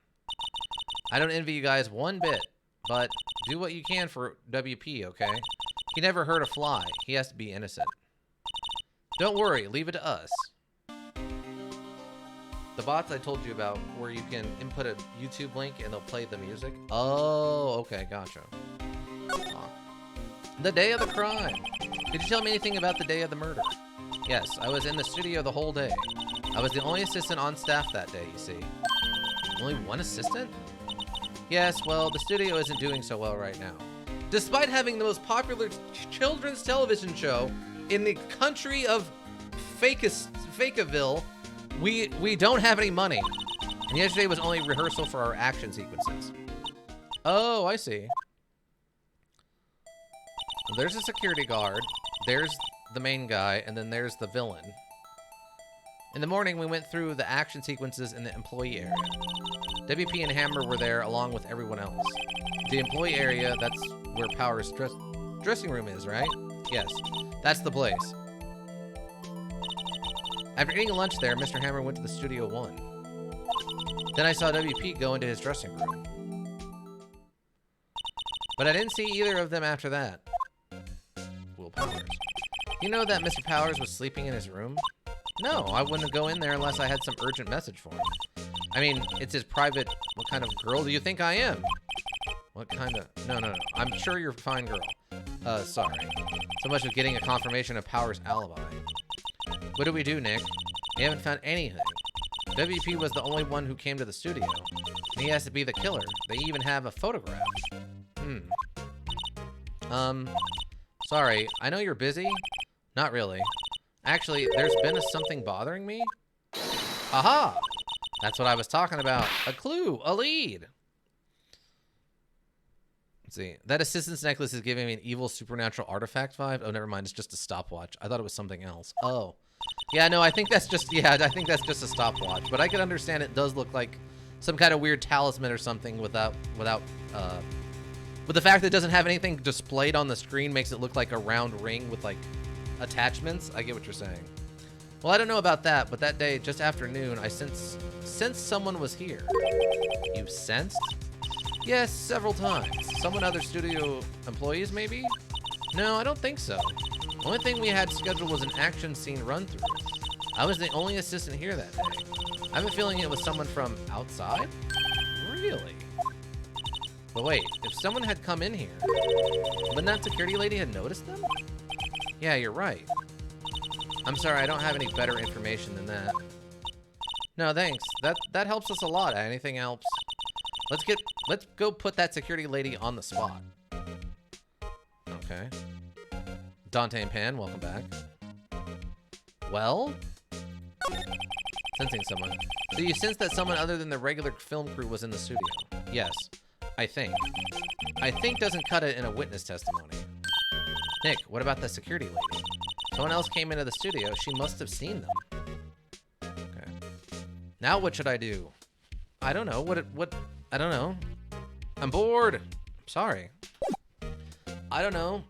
I don't envy you guys one bit, but do what you can for WP, okay? He never hurt a fly. He has to be innocent. Don't worry, leave it to us. The bots I told you about, where you can input a YouTube link and they'll play the music. Oh, okay, gotcha. The day of the crime. Did you tell me anything about the day of the murder? Yes, I was in the studio the whole day. I was the only assistant on staff that day, you see. Only one assistant? Yes, well, the studio isn't doing so well right now. Despite having the most popular children's television show in the country of Fakeaville, we don't have any money. And yesterday was only rehearsal for our action sequences. Oh, I see. There's a security guard. There's the main guy, and then there's the villain. In the morning, we went through the action sequences in the employee area. WP and Hammer were there along with everyone else. The employee area, that's where Power's dressing room is, right? Yes, that's the place. After eating lunch there, Mr. Hammer went to the Studio 1. Then I saw WP go into his dressing room. But I didn't see either of them after that. Will Powers. You know that Mr. Powers was sleeping in his room? No, I wouldn't go in there unless I had some urgent message for him. I mean, it's his private... What kind of girl do you think I am? What kind of... No. I'm sure you're a fine girl. Sorry. So much of getting a confirmation of Powers' alibi. What do we do, Nick? We haven't found anything. WP was the only one who came to the studio. And he has to be the killer. They even have a photograph. Sorry. I know you're busy. Not really. Actually, there's been something bothering me. Aha! That's what I was talking about. A clue. A lead. Let's see. That assistant's necklace is giving me an evil supernatural artifact vibe. Oh, never mind. It's just a stopwatch. I thought it was something else. Oh. Yeah, no, I think that's just... Yeah, I think that's just a stopwatch. But I can understand it does look like some kind of weird talisman or something with the fact that it doesn't have anything displayed on the screen makes it look like a round ring with, like, attachments. I get what you're saying. Well, I don't know about that, but that day, just after noon, I sensed someone was here. You sensed? Yes, several times. Someone other studio employees, maybe? No, I don't think so. The only thing we had scheduled was an action scene run-through. I was the only assistant here that day. I have a feeling it was someone from outside? Really? But wait, if someone had come in here, wouldn't that security lady have noticed them? Yeah, you're right. I'm sorry, I don't have any better information than that. No, thanks. That helps us a lot. Anything helps. Let's go put that security lady on the spot. Okay. Dante and Pan, welcome back. Well? Sensing someone. So you sense that someone other than the regular film crew was in the studio? Yes, I think. I think doesn't cut it in a witness testimony. Nick, what about the security lady? Someone else came into the studio. She must have seen them. Okay. Now what should I do? I don't know. I don't know. I'm bored. Sorry. I don't know.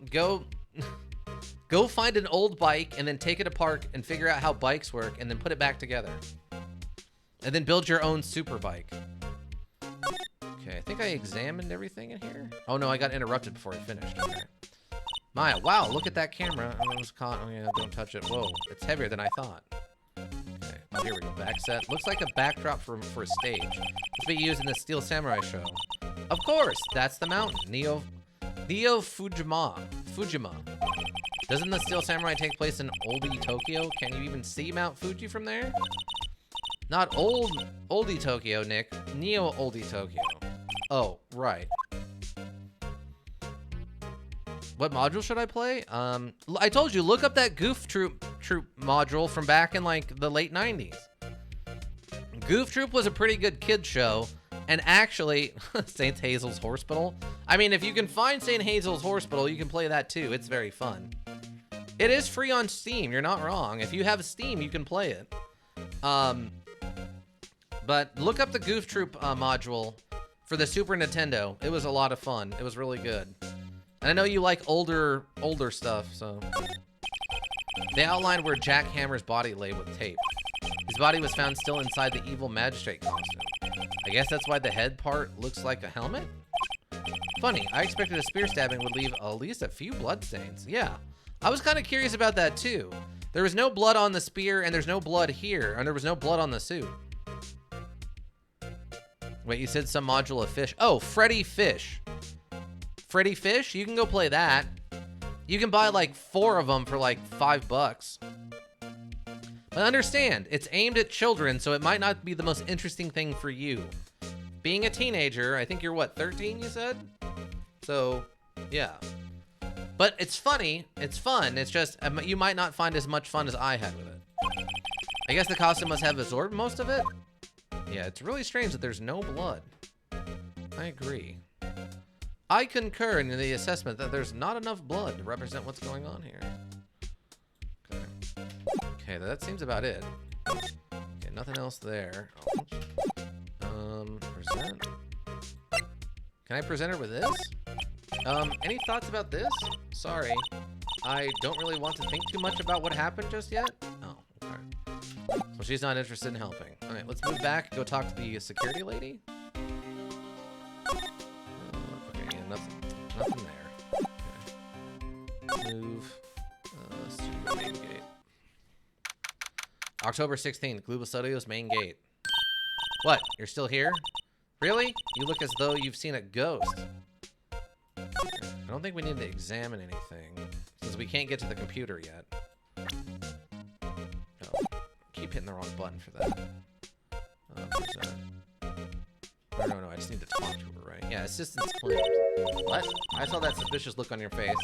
Go find an old bike and then take it apart and figure out how bikes work and then put it back together. And then build your own super bike. Okay, I think I examined everything in here. Oh no, I got interrupted before I finished. Okay. Maya, wow, look at that camera. I was caught. Oh yeah, don't touch it. Whoa, it's heavier than I thought. Okay, oh here we go. Back set. Looks like a backdrop for a stage. It's be used in the Steel Samurai show. Of course, that's the mountain. Neo Fujima. Doesn't the Steel Samurai take place in oldie Tokyo? Can you even see Mount Fuji from there? Not oldie Tokyo, Nick. Neo oldie Tokyo. Oh, right. What module should I play? I told you, look up that Goof Troop module from back in like the late 90s. Goof Troop was a pretty good kid show. And actually, St. Hazel's Hospital. I mean, if you can find St. Hazel's Hospital, you can play that too. It's very fun. It is free on Steam. You're not wrong. If you have Steam, you can play it. But look up the Goof Troop module for the Super Nintendo. It was a lot of fun. It was really good. And I know you like older stuff, so. They outlined where Jack Hammer's body lay with tape. His body was found still inside the evil magistrate costume. I guess that's why the head part looks like a helmet? Funny, I expected a spear stabbing would leave at least a few bloodstains. Yeah, I was kind of curious about that too. There was no blood on the spear and there's no blood here, and there was no blood on the suit. Wait, you said some module of fish. Oh, Freddy Fish. Freddy Fish? You can go play that. You can buy like 4 of them for like $5. But understand, it's aimed at children, so it might not be the most interesting thing for you. Being a teenager, I think you're what, 13 you said? So, yeah. But it's funny, it's fun, it's just, you might not find as much fun as I had with it. I guess the costume must have absorbed most of it? Yeah, it's really strange that there's no blood. I agree. I concur in the assessment that there's not enough blood to represent what's going on here. Okay. Okay, that seems about it. Okay, nothing else there. Present. Can I present her with this? Any thoughts about this? Sorry. I don't really want to think too much about what happened just yet. Oh, okay. So she's not interested in helping. All right, let's move back. Go talk to the security lady. Okay, yeah, nothing there. Okay. Move. Studio main gate. October 16th, Global Studios main gate. What? You're still here? Really? You look as though you've seen a ghost. I don't think we need to examine anything, since we can't get to the computer yet. Oh, keep hitting the wrong button for that. No, I just need to talk to her, right? Yeah, assistance claimed. What? I saw that suspicious look on your face.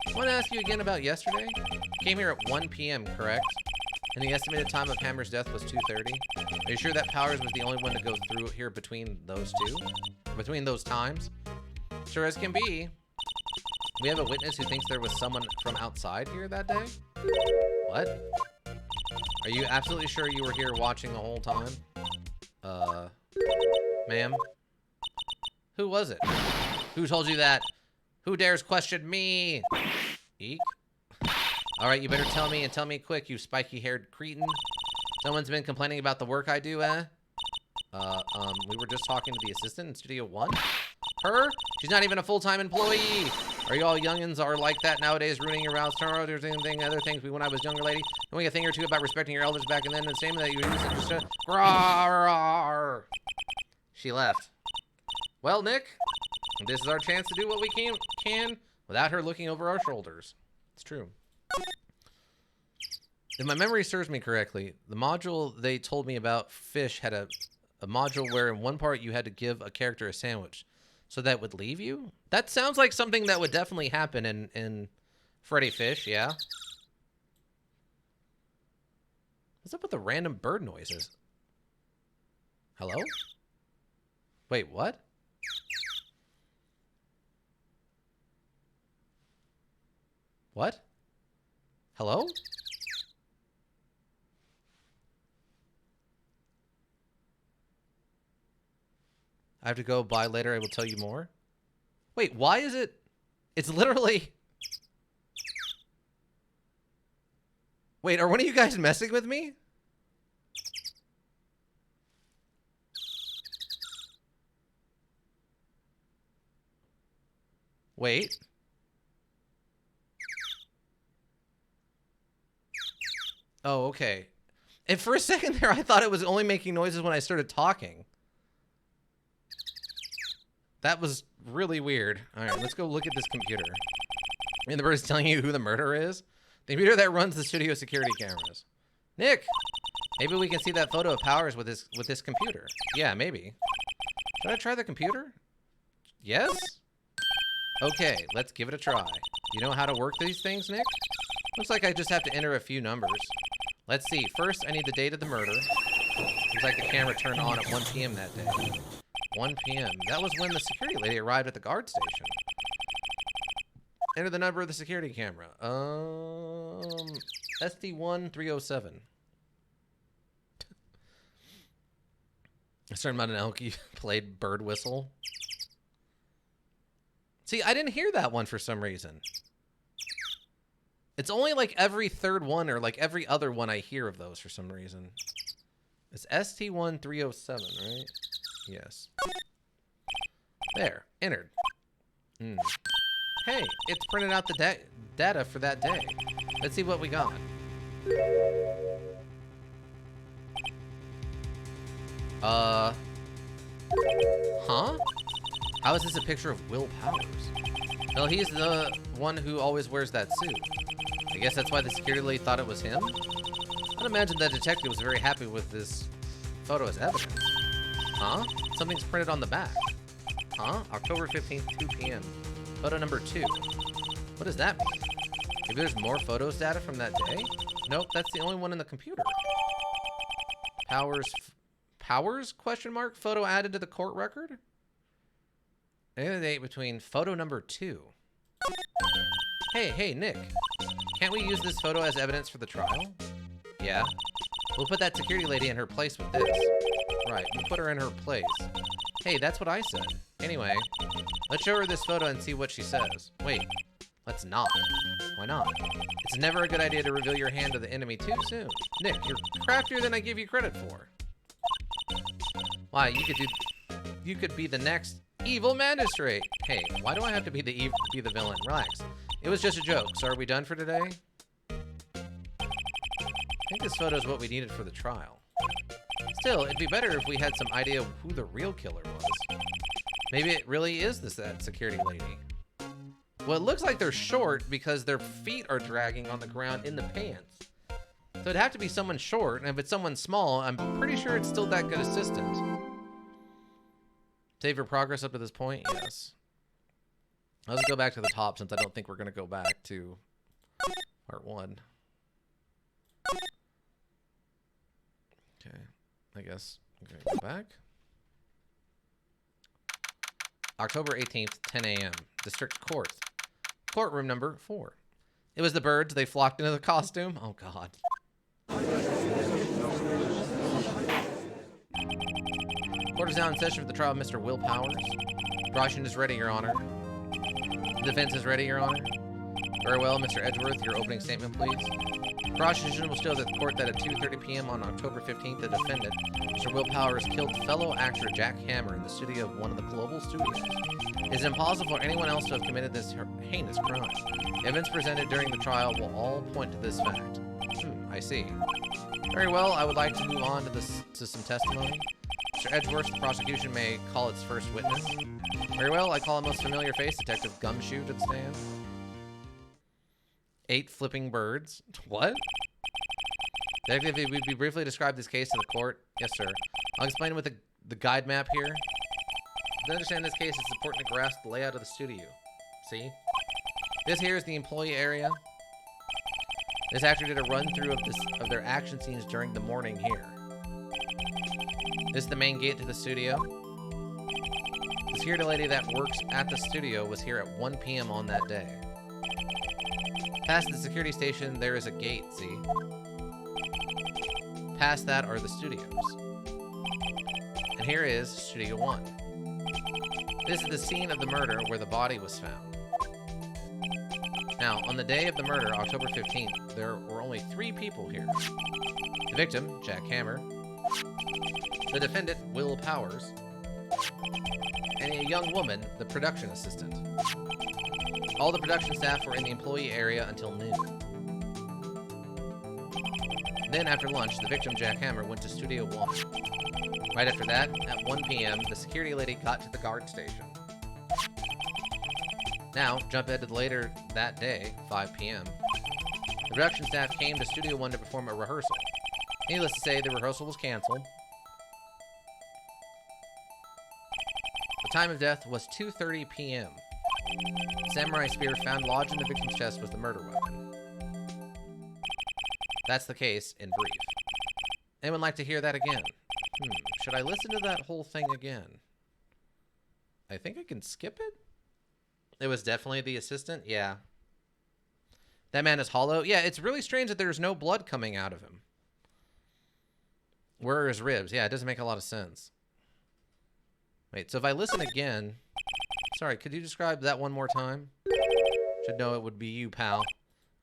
I want to ask you again about yesterday? Came here at 1 p.m., correct? And the estimated time of Hammer's death was 2:30. Are you sure that Powers was the only one to go through here between those two? Between those times? Sure as can be. We have a witness who thinks there was someone from outside here that day? What? Are you absolutely sure you were here watching the whole time? Ma'am? Who was it? Who told you that? Who dares question me? Eek? Alright, you better tell me, and tell me quick, you spiky-haired cretin. Someone's been complaining about the work I do, eh? We were just talking to the assistant in Studio 1? Her? She's not even a full-time employee! Are you all youngins are like that nowadays, ruining your mouths, tomorrow, there's anything, other things when I was younger, lady? Knowing a thing or two about respecting your elders back and then, and same that you used to just rawr. She left. Well, Nick, this is our chance to do what we can without her looking over our shoulders. It's true. If my memory serves me correctly, the module they told me about Fish had a module where in one part you had to give a character a sandwich. So that would leave you? That sounds like something that would definitely happen in Freddy Fish, yeah? What's up with the random bird noises? Hello? Wait, what? What? Hello? I have to go by later. I will tell you more. Wait, why is it? It's literally. Wait, are one of you guys messing with me? Wait. Oh, okay. And for a second there, I thought it was only making noises when I started talking. That was really weird. All right, let's go look at this computer. I mean, the bird is telling you who the murderer is? The computer that runs the studio security cameras. Nick, maybe we can see that photo of Powers with this computer. Yeah, maybe. Should I try the computer? Yes? Okay, let's give it a try. You know how to work these things, Nick? Looks like I just have to enter a few numbers. Let's see. First, I need the date of the murder. Looks like the camera turned on at 1 p.m. that day. 1 p.m. That was when the security lady arrived at the guard station. Enter the number of the security camera. SD1307. I started about an elk. You played bird whistle. See, I didn't hear that one for some reason. It's only like every third one or like every other one I hear of those for some reason. It's ST1307, right? Yes. There. Entered. Hey, it's printed out the data for that day. Let's see what we got. Huh? How is this a picture of Will Powers? Well, he's the one who always wears that suit. I guess that's why the security lady thought it was him? I'd imagine that detective was very happy with this photo as evidence. Huh? Something's printed on the back. Huh? October 15th, 2 p.m. Photo number 2. What does that mean? Maybe there's more photos data from that day? Nope, that's the only one in the computer. Powers? Question mark? Photo added to the court record? Any other date between photo number 2. Hey, Nick. Can't we use this photo as evidence for the trial? Yeah. We'll put that security lady in her place with this. Right, we'll put her in her place. Hey, that's what I said. Anyway, let's show her this photo and see what she says. Wait, let's not. Why not? It's never a good idea to reveal your hand to the enemy too soon. Nick, you're craftier than I give you credit for. Why, you could be the next evil magistrate. Hey, why do I have to be the villain? Relax. It was just a joke. So are we done for today? I think this photo is what we needed for the trial. Still, it'd be better if we had some idea of who the real killer was. Maybe it really is that security lady. Well, it looks like they're short because their feet are dragging on the ground in the pants. So it'd have to be someone short, and if it's someone small, I'm pretty sure it's still that good assistant. Save your progress up to this point? Yes. Let's go back to the top since I don't think we're going to go back to part 1. Okay, I guess I'm going to go back. October 18th, 10 a.m. District Court. Courtroom number 4. It was the birds. They flocked into the costume. Oh, God. Court is now in session for the trial of Mr. Will Powers. Prosecution is ready, Your Honor. Defense is ready, Your Honor. Very well, Mr. Edgeworth, your opening statement, please. Prosecution will show the court that at 2:30 p.m. on October 15th, the defendant, Mr. Will Powers, killed fellow actor Jack Hammer in the studio of one of the global studios. It is impossible for anyone else to have committed this heinous crime. Evidence presented during the trial will all point to this fact. I see. Very well, I would like to move on to some testimony. Mr. Edgeworth, the prosecution may call its first witness. Very well, I call a most familiar face, Detective Gumshoe, to stand. 8 flipping birds. What? Detective, would you briefly describe this case to the court? Yes, sir. I'll explain with the guide map here. To understand this case, it's important to grasp the layout of the studio. See? This here is the employee area. This actor did a run-through of their action scenes during the morning here. This is the main gate to the studio. The security lady that works at the studio was here at 1 p.m. on that day. Past the security station, there is a gate, see? Past that are the studios. And here is Studio 1. This is the scene of the murder where the body was found. Now, on the day of the murder, October 15th, there were only 3 people here. The victim, Jack Hammer, the defendant, Will Powers, and a young woman, the production assistant. All the production staff were in the employee area until noon. Then, after lunch, the victim, Jack Hammer, went to Studio 1. Right after that, at 1 p.m., the security lady got to the guard station. Now, jump ahead to later that day, 5 p.m. The production staff came to Studio 1 to perform a rehearsal. Needless to say, the rehearsal was canceled. The time of death was 2:30 p.m. The samurai spear found lodged in the victim's chest was the murder weapon. That's the case in brief. Anyone like to hear that again? Should I listen to that whole thing again? I think I can skip it. It was definitely the assistant? Yeah. That man is hollow? Yeah, it's really strange that there's no blood coming out of him. Where are his ribs? Yeah, it doesn't make a lot of sense. Wait, so if I listen again... Sorry, could you describe that one more time? Should know it would be you, pal.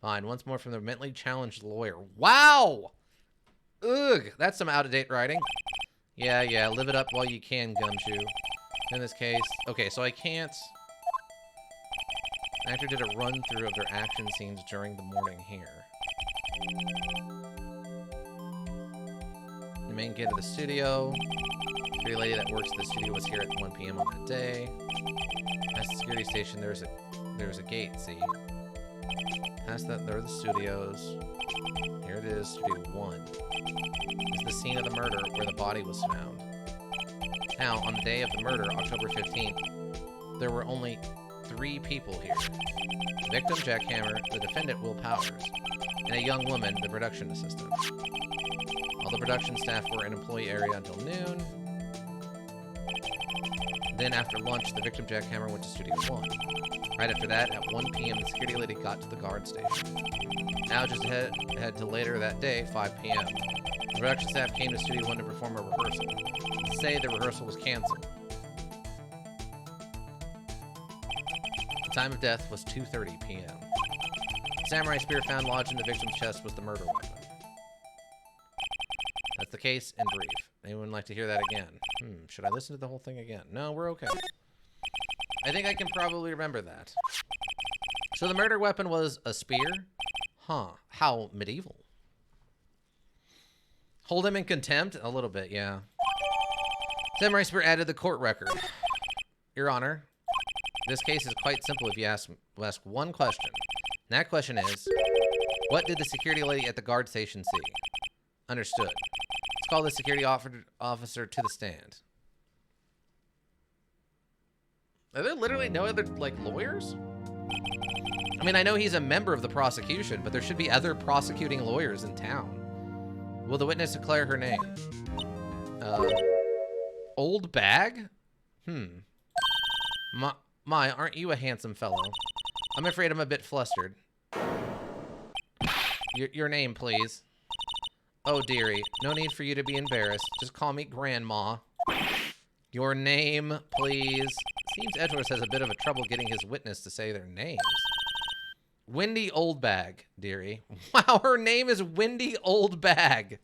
Fine, once more from the mentally challenged lawyer. Wow! Ugh, that's some out-of-date writing. Yeah, live it up while you can, Gumshoe. In this case... Okay, so I can't... The actor did a run-through of their action scenes during the morning here. The main gate of the studio. The security lady that works at the studio was here at 1 p.m. on that day. Past the security station, there's a gate, see? Past that, there are the studios. Here it is, Studio 1. This is the scene of the murder where the body was found. Now, on the day of the murder, October 15th, there were only 3 people here. The victim, Jack Hammer, the defendant, Will Powers, and a young woman, the production assistant. All the production staff were in employee area until noon. Then after lunch, the victim jackhammer went to Studio 1. Right after that, at 1 p.m., the security lady got to the guard station. Now just ahead to later that day, 5 p.m. The production staff came to Studio 1 to perform a rehearsal. Say the rehearsal was canceled. The time of death was 2:30 p.m. The samurai spear found lodged in the victim's chest was the murder weapon. That's the case in brief. Anyone like to hear that again? Should I listen to the whole thing again? No, we're okay. I think I can probably remember that. So the murder weapon was a spear? Huh. How medieval. Hold him in contempt? A little bit, yeah. Samurai spear added to the court record. Your Honor, this case is quite simple if you ask one question. And that question is, what did the security lady at the guard station see? Understood. Let's call the security officer to the stand. Are there literally no other, like, lawyers? I mean, I know he's a member of the prosecution, but there should be other prosecuting lawyers in town. Will the witness declare her name? Old Bag? My, aren't you a handsome fellow? I'm afraid I'm a bit flustered. Your name, please. Oh, dearie, no need for you to be embarrassed. Just call me Grandma. Your name, please. Seems Edgeworth has a bit of a trouble getting his witness to say their names. Wendy Oldbag, dearie. Wow, her name is Wendy Oldbag.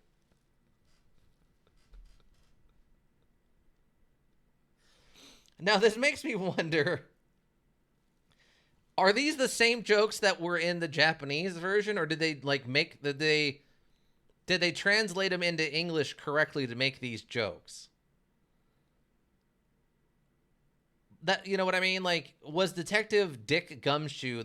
Now, this makes me wonder, are these the same jokes that were in the Japanese version, or did they, like, did they translate them into English correctly to make these jokes? That, you know what I mean? Like, was Detective Dick Gumshoe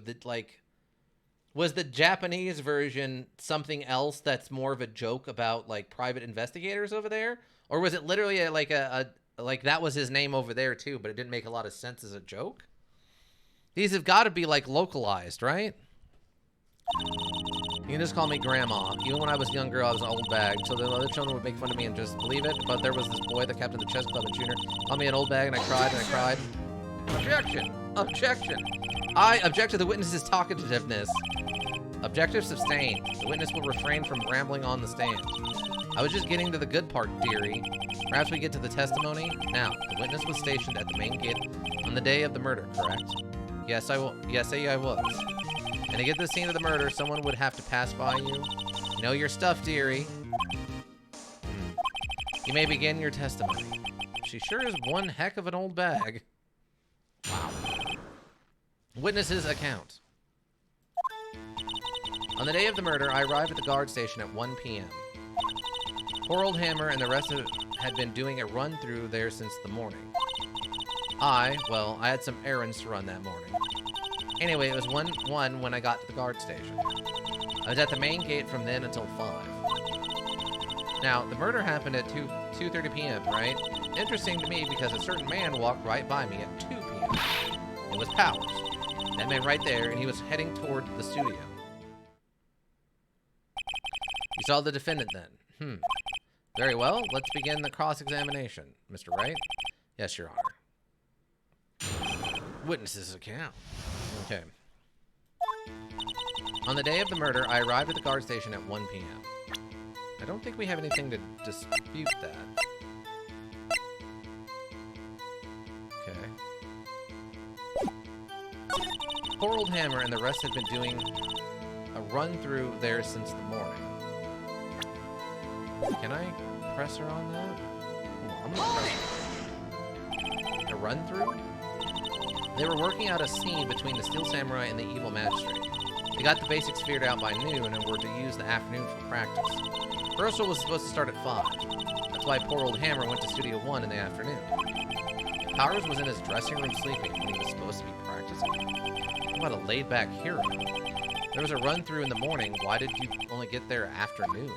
was the Japanese version something else that's more of a joke about, like, private investigators over there? Or was it literally like that was his name over there too, but it didn't make a lot of sense as a joke? These have got to be, like, localized, right? You can just call me Grandma. Even when I was younger, I was an old bag, so the other children would make fun of me and just believe it. But there was this boy that kept in the chess club in junior, called me an old bag, and I cried and I cried. Objection! Objection! I object to the witness's talkativeness. Objective sustained. The witness will refrain from rambling on the stand. I was just getting to the good part, dearie. Perhaps we get to the testimony? Now, the witness was stationed at the main gate on the day of the murder, correct? Yes, I was. And to get to the scene of the murder, someone would have to pass by you. Know your stuff, dearie. You may begin your testimony. She sure is one heck of an old bag. Wow. Witness's account. On the day of the murder, I arrived at the guard station at 1 p.m. Poor old Hammer and the rest of it had been doing a run-through there since the morning. I had some errands to run that morning. Anyway, it was 1 when I got to the guard station. I was at the main gate from then until 5. Now, the murder happened at 2:30 p.m., right? Interesting to me because a certain man walked right by me at 2 p.m. It was Powers. That man right there, and he was heading toward the studio. You saw the defendant then? Very well, let's begin the cross-examination. Mr. Wright? Yes, Your Honor. Witness's account. Okay. On the day of the murder, I arrived at the guard station at 1 p.m. I don't think we have anything to dispute that. Okay. Poor old Hammer and the rest had been doing a run-through there since the morning. Can I press her on that? I'm gonna press her. A run-through? They were working out a scene between the Steel Samurai and the Evil Magistrate. They got the basics figured out by noon and were to use the afternoon for practice. Rehearsal was supposed to start at 5. That's why poor old Hammer went to Studio 1 in the afternoon. Powers was in his dressing room sleeping when he was supposed to be practicing. What about a laid-back hero? There was a run-through in the morning. Why did you only get there afternoon?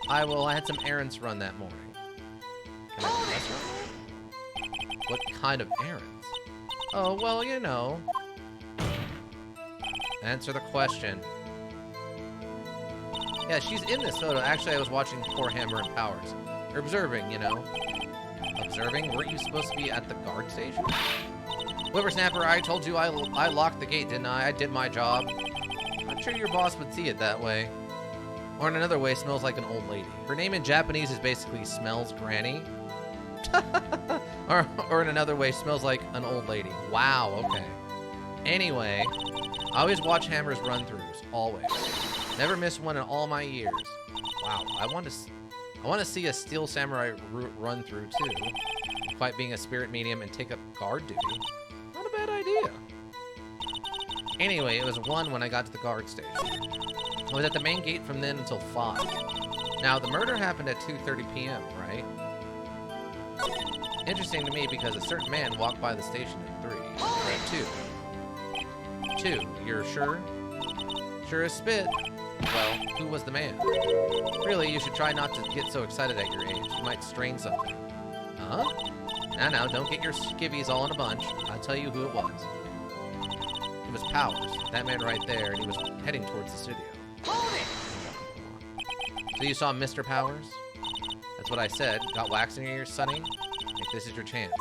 I had some errands to run that morning. Can I press her? What kind of errands? Oh, well, you know. Answer the question. Yeah, she's in this photo. Actually, I was watching poor Hammer and Powers. Or observing, you know. Observing? Weren't you supposed to be at the guard station? Whippersnapper, I told you I locked the gate, didn't I? I did my job. I'm sure your boss would see it that way. Or in another way, smells like an old lady. Her name in Japanese is basically Smells Granny. or in another way, smells like an old lady. Wow, okay. Anyway, I always watch Hammer's run-throughs, always. Never missed one in all my years. Wow, I want to see a Steel Samurai run-through too. Fight being a spirit medium and take up guard duty. Not a bad idea. Anyway, it was 1 when I got to the guard station. I was at the main gate from then until 5. Now, the murder happened at 2:30 p.m., right? Interesting to me because a certain man walked by the station at 3. Or 2. 2. You're sure? Sure as spit. Well, who was the man? Really, you should try not to get so excited at your age. You might strain something. Huh? Now, don't get your skivvies all in a bunch. I'll tell you who it was. It was Powers. That man right there, and he was heading towards the studio. Hold it! So you saw Mr. Powers? That's what I said. Got wax in your ears, Sonny? If this is your chance.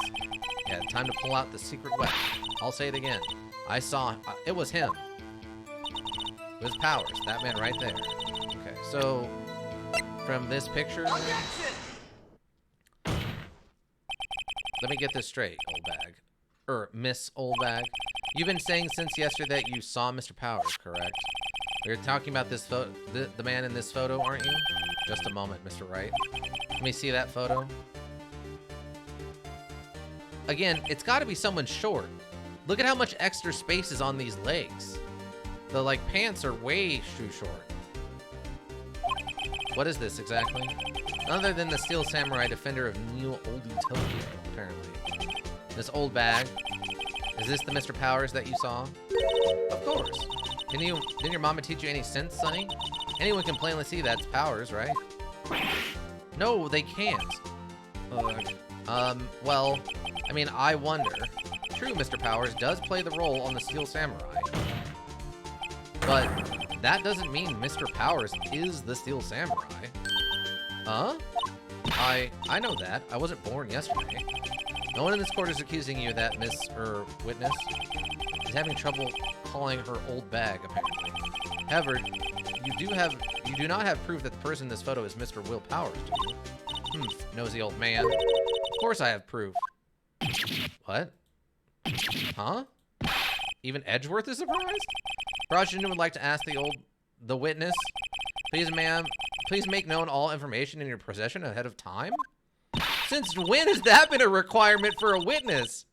Yeah, time to pull out the secret weapon. I'll say it again. I saw... it was him. It was Powers. That man right there. Okay, so... from this picture... Objection! Let me get this straight, old bag. Miss Old Bag. You've been saying since yesterday that you saw Mr. Powers, correct? We're talking about this photo, the man in this photo, aren't you? Just a moment, Mr. Wright. Let me see that photo. Again, it's got to be someone short. Look at how much extra space is on these legs. The, like, pants are way too short. What is this exactly? Other than the Steel Samurai Defender of New Oldie Tokyo, apparently. This old bag. Is this the Mr. Powers that you saw? Of course. Didn't your mama teach you any sense, Sonny? Anyone can plainly see that's Powers, right? No, they can't. Well, I mean, I wonder. True, Mr. Powers does play the role on the Steel Samurai. But that doesn't mean Mr. Powers is the Steel Samurai. Huh? I know that. I wasn't born yesterday. No one in this court is accusing you of that, witness. She's having trouble calling her old bag, apparently. However, you do not have proof that the person in this photo is Mr. Will Powers, do you? Nosy old man. Of course I have proof. What? Huh? Even Edgeworth is surprised? Washington would like to ask the witness, please, ma'am, please make known all information in your possession ahead of time? Since when has that been a requirement for a witness?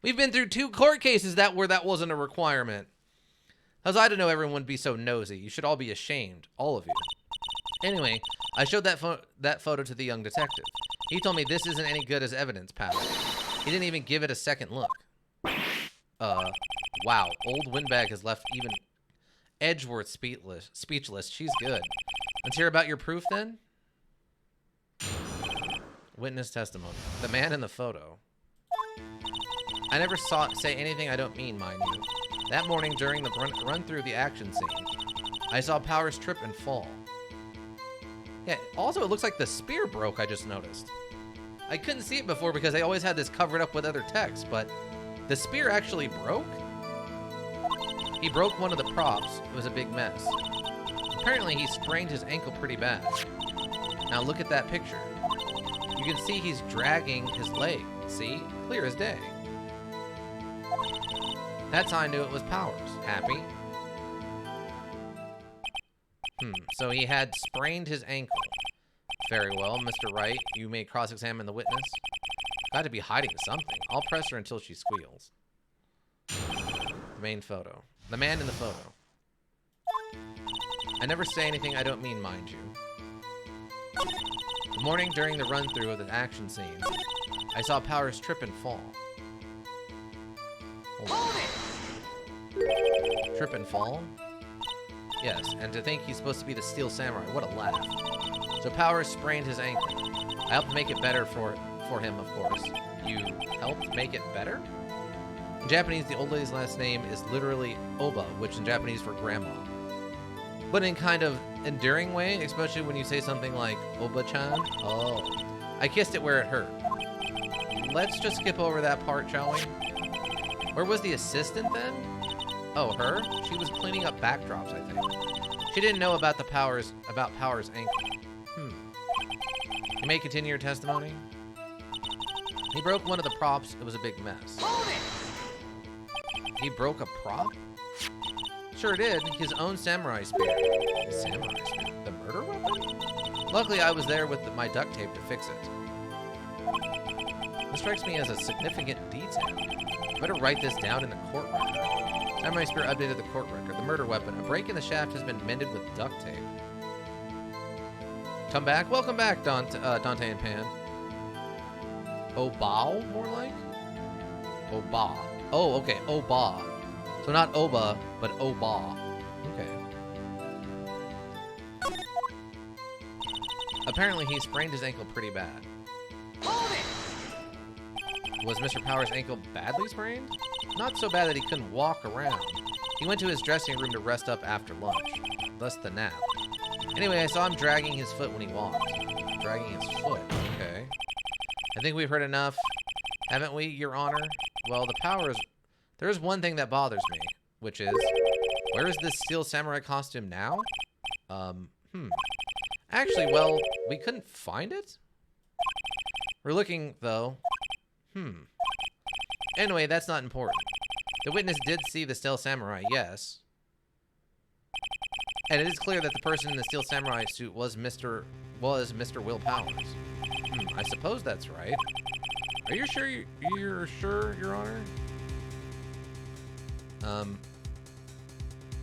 We've been through 2 court cases that wasn't a requirement. How's I to know everyone would be so nosy? You should all be ashamed, all of you. Anyway, I showed that photo to the young detective. He told me this isn't any good as evidence, pal. He didn't even give it a second look. Wow, old Windbag has left even Edgeworth speechless. She's good. Let's hear about your proof then. Witness testimony. The man in the photo. I never say anything I don't mean, mind you. That morning during the run through the action scene, I saw Powers trip and fall. Yeah, also it looks like the spear broke, I just noticed. I couldn't see it before because I always had this covered up with other text, but the spear actually broke? He broke one of the props. It was a big mess. Apparently he sprained his ankle pretty bad. Now look at that picture. You can see he's dragging his leg. See? Clear as day. That's how I knew it was Powers. Happy? So he had sprained his ankle. Very well, Mr. Wright. You may cross-examine the witness. Got to be hiding something. I'll press her until she squeals. The main photo. The man in the photo. I never say anything I don't mean, mind you. The morning during the run-through of the action scene, I saw Powers trip and fall. Trip and fall? Yes, and to think he's supposed to be the Steel Samurai. What a laugh. So Powers sprained his ankle. I helped make it better for him, of course. You helped make it better? In Japanese, the old lady's last name is literally Oba, which in Japanese for grandma. But in kind of endearing way, especially when you say something like Oba-chan. Oh. I kissed it where it hurt. let's just skip over that part, shall we? Where was the assistant then? Oh, her? She was cleaning up backdrops, I think. She didn't know about Power's ankle. You may continue your testimony. He broke one of the props. It was a big mess. Hold it! He broke a prop? Sure did. His own samurai spear. Samurai spear? The murder weapon? Luckily, I was there with my duct tape to fix it. This strikes me as a significant detail. I better write this down in the court record. Samurai spear updated the court record. The murder weapon. A break in the shaft has been mended with duct tape. Come back? Welcome back, Dante and Pan. Obao, more like? Oba. Oh, okay. Oba. So not Oba, but Oba. Okay. Apparently, he sprained his ankle pretty bad. Hold it! Was Mr. Power's ankle badly sprained? Not so bad that he couldn't walk around. He went to his dressing room to rest up after lunch. Thus the nap. Anyway, I saw him dragging his foot when he walked. Dragging his foot. Okay. I think we've heard enough. Haven't we, Your Honor? Well, the Powers... There is one thing that bothers me, which is... Where is this Steel Samurai costume now? Actually, well, we couldn't find it? We're looking, though. Anyway, that's not important. The witness did see the Steel Samurai, yes. And it is clear that the person in the Steel Samurai suit was Mr. Will Powers. I suppose that's right. Are you sure you're sure, Your Honor?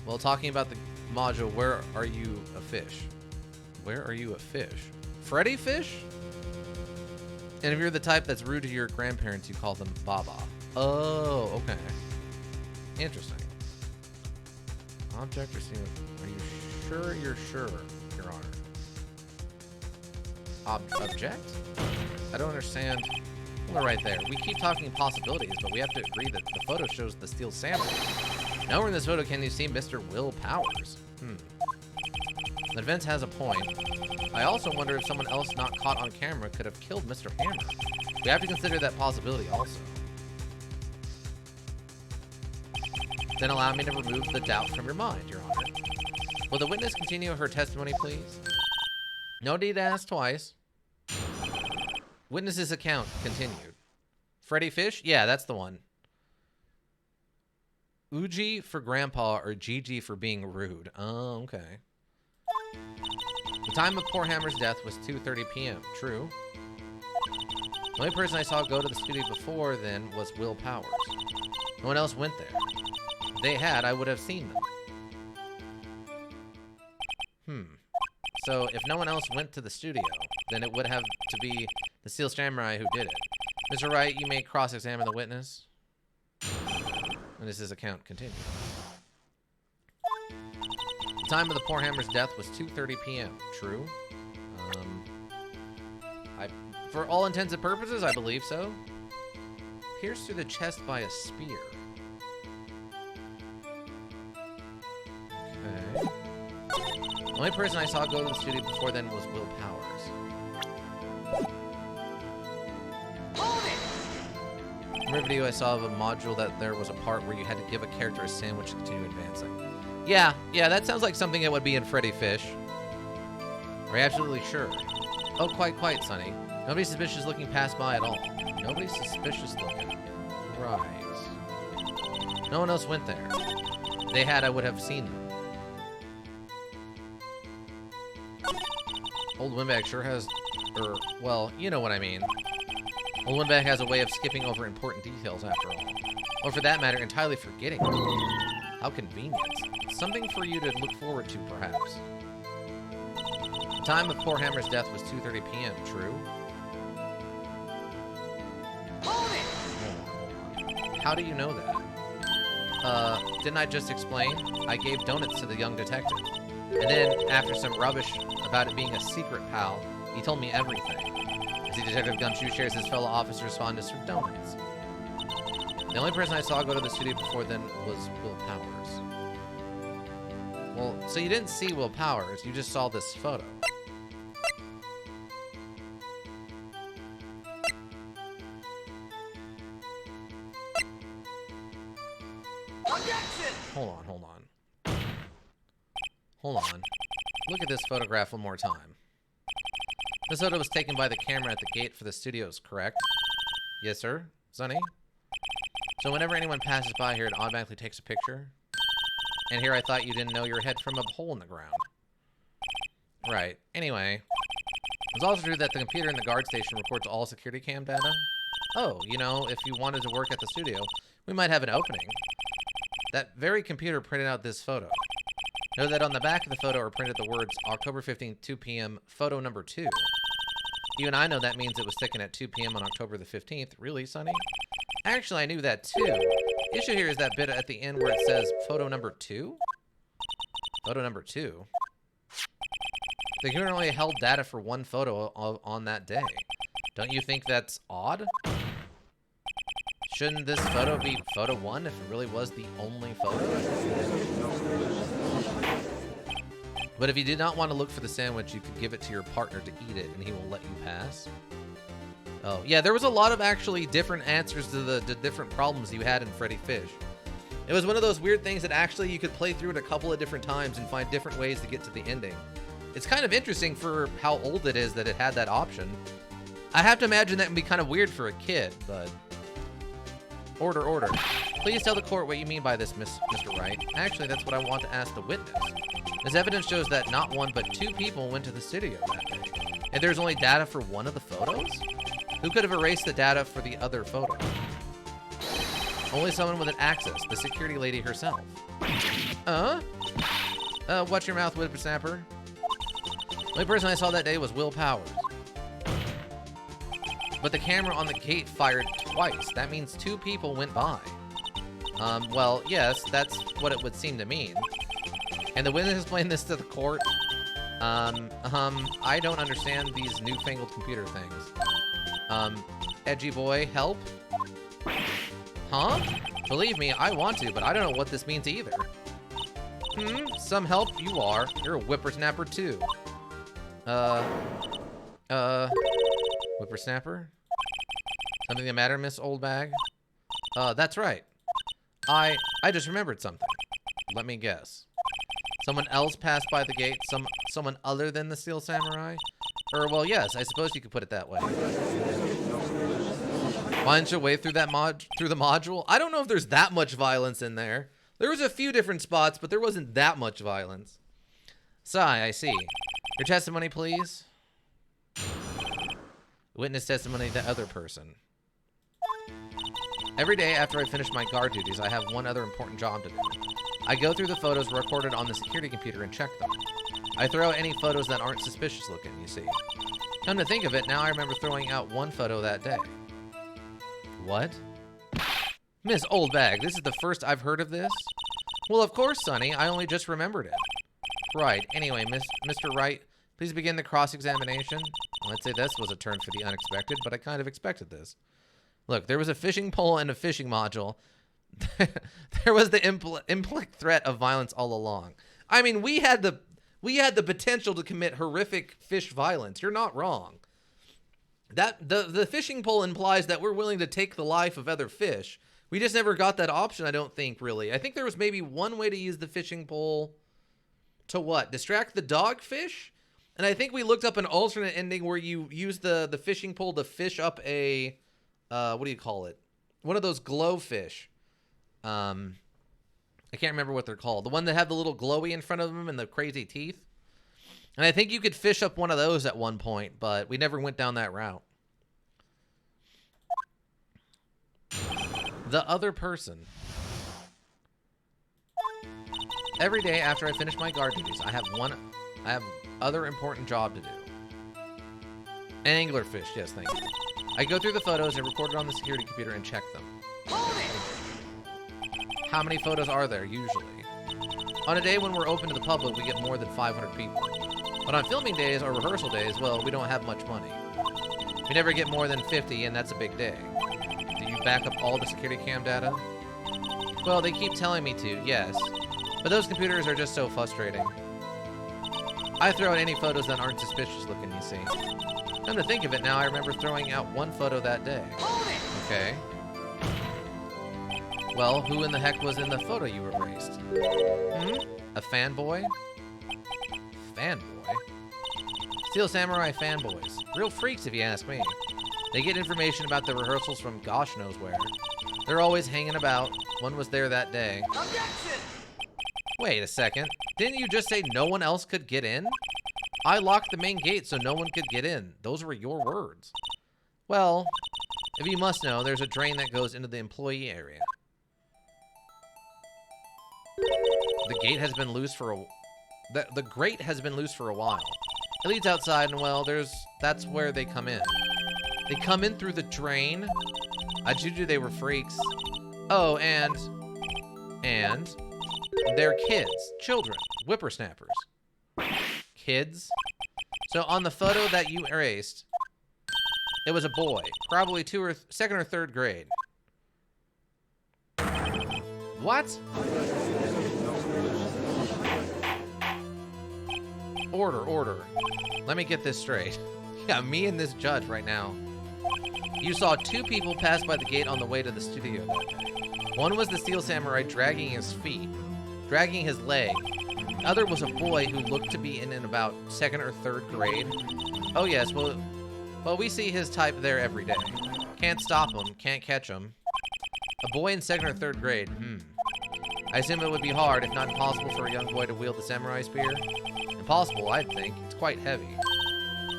Well, talking about the module, where are you a fish? Where are you a fish? Freddy Fish? And if you're the type that's rude to your grandparents, you call them Baba. Oh, okay. Interesting. Object received. Are you sure you're sure, Your Honor? Object? I don't understand. We're right there. We keep talking possibilities, but we have to agree that the photo shows the Steel Samurai. Nowhere in this photo can you see Mr. Will Powers. The defense has a point. I also wonder if someone else not caught on camera could have killed Mr. Hammer. We have to consider that possibility also. Then allow me to remove the doubt from your mind, Your Honor. Will the witness continue her testimony, please? No need to ask twice. Witness's account continued. Freddy Fish? Yeah, that's the one. Uji for grandpa or Gigi for being rude. Oh, okay. The time of poor Hammer's death was 2:30 p.m. True. The only person I saw go to the studio before then was Will Powers. No one else went there. If they had, I would have seen them. So if no one else went to the studio, then it would have to be the Steel Samurai who did it. Mr. Wright, you may cross-examine the witness. And this is account continued. The time of the poor Hammer's death was 2:30 p.m. True. For all intents and purposes, I believe so. Pierced through the chest by a spear. Okay. The only person I saw go to the studio before then was Will Powers. In every video I saw of a module that there was a part where you had to give a character a sandwich to continue advancing. Yeah, that sounds like something that would be in Freddy Fish. Are you absolutely sure? Oh, quite, Sonny. Nobody suspicious looking passed by at all. Nobody suspicious looking. Right. No one else went there. If they had, I would have seen them. Old Windbag sure has... well, you know what I mean. Old Windbag has a way of skipping over important details after all. Or for that matter, entirely forgetting them. How convenient. Something for you to look forward to, perhaps. The time of poor Hammer's death was 2:30 p.m., true? How do you know that? Didn't I just explain? I gave donuts to the young detective. And then, after some rubbish about it being a secret, pal, he told me everything. You see, Detective Gumshoe shares his fellow officers' fondness for donuts. The only person I saw go to the studio before then was Will Powers. Well, so you didn't see Will Powers, you just saw this photo. Objection! Hold on, hold on. Hold on. Look at this photograph one more time. This photo was taken by the camera at the gate for the studios, correct? Yes, sir. Sonny? So whenever anyone passes by here, it automatically takes a picture? And here I thought you didn't know your head from a hole in the ground. Right. Anyway. It's also true that the computer in the guard station records all security cam data. Oh, you know, if you wanted to work at the studio, we might have an opening. That very computer printed out this photo. Note that on the back of the photo are printed the words October 15th, 2 p.m., photo number 2. Even I know that means it was taken at 2 p.m. on October the 15th. Really, Sonny? Actually, I knew that too. The issue here is that bit at the end where it says photo number 2? Photo number 2? The computer only held data for one photo on that day. Don't you think that's odd? Shouldn't this photo be photo 1 if it really was the only photo? But if you did not want to look for the sandwich, you could give it to your partner to eat it, and he will let you pass. Oh, yeah, there was a lot of actually different answers to the different problems you had in Freddy Fish. It was one of those weird things that actually you could play through it a couple of different times and find different ways to get to the ending. It's kind of interesting for how old it is that it had that option. I have to imagine that would be kind of weird for a kid, but... Order, order. Please tell the court what you mean by this, Mr. Wright. Actually, that's what I want to ask the witness. This evidence shows that not one, but 2 people went to the studio that day. And there's only data for one of the photos? Who could have erased the data for the other photo? Only someone with an access, the security lady herself. Watch your mouth, whippersnapper. The only person I saw that day was Will Powers. But the camera on the gate fired twice. That means 2 people went by. Well, yes, that's what it would seem to mean. And the witness explained this to the court. I don't understand these newfangled computer things. Edgy boy, help? Huh? Believe me, I want to, but I don't know what this means either. Some help you are. You're a whippersnapper too. Whippersnapper? Something the matter, Miss Oldbag? That's right. I just remembered something. Let me guess. Someone else passed by the gate? Someone other than the Steel Samurai? Well, yes, I suppose you could put it that way. Find your way through the module? I don't know if there's that much violence in there. There was a few different spots, but there wasn't that much violence. Sigh, I see. Your testimony, please. Witness testimony to the other person. Every day after I finish my guard duties, I have one other important job to do. I go through the photos recorded on the security computer and check them. I throw out any photos that aren't suspicious looking, you see. Come to think of it, now I remember throwing out one photo that day. What? Miss Oldbag, this is the first I've heard of this? Well, of course, Sonny. I only just remembered it. Right. Anyway, Mr. Wright, please begin the cross-examination. I'd say this was a turn for the unexpected, but I kind of expected this. Look, there was a fishing pole and a fishing module. There was the implied threat of violence all along. I mean, we had the potential to commit horrific fish violence. You're not wrong. That the fishing pole implies that we're willing to take the life of other fish. We just never got that option, I don't think, really. I think there was maybe one way to use the fishing pole to what? Distract the dogfish? And I think we looked up an alternate ending where you use the fishing pole to fish up a, what do you call it? One of those glow fish. I can't remember what they're called. The one that have the little glowy in front of them and the crazy teeth. And I think you could fish up one of those at one point, but we never went down that route. The other person. Every day after I finish my guard duties, I have other important job to do. An anglerfish, yes, thank you. I go through the photos and record it on the security computer and check them. Hold it! How many photos are there, usually? On a day when we're open to the public, we get more than 500 people. But on filming days or rehearsal days, well, we don't have much money. We never get more than 50, and that's a big day. Do you back up all the security cam data? Well, they keep telling me to, yes. But those computers are just so frustrating. I throw out any photos that aren't suspicious looking, you see. Come to think of it now, I remember throwing out one photo that day. Hold it! Okay. Well, who in the heck was in the photo you erased? Hmm? A fanboy? Fanboy? Steel Samurai fanboys. Real freaks, if you ask me. They get information about the rehearsals from gosh knows where. They're always hanging about. One was there that day. Objection! Wait a second. Didn't you just say no one else could get in? I locked the main gate so no one could get in. Those were your words. Well, if you must know, there's a drain that goes into the employee area. The gate has been loose for a... The grate has been loose for a while. It leads outside, and well, that's where they come in. They come in through the drain? I told you they were freaks. Oh, and they're kids, children, whippersnappers. Kids? So on the photo that you erased, it was a boy, probably second or third grade. What? Order. Let me get this straight. Yeah, me and this judge right now. You saw two people pass by the gate on the way to the studio that day. One was the Steel Samurai dragging his leg. The other was a boy who looked to be in about second or third grade. Oh yes, well we see his type there every day. Can't stop him, can't catch him. A boy in second or third grade, I assume it would be hard, if not impossible, for a young boy to wield the samurai spear. Impossible, I'd think. It's quite heavy.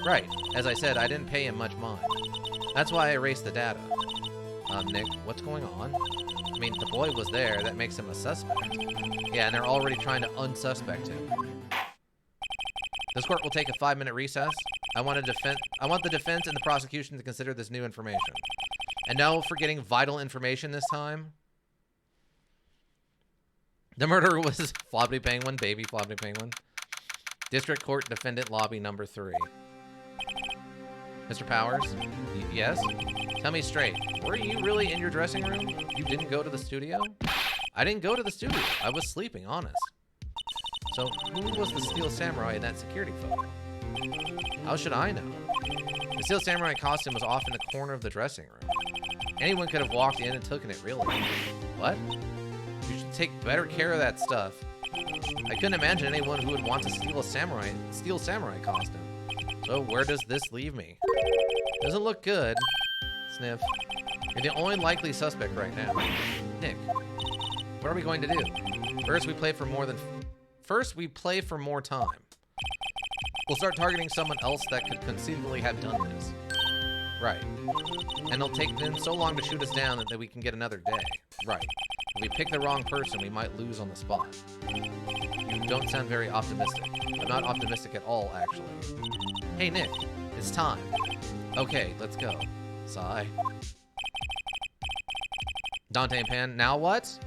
Right. As I said, I didn't pay him much mind. That's why I erased the data. Nick, what's going on? I mean, the boy was there. That makes him a suspect. Yeah, and they're already trying to unsuspect him. This court will take a 5-minute recess. I want the defense and the prosecution to consider this new information. And no forgetting vital information this time. The murderer was Floppy Penguin, baby Floppy Penguin. District Court Defendant Lobby number 3. Mr. Powers? Yes? Tell me straight. Were you really in your dressing room? You didn't go to the studio? I didn't go to the studio. I was sleeping, honest. So, who was the Steel Samurai in that security photo? How should I know? The Steel Samurai costume was off in the corner of the dressing room. Anyone could have walked in and taken it, really. What? You should take better care of that stuff. I couldn't imagine anyone who would want to steal a Steel Samurai costume. So where does this leave me? Doesn't look good. Sniff. You're the only likely suspect right now. Nick, what are we going to do? First, we play for more time. We'll start targeting someone else that could conceivably have done this. Right. And it'll take them so long to shoot us down that we can get another day. Right. If we pick the wrong person, we might lose on the spot. You don't sound very optimistic. I'm not optimistic at all, actually. Hey, Nick. It's time. Okay, let's go. Sigh. Dante and Pan. Now what?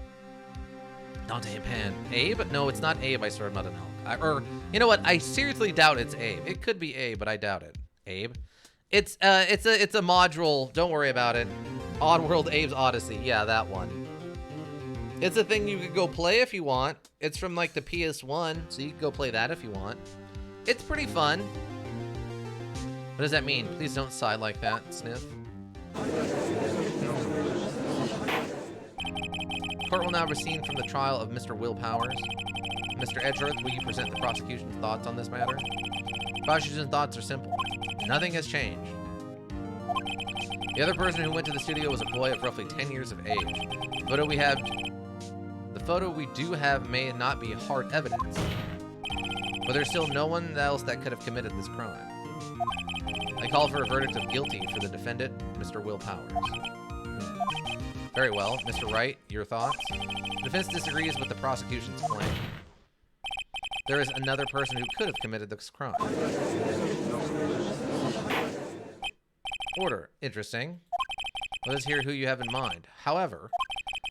Dante and Pan. Abe? No, it's not Abe. I swear I'm not an elk. You know what? I seriously doubt it's Abe. It could be Abe, but I doubt it. Abe? It's a module. Don't worry about it. Oddworld Abe's Odyssey. Yeah, that one. It's a thing you could go play if you want. It's from like the PS1, so you can go play that if you want. It's pretty fun. What does that mean? Please don't sigh like that, Sniff. Court will now proceed from the trial of Mr. Will Powers. Mr. Edgeworth, will you present the prosecution's thoughts on this matter? Prosecution's thoughts are simple. Nothing has changed. The other person who went to the studio was a boy of roughly 10 years of age. The photo we do have may not be hard evidence, but there's still no one else that could have committed this crime. I call for a verdict of guilty for the defendant, Mr. Will Powers. Very well. Mr. Wright, your thoughts? The defense disagrees with the prosecution's claim. There is another person who could have committed this crime. Order. Interesting. Let us hear who you have in mind. However,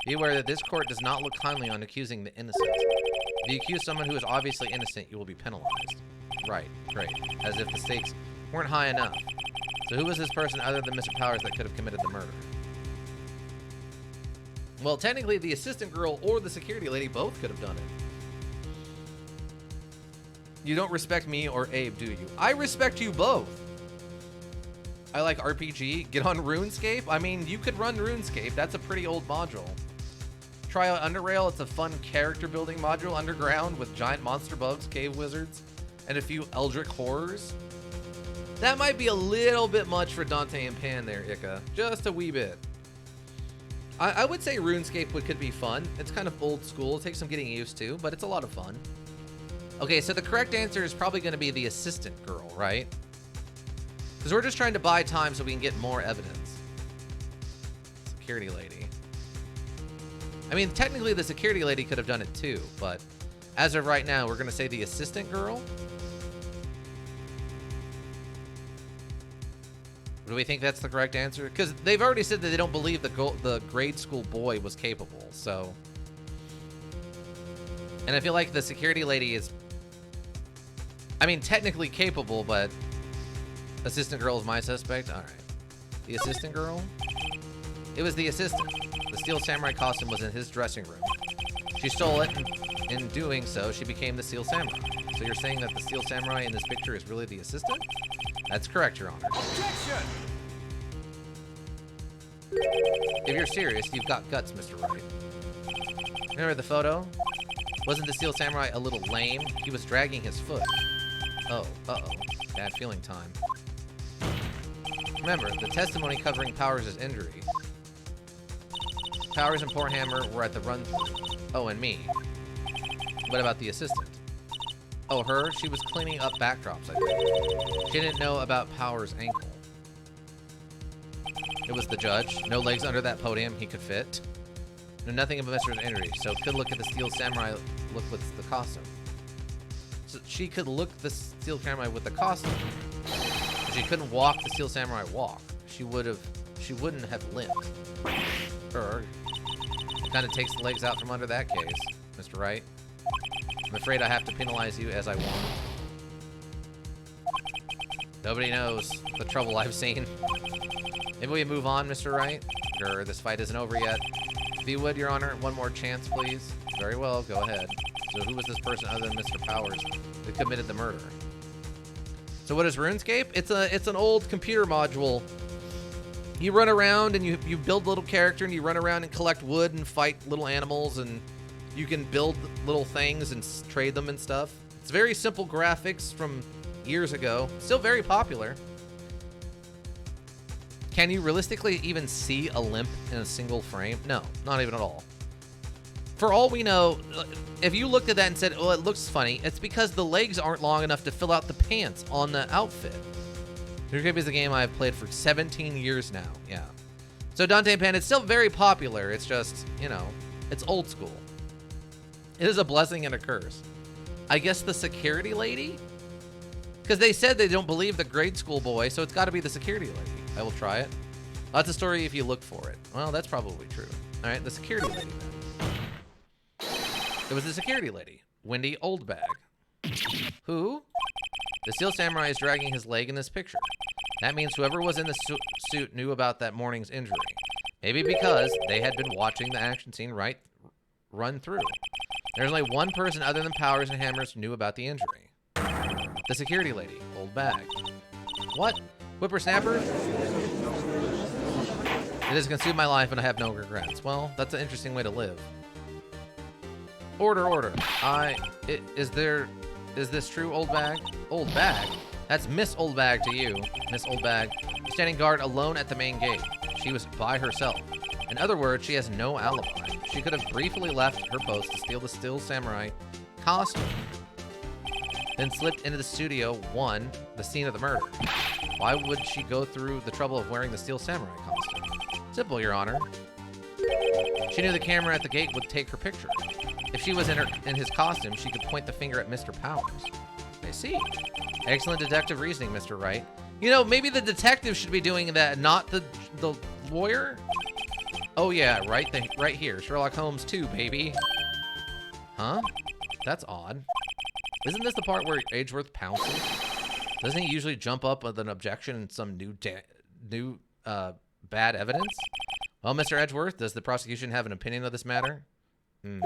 be aware that this court does not look kindly on accusing the innocent. If you accuse someone who is obviously innocent, you will be penalized. Right. Great. As if the stakes weren't high enough. So who was this person other than Mr. Powers that could have committed the murder? Well, technically, the assistant girl or the security lady both could have done it. You don't respect me or Abe, do you? I respect you both. I like RPG. Get on RuneScape? I mean, you could run RuneScape. That's a pretty old module. try out Underrail. It's a fun character building module underground with giant monster bugs, cave wizards, and a few eldritch horrors. That might be a little bit much for Dante and Pan there, Ika. Just a wee bit. I would say RuneScape could be fun. It's kind of old school. It takes some getting used to, but it's a lot of fun. Okay, so the correct answer is probably going to be the assistant girl, right? Because we're just trying to buy time so we can get more evidence. Security lady. I mean, technically the security lady could have done it too, but as of right now, we're going to say the assistant girl. Do we think that's the correct answer? Because they've already said that they don't believe the grade school boy was capable, so. And I feel like the security lady is, I mean, technically capable, but assistant girl is my suspect. All right. The assistant girl? It was the assistant. The Steel Samurai costume was in his dressing room. She stole it, and in doing so, she became the Steel Samurai. So you're saying that the Steel Samurai in this picture is really the assistant? That's correct, Your Honor. Objection! If you're serious, you've got guts, Mr. Wright. Remember the photo? Wasn't the Steel Samurai a little lame? He was dragging his foot. Oh, uh-oh. Bad feeling time. Remember, the testimony covering Powers' injury. Powers and Poor Hammer were at the run-through. Oh, and me. What about the assistant? Oh, her? She was cleaning up backdrops, I think. She didn't know about Powers' ankle. It was the judge. No legs under that podium he could fit. Knew nothing about Mr. injury, so could look at the Steel Samurai look with the costume. So she could look the Steel Samurai with the costume. But she couldn't walk the Steel Samurai walk. She wouldn't have limped. It kind of takes the legs out from under that case, Mr. Wright. I'm afraid I have to penalize you as I want. Nobody knows the trouble I've seen. Maybe we move on, Mr. Wright? Sure, this fight isn't over yet. If you would, Your Honor, one more chance, please. Very well, go ahead. So who was this person other than Mr. Powers that committed the murder? So what is RuneScape? It's an old computer module. You run around and you build a little character and you run around and collect wood and fight little animals, and you can build little things and trade them and stuff. It's very simple graphics from years ago. Still very popular. Can you realistically even see a limp in a single frame? No, not even at all. For all we know, if you looked at that and said, oh, it looks funny, it's because the legs aren't long enough to fill out the pants on the outfit. RuneScape is a game I've played for 17 years now, yeah. So Dante and Pan, it's still very popular. It's just, you know, it's old school. It is a blessing and a curse. I guess the security lady? Because they said they don't believe the grade school boy, so it's got to be the security lady. I will try it. That's a story if you look for it. Well, that's probably true. All right, the security lady then. It was the security lady, Wendy Oldbag. Who? The Steel Samurai is dragging his leg in this picture. That means whoever was in the suit knew about that morning's injury. Maybe because they had been watching the action scene run through. There's only one person other than Powers and Hammers who knew about the injury. The security lady, Oldbag. What? Whippersnapper? It has consumed my life and I have no regrets. Well, that's an interesting way to live. Order. Is this true, Oldbag? Oldbag? That's Miss Oldbag to you. Miss Oldbag, standing guard alone at the main gate. She was by herself. In other words, she has no alibi. She could have briefly left her post to steal the Steel Samurai costume, then slipped into the Studio 1, the scene of the murder. Why would she go through the trouble of wearing the Steel Samurai costume? Simple, Your Honor. She knew the camera at the gate would take her picture. If she was in his costume, she could point the finger at Mr. Powers. I see. Excellent detective reasoning, Mr. Wright. You know, maybe the detective should be doing that, not the lawyer? Oh yeah, right here. Sherlock Holmes 2, baby. Huh? That's odd. Isn't this the part where Edgeworth pounces? Doesn't he usually jump up with an objection and some new bad evidence? Well, Mr. Edgeworth, does the prosecution have an opinion of this matter? The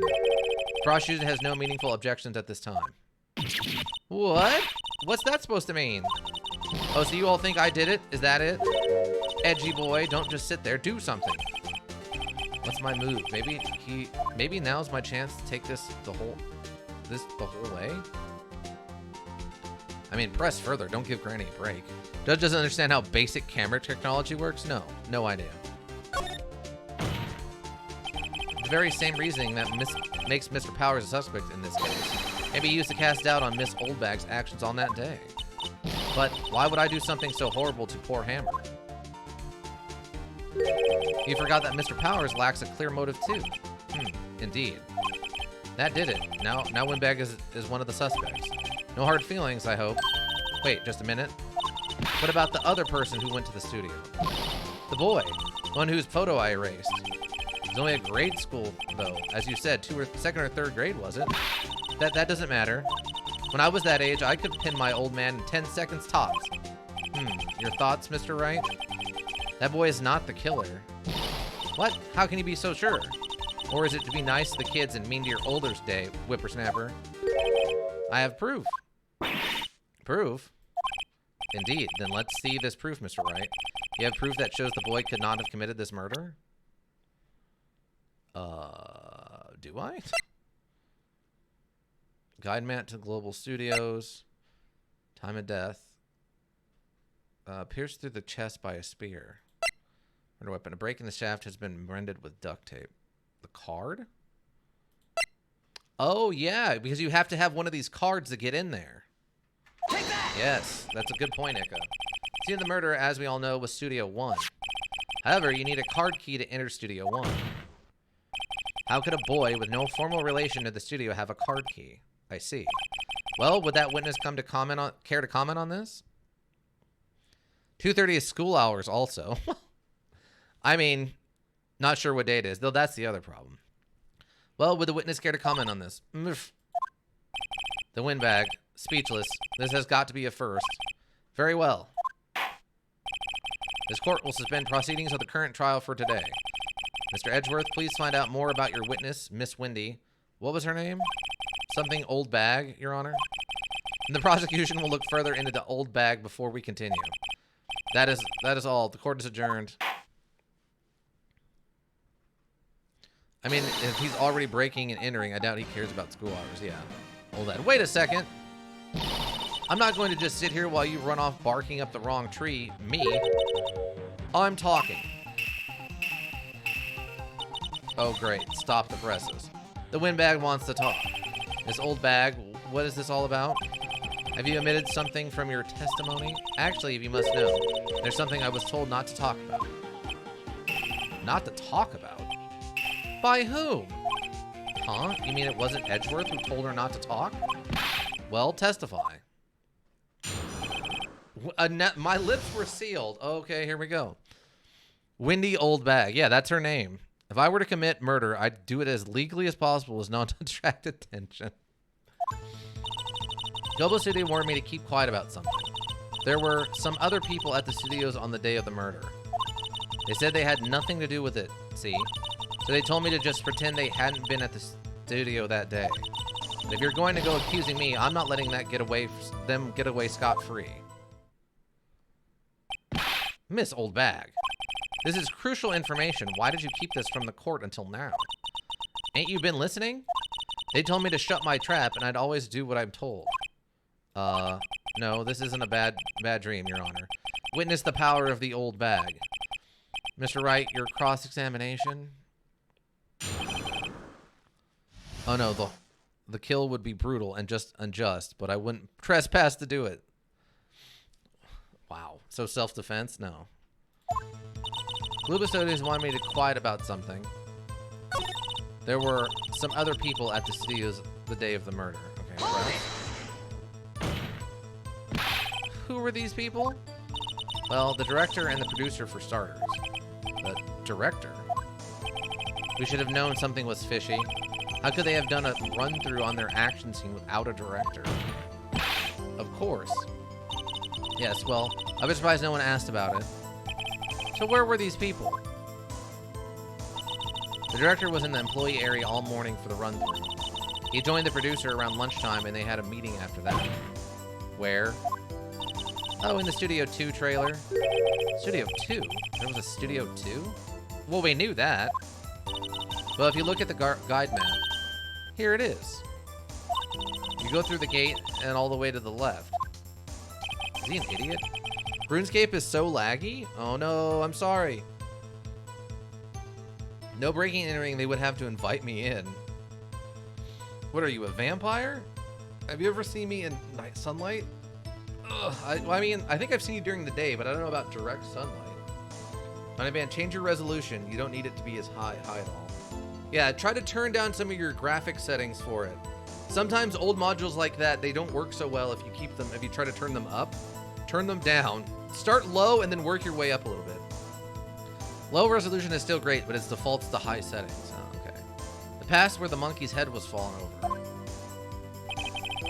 prosecution has no meaningful objections at this time. What? What's that supposed to mean? Oh, so you all think I did it? Is that it? Edgy boy, don't just sit there. Do something. What's my move? Maybe now's my chance to take this the whole way. I mean, press further. Don't give Granny a break. Judge doesn't understand how basic camera technology works? No idea. The very same reasoning that makes Mr. Powers a suspect in this case. Maybe he used to cast doubt on Miss Oldbag's actions on that day. But why would I do something so horrible to poor Hammer? You forgot that Mr. Powers lacks a clear motive too. Indeed. That did it. Now Windbag is one of the suspects. No hard feelings, I hope. Wait, just a minute. What about the other person who went to the studio? The boy. The one whose photo I erased. He's only at grade school, though. As you said, second or third grade, was it? That doesn't matter. When I was that age, I could pin my old man in 10 seconds tops. Your thoughts, Mr. Wright? That boy is not the killer. What? How can you be so sure? Or is it to be nice to the kids and mean to your older's day, whippersnapper? I have proof. Proof? Indeed. Then let's see this proof, Mr. Wright. You have proof that shows the boy could not have committed this murder? Do I? Guide map to Global Studios. Time of death. Pierced through the chest by a spear. Murder weapon. A break in the shaft has been rendered with duct tape. The card? Oh, yeah, because you have to have one of these cards to get in there. Take that! Yes, that's a good point, Ika. Scene of the murder, as we all know, was Studio 1. However, you need a card key to enter Studio 1. How could a boy with no formal relation to the studio have a card key? I see. Well, would that witness care to comment on this? 2:30 is school hours also. I mean, not sure what day it is, though that's the other problem. Well, would the witness care to comment on this? The windbag, speechless. This has got to be a first. Very well. This court will suspend proceedings of the current trial for today. Mr. Edgeworth, please find out more about your witness, Miss Wendy. What was her name? Something Old Bag, Your Honor. And the prosecution will look further into the Old Bag before we continue. That is all. The court is adjourned. I mean, if he's already breaking and entering, I doubt he cares about school hours. Yeah. Hold on. Wait a second. I'm not going to just sit here while you run off barking up the wrong tree. Me. I'm talking. Oh, great. Stop the presses. The windbag wants to talk. This Old Bag, what is this all about? Have you omitted something from your testimony? Actually, if you must know, there's something I was told not to talk about. Not to talk about? By whom? Huh? You mean it wasn't Edgeworth who told her not to talk? Well, testify. My lips were sealed. Okay, here we go. Wendy Old Bag. Yeah, that's her name. If I were to commit murder, I'd do it as legally as possible as not to attract attention. Global Studio warned me to keep quiet about something. There were some other people at the studios on the day of the murder. They said they had nothing to do with it, see? So they told me to just pretend they hadn't been at the studio that day. And if you're going to go accusing me, I'm not letting that get away scot-free. Miss Old Bag. This is crucial information. Why did you keep this from the court until now? Ain't you been listening? They told me to shut my trap, and I'd always do what I'm told. No, this isn't a bad dream, Your Honor. Witness the power of the Old Bag. Mr. Wright, your cross-examination? Oh no, the kill would be brutal and just unjust, but I wouldn't trespass to do it. Wow. So self-defense? No. Global Studios wanted me to quiet about something. There were some other people at the studios the day of the murder. Okay, right. Who were these people? Well, the director and the producer for starters. The director? We should have known something was fishy. How could they have done a run-through on their action scene without a director? Of course. Yes, well, I was surprised no one asked about it. So where were these people? The director was in the employee area all morning for the run-through. He joined the producer around lunchtime, and they had a meeting after that. Where? Oh, in the Studio 2 trailer. Studio 2? There was a Studio 2? Well, we knew that. Well, if you look at the guide map, here it is. You go through the gate and all the way to the left. Is he an idiot? RuneScape is so laggy? Oh no, I'm sorry. No breaking and entering, they would have to invite me in. What are you, a vampire? Have you ever seen me in night sunlight? Ugh, I mean, I think I've seen you during the day, but I don't know about direct sunlight. Honey man, change your resolution. You don't need it to be as high at all. Yeah, try to turn down some of your graphic settings for it. Sometimes old modules like that, they don't work so well if you try to turn them up. Turn them down. Start low and then work your way up a little bit. Low resolution is still great, but its defaults to high settings. Oh, okay. The past where the monkey's head was falling over.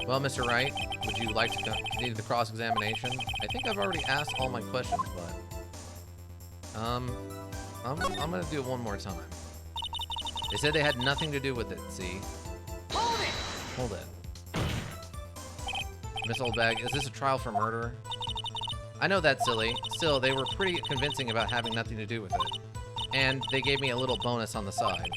Well, Mr. Wright, would you like to continue the cross-examination? I think I've already asked all my questions, but I'm gonna do it one more time. They said they had nothing to do with it, see? Hold it. Miss Oldbag, is this a trial for murder? I know that's silly. Still, they were pretty convincing about having nothing to do with it. And they gave me a little bonus on the side.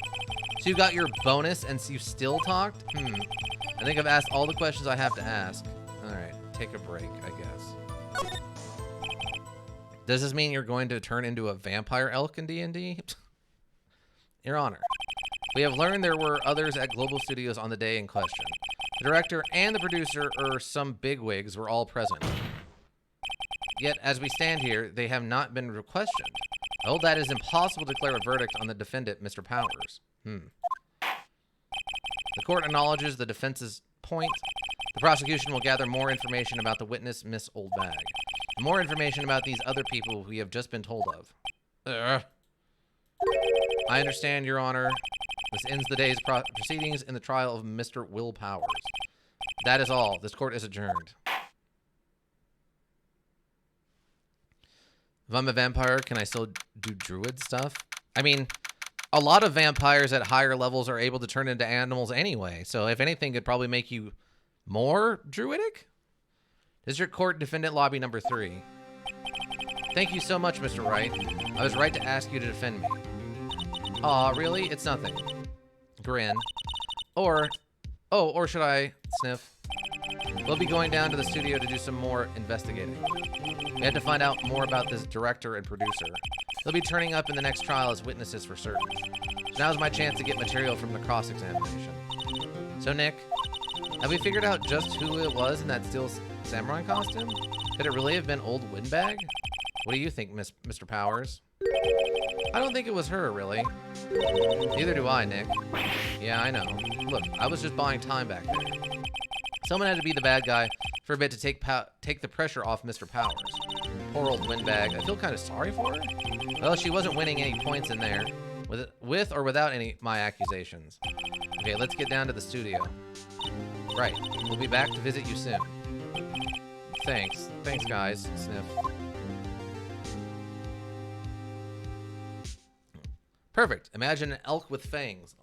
So you got your bonus and you still talked? I think I've asked all the questions I have to ask. Alright, take a break, I guess. Does this mean you're going to turn into a vampire elk in D&D? Your Honor, we have learned there were others at Global Studios on the day in question. The director and the producer, or some bigwigs, were all present. Yet, as we stand here, they have not been questioned. I hold that it is impossible to declare a verdict on the defendant, Mr. Powers. The court acknowledges the defense's point. The prosecution will gather more information about the witness, Miss Oldbag. More information about these other people we have just been told of. I understand, Your Honor. This ends the day's proceedings in the trial of Mr. Will Powers. That is all. This court is adjourned. If I'm a vampire, can I still do druid stuff? I mean, a lot of vampires at higher levels are able to turn into animals anyway, so if anything, it'd probably make you more druidic? District Court Defendant Lobby number 3. Thank you so much, Mr. Wright. I was right to ask you to defend me. Aw, really? It's nothing. Grin. Or should I sniff? We'll be going down to the studio to do some more investigating. We had to find out more about this director and producer. They'll be turning up in the next trial as witnesses for certain. So now's my chance to get material from the cross-examination. So, Nick, have we figured out just who it was in that steel samurai costume? Could it really have been old Windbag? What do you think, Mr. Powers? I don't think it was her, really. Neither do I, Nick. Yeah, I know. Look, I was just buying time back there. Someone had to be the bad guy for a bit to take the pressure off Mr. Powers. Poor old Windbag. I feel kind of sorry for her. Well, she wasn't winning any points in there, with or without my accusations. Okay, let's get down to the studio. Right. We'll be back to visit you soon. Thanks. Thanks, guys. Sniff. Perfect. Imagine an elk with fangs.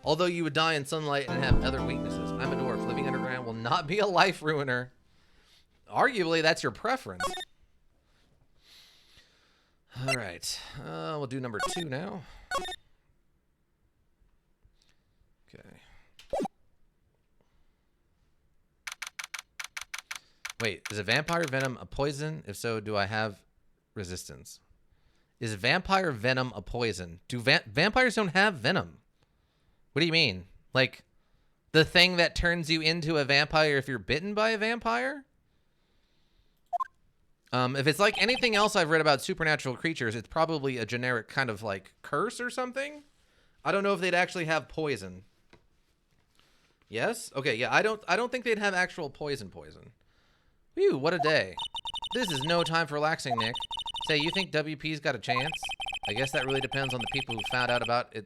Although you would die in sunlight and have other weaknesses. I'm a dwarf. Living underground will not be a life ruiner. Arguably, that's your preference. All right. We'll do number 2 now. Okay. Wait, is a vampire venom a poison? If so, do I have resistance? Is vampire venom a poison? Do vampires don't have venom? What do you mean? Like, the thing that turns you into a vampire if you're bitten by a vampire? If it's like anything else I've read about supernatural creatures, it's probably a generic kind of like curse or something. I don't know if they'd actually have poison. Yes? Okay, yeah, I don't think they'd have actual poison. Whew, what a day. This is no time for relaxing, Nick. Say, you think WP's got a chance? I guess that really depends on the people who found out about it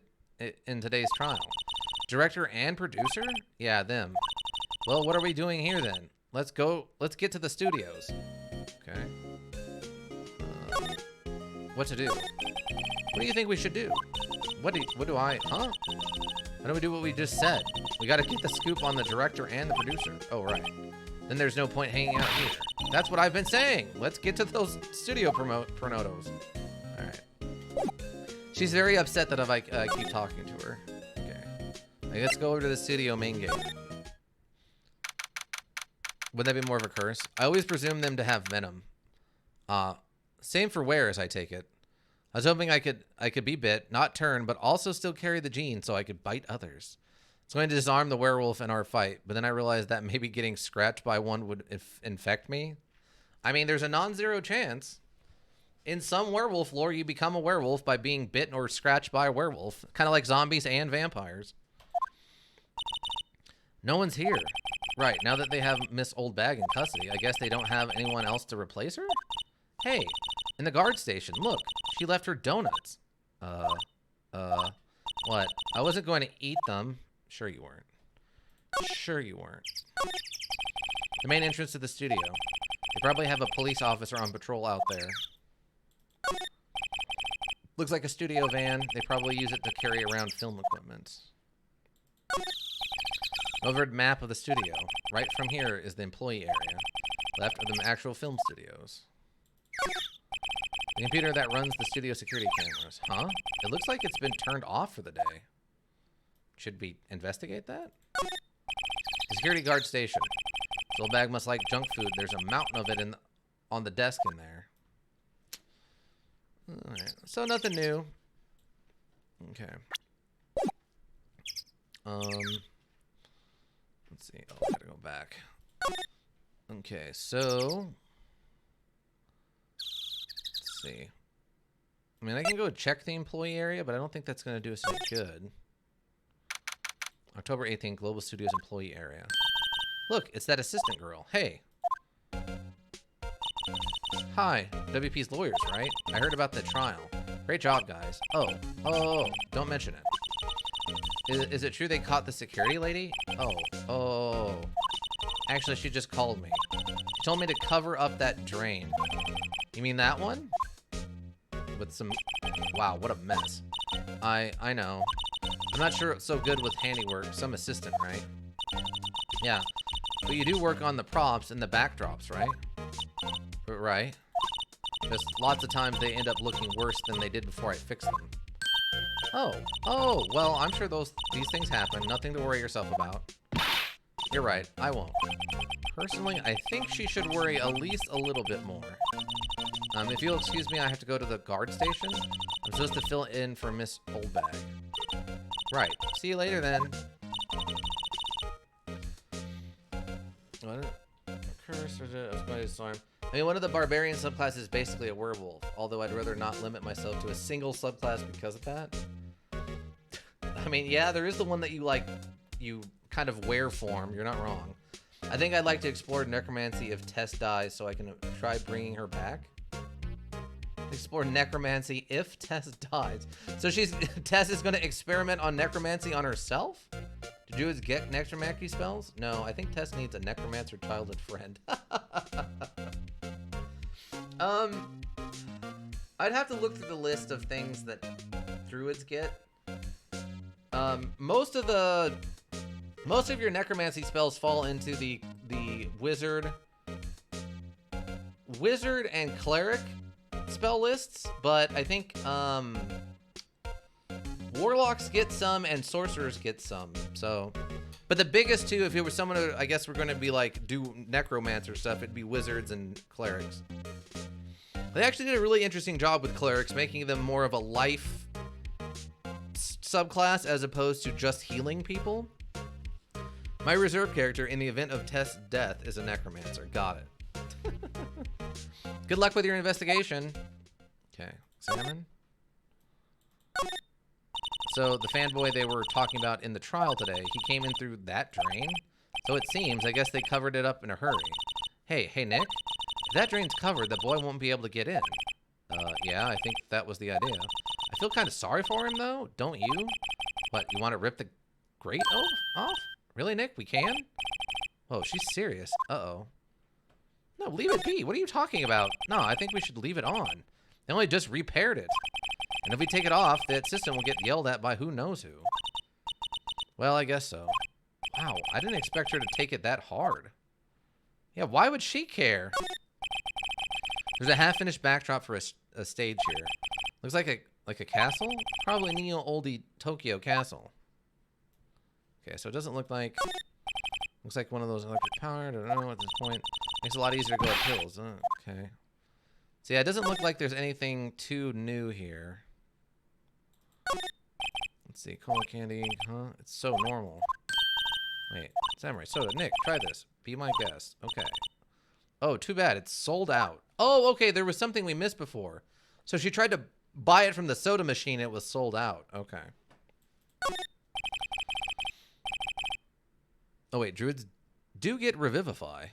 in today's trial. Director and producer? Yeah, them. Well, what are we doing here then? Let's get to the studios. Okay. What to do? What do you think we should do? Why don't we do what we just said? We gotta get the scoop on the director and the producer. Oh, right. Then there's no point hanging out either. That's what I've been saying. Let's get to those studio pronotos. All right. She's very upset that I keep talking to her. Let's go over to the studio main gate. Would that be more of a curse? I always presume them to have venom. Same for wares, I take it. I was hoping I could be bit, not turn, but also still carry the gene so I could bite others. It's going to disarm the werewolf in our fight, but then I realized that maybe getting scratched by one would infect me. I mean, there's a non-zero chance. In some werewolf lore, you become a werewolf by being bitten or scratched by a werewolf. Kind of like zombies and vampires. No one's here. Right, now that they have Miss Old Bag in custody, I guess they don't have anyone else to replace her? Hey, in the guard station, look. She left her donuts. What? I wasn't going to eat them. Sure you weren't. Sure you weren't. The main entrance to the studio. They probably have a police officer on patrol out there. Looks like a studio van. They probably use it to carry around film equipment. Overhead map of the studio. Right from here is the employee area. Left are the actual film studios. The computer that runs the studio security cameras. Huh? It looks like it's been turned off for the day. Should we investigate that? The security guard station. This old bag must like junk food. There's a mountain of it on the desk in there. Alright, so nothing new. Okay. Let's see. Oh, I gotta go back. Okay, so let's see. I mean, I can go check the employee area, but I don't think that's gonna do us any good. October 18th, Global Studios employee area. Look, it's that assistant girl. Hey. Hi, WP's lawyers, right? I heard about the trial. Great job, guys. Oh, don't mention it. Is it true they caught the security lady? Oh. Actually, she just called me. She told me to cover up that drain. You mean that one? With some... Wow, what a mess. I know. I'm not sure it's so good with handiwork. Some assistant, right? Yeah. But you do work on the props and the backdrops, right? Right. Because lots of times they end up looking worse than they did before I fixed them. Oh, well, I'm sure these things happen. Nothing to worry yourself about. You're right, I won't. Personally, I think she should worry at least a little bit more. If you'll excuse me, I have to go to the guard station. I'm supposed to fill in for Miss Oldbag. Right. See you later, then. What? Curse or storm. I mean, one of the barbarian subclasses is basically a werewolf, although I'd rather not limit myself to a single subclass because of that. I mean, yeah, there is the one that you kind of wear form. You're not wrong. I think I'd like to explore necromancy if Tess dies so I can try bringing her back. Explore necromancy if Tess dies. So Tess is going to experiment on necromancy on herself? Do druids get necromancy spells? No, I think Tess needs a necromancer childhood friend. I'd have to look through the list of things that druids get. Most of your necromancy spells fall into the wizard and cleric spell lists, but I think warlocks get some and sorcerers get some. So, but the biggest two, if it was someone who, I guess we're going to be like do necromancer stuff, it'd be wizards and clerics. They actually did a really interesting job with clerics, making them more of a life subclass as opposed to just healing people. My reserve character in the event of Tess' death is a necromancer. Got it. Good luck with your investigation. Okay, examine. So the fanboy they were talking about in the trial today, he came in through that drain. So it seems, I guess they covered it up in a hurry. Hey, Nick. If that drain's covered, the boy won't be able to get in. Yeah, I think that was the idea. I feel kind of sorry for him, though. Don't you? What, you want to rip the grate off? Really, Nick? We can? Oh, she's serious. Uh-oh. No, leave it be. What are you talking about? No, I think we should leave it on. They only just repaired it. And if we take it off, that system will get yelled at by who knows who. Well, I guess so. Wow, I didn't expect her to take it that hard. Yeah, why would she care? There's a half-finished backdrop for a stage here. Looks like a castle? Probably neo-oldie Tokyo castle. Okay, so it doesn't look like... Looks like one of those electric powered. I don't know at this point. Makes it a lot easier to go up hills. Okay. So yeah, it doesn't look like there's anything too new here. Let's see. Cola candy. Huh? It's so normal. Wait. Samurai soda. Nick, try this. Be my guest. Okay. Oh, too bad. It's sold out. Oh, okay. There was something we missed before. So she tried to buy it from the soda machine. It was sold out. Okay. Oh, wait. Druids do get Revivify.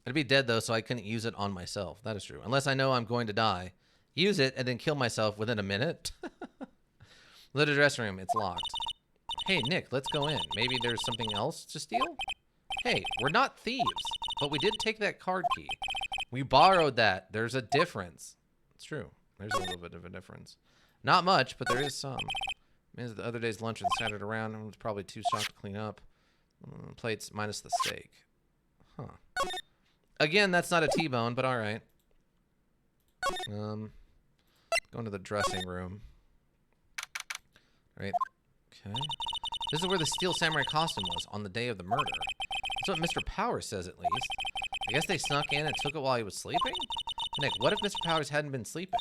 I'd be dead, though, so I couldn't use it on myself. That is true. Unless I know I'm going to die. Use it and then kill myself within a minute. Little dressing room. It's locked. Hey, Nick, let's go in. Maybe there's something else to steal? Hey, we're not thieves, but we did take that card key. We borrowed that. There's a difference. It's true. There's a little bit of a difference. Not much, but there is some. Means the other day's lunch was scattered around and was probably too soft to clean up. Plates minus the steak. Huh. Again, that's not a T-bone, but all right. Going to the dressing room. Right. Okay. This is where the Steel Samurai costume was on the day of the murder. That's what Mr. Powers says, at least. I guess they snuck in and took it while he was sleeping? Nick, what if Mr. Powers hadn't been sleeping?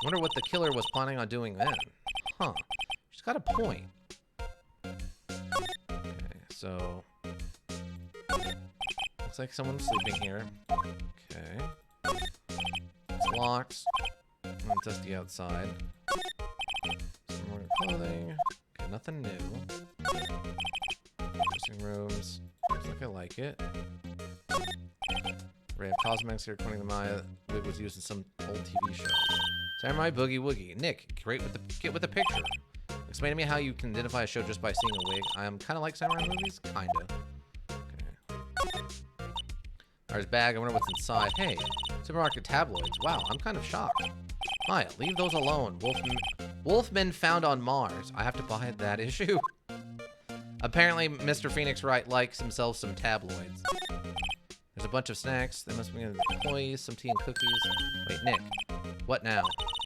I wonder what the killer was planning on doing then. Huh. She's got a point. Okay, so... Looks like someone's sleeping here. Okay. It's locked. Dusty outside. Some more clothing. Okay, nothing new. Dressing rooms. Looks like I like it. Ray of cosmetics here, according to Maya. Wig was used in some old TV show. Samurai Boogie Woogie. Nick, great with the get with the picture. Explain to me how you can identify a show just by seeing a wig. I am kind of like samurai movies, kinda. Okay. There's bag. I wonder what's inside. Hey, supermarket tabloids. Wow, I'm kind of shocked. Maya, leave those alone. Wolfman found on Mars. I have to buy that issue. Apparently, Mr. Phoenix Wright likes himself some tabloids. There's a bunch of snacks. They must be employees, some tea and cookies. Wait, Nick. What now?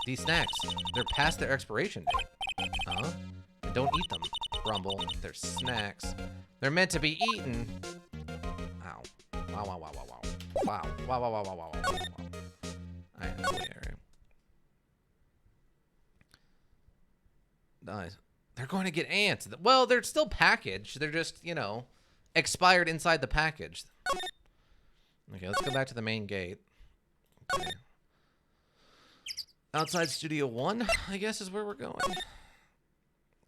These snacks, they're past their expiration date. Huh? Don't eat them, Grumble. They're snacks. They're meant to be eaten. Wow. Wow, wow, wow, wow, wow. Wow. Wow, wow, wow, wow, wow, wow, wow. Alright, there. Nice. They're going to get ants. Well, they're still packaged. They're just, you know, expired inside the package. Okay, let's go back to the main gate. Okay. Outside Studio 1, I guess, is where we're going.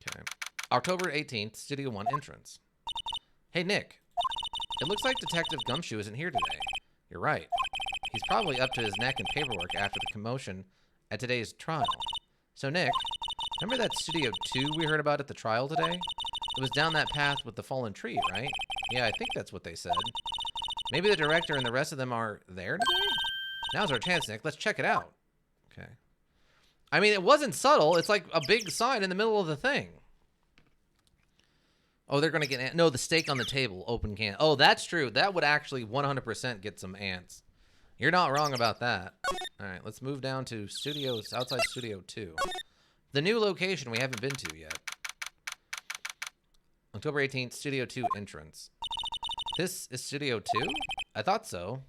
Okay. October 18th, Studio 1 entrance. Hey, Nick. It looks like Detective Gumshoe isn't here today. You're right. He's probably up to his neck in paperwork after the commotion at today's trial. So, Nick, remember that Studio 2 we heard about at the trial today? It was down that path with the fallen tree, right? Yeah, I think that's what they said. Maybe the director and the rest of them are there today? Now's our chance, Nick. Let's check it out. Okay. I mean, it wasn't subtle. It's like a big sign in the middle of the thing. Oh, they're going to get... No, the steak on the table. Open can. Oh, that's true. That would actually 100% get some ants. You're not wrong about that. All right, let's move down to studios, outside Studio 2. The new location we haven't been to yet. October 18th, Studio 2 entrance. This is Studio 2? I thought so.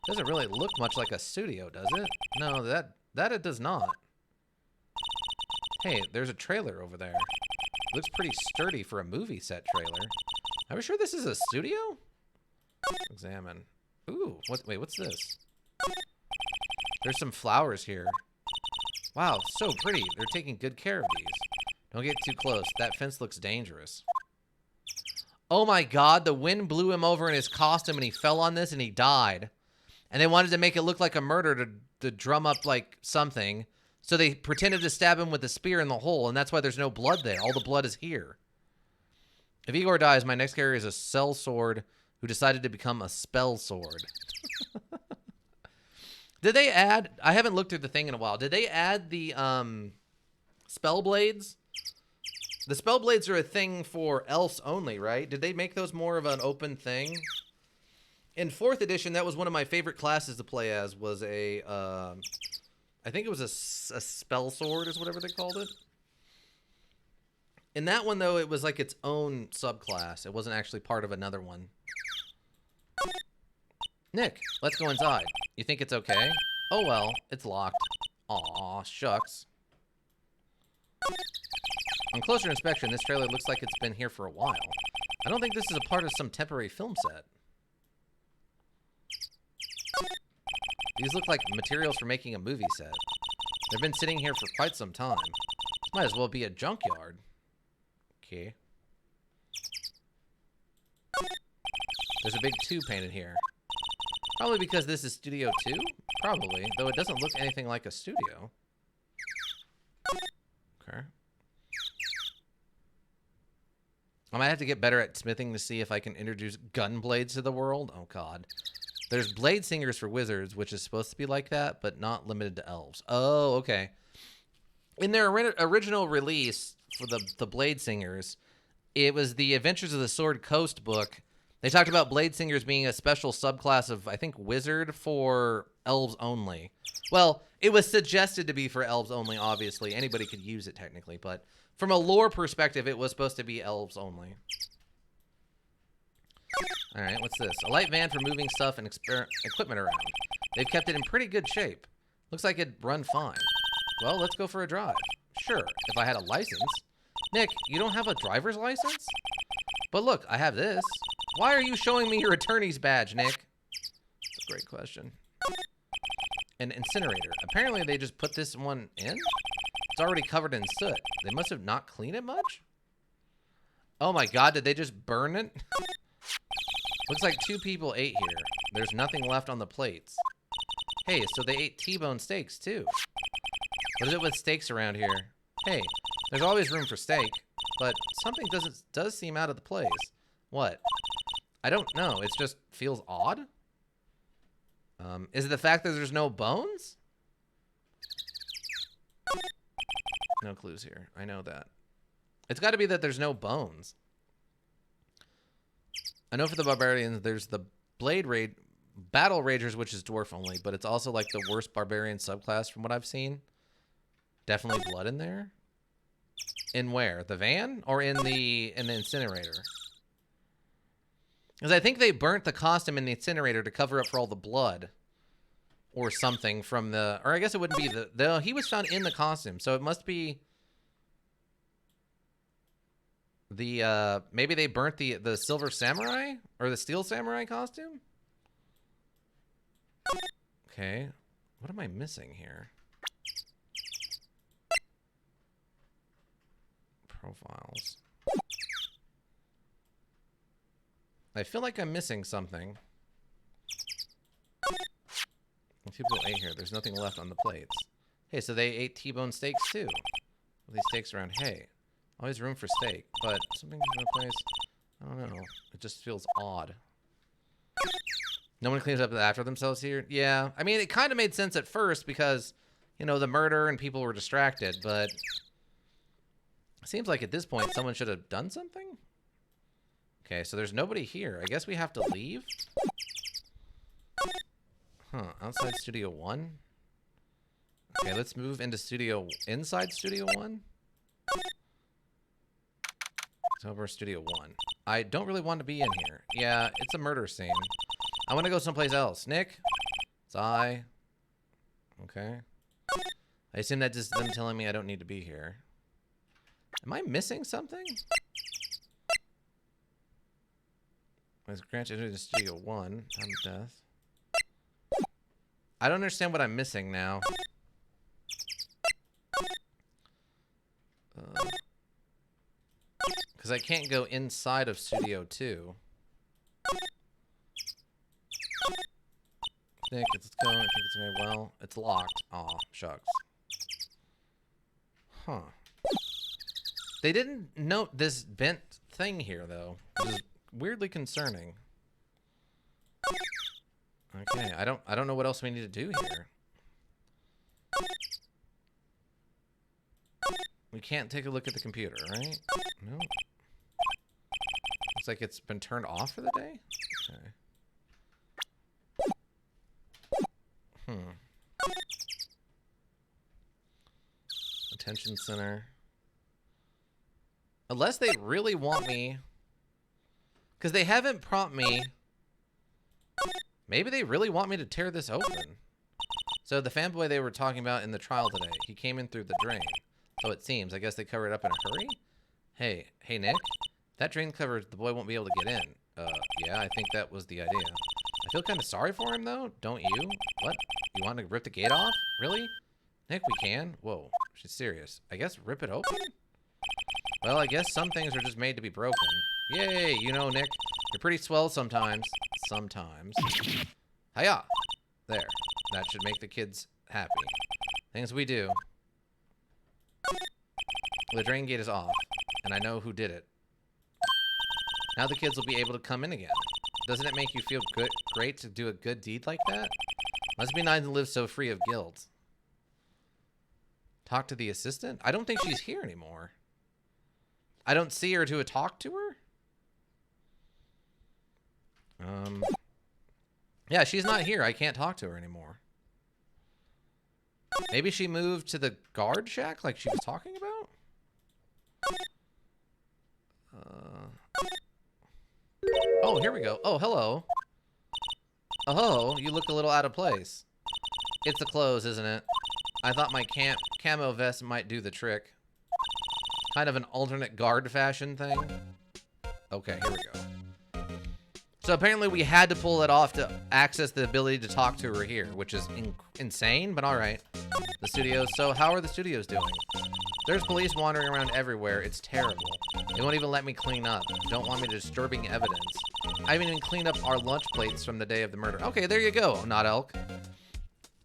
Doesn't really look much like a studio, does it? No, that it does not. Hey, there's a trailer over there. Looks pretty sturdy for a movie set trailer. Are we sure this is a studio? Examine. Ooh, wait, what's this? There's some flowers here. Wow, so pretty. They're taking good care of these. Don't get too close. That fence looks dangerous. Oh my god, the wind blew him over in his costume and he fell on this and he died. And they wanted to make it look like a murder to drum up like something. So they pretended to stab him with a spear in the hole, and that's why there's no blood there. All the blood is here. If Igor dies, my next character is a cell sword who decided to become a spell sword. Did they add... I haven't looked through the thing in a while. Did they add the spell blades? The spell blades are a thing for elves only, right? Did they make those more of an open thing? In 4th edition, that was one of my favorite classes to play as, was a... I think it was a spell sword is whatever they called it. In that one, though, it was like its own subclass. It wasn't actually part of another one. Nick, let's go inside. You think it's okay? Oh well, it's locked. Aw, shucks. On closer inspection, this trailer looks like it's been here for a while. I don't think this is a part of some temporary film set. These look like materials for making a movie set. They've been sitting here for quite some time. This might as well be a junkyard. Okay. There's a big 2 painted here. Probably because this is Studio 2? Probably, though it doesn't look anything like a studio. Okay. I might have to get better at smithing to see if I can introduce gun blades to the world. Oh, God. There's blade singers for wizards, which is supposed to be like that, but not limited to elves. Oh, okay. In their original release for the blade singers, it was the Adventures of the Sword Coast book. They talked about blade singers being a special subclass of, I think, wizard for elves only. Well, it was suggested to be for elves only, obviously. Anybody could use it, technically, but from a lore perspective, it was supposed to be elves only. All right, what's this? A light van for moving stuff and equipment around. They've kept it in pretty good shape. Looks like it'd run fine. Well, let's go for a drive. Sure, if I had a license. Nick, you don't have a driver's license? But look, I have this. Why are you showing me your attorney's badge, Nick? That's a great question. An incinerator. Apparently they just put this one in? It's already covered in soot. They must have not cleaned it much? Oh my God, did they just burn it? Looks like 2 people ate here. There's nothing left on the plates. Hey, so they ate T-bone steaks too. What is it with steaks around here? Hey, there's always room for steak, but something does seem out of the place. What? I don't know. It just feels odd. Is it the fact that there's no bones? No clues here. I know that. It's got to be that there's no bones. I know for the barbarians, there's the battle ragers, which is dwarf only, but it's also like the worst barbarian subclass from what I've seen. Definitely blood in there. In where? The van or in the incinerator? Because I think they burnt the costume in the incinerator to cover up for all the blood or something from the, or I guess it wouldn't be the he was found in the costume, so it must be the maybe they burnt the silver samurai or the steel samurai costume. Okay, what am I missing here? Profiles. I feel like I'm missing something. People ate here. There's nothing left on the plates. Hey, so they ate T-bone steaks too. All these steaks around. Hey, always room for steak, but something's in the place. I don't know. It just feels odd. No one cleans up after themselves here? Yeah. I mean, it kind of made sense at first because, you know, the murder and people were distracted, but it seems like at this point someone should have done something? Okay, so there's nobody here. I guess we have to leave? Huh, outside Studio 1? Okay, let's move into inside Studio 1? It's over Studio 1. I don't really want to be in here. Yeah, it's a murder scene. I want to go someplace else. Nick? It's I. Okay. I assume that's just them telling me I don't need to be here. Am I missing something? Let's grant entry to Studio 1. Time of death. I don't understand what I'm missing now. Because I can't go inside of Studio 2. Nick, it's going. I think it's going well. It's locked. Aw, shucks. Huh. They didn't note this bent thing here, though, which is weirdly concerning. Okay, I don't know what else we need to do here. We can't take a look at the computer, right? No. Looks like it's been turned off for the day? Okay. Attention center. Unless they really want me. Because they haven't prompted me. Maybe they really want me to tear this open. So the fanboy they were talking about in the trial today, he came in through the drain. So it seems. I guess they covered it up in a hurry? Hey, Nick. That drain covered, the boy won't be able to get in. Yeah, I think that was the idea. I feel kind of sorry for him, though. Don't you? What? You want to rip the gate off? Really? Nick, we can? Whoa, she's serious. I guess rip it open? Well, I guess some things are just made to be broken. Yay, you know, Nick, you're pretty swell sometimes. Sometimes. Hiya! There. That should make the kids happy. Things we do. The drain gate is off, and I know who did it. Now the kids will be able to come in again. Doesn't it make you feel great to do a good deed like that? Must be nice to live so free of guilt. Talk to the assistant? I don't think she's here anymore. I don't see her to talk to her. Yeah, she's not here. I can't talk to her anymore. Maybe she moved to the guard shack like she was talking about? Oh, here we go. Oh, hello. Oh, you look a little out of place. It's the clothes, isn't it? I thought my camo vest might do the trick. Kind of an alternate guard fashion thing. Okay, here we go. So apparently we had to pull it off to access the ability to talk to her here, which is insane, but all right. The studios. So how are the studios doing? There's police wandering around everywhere. It's terrible. They won't even let me clean up. Don't want me disturbing evidence. I haven't even cleaned up our lunch plates from the day of the murder. Okay, there you go, Not Elk.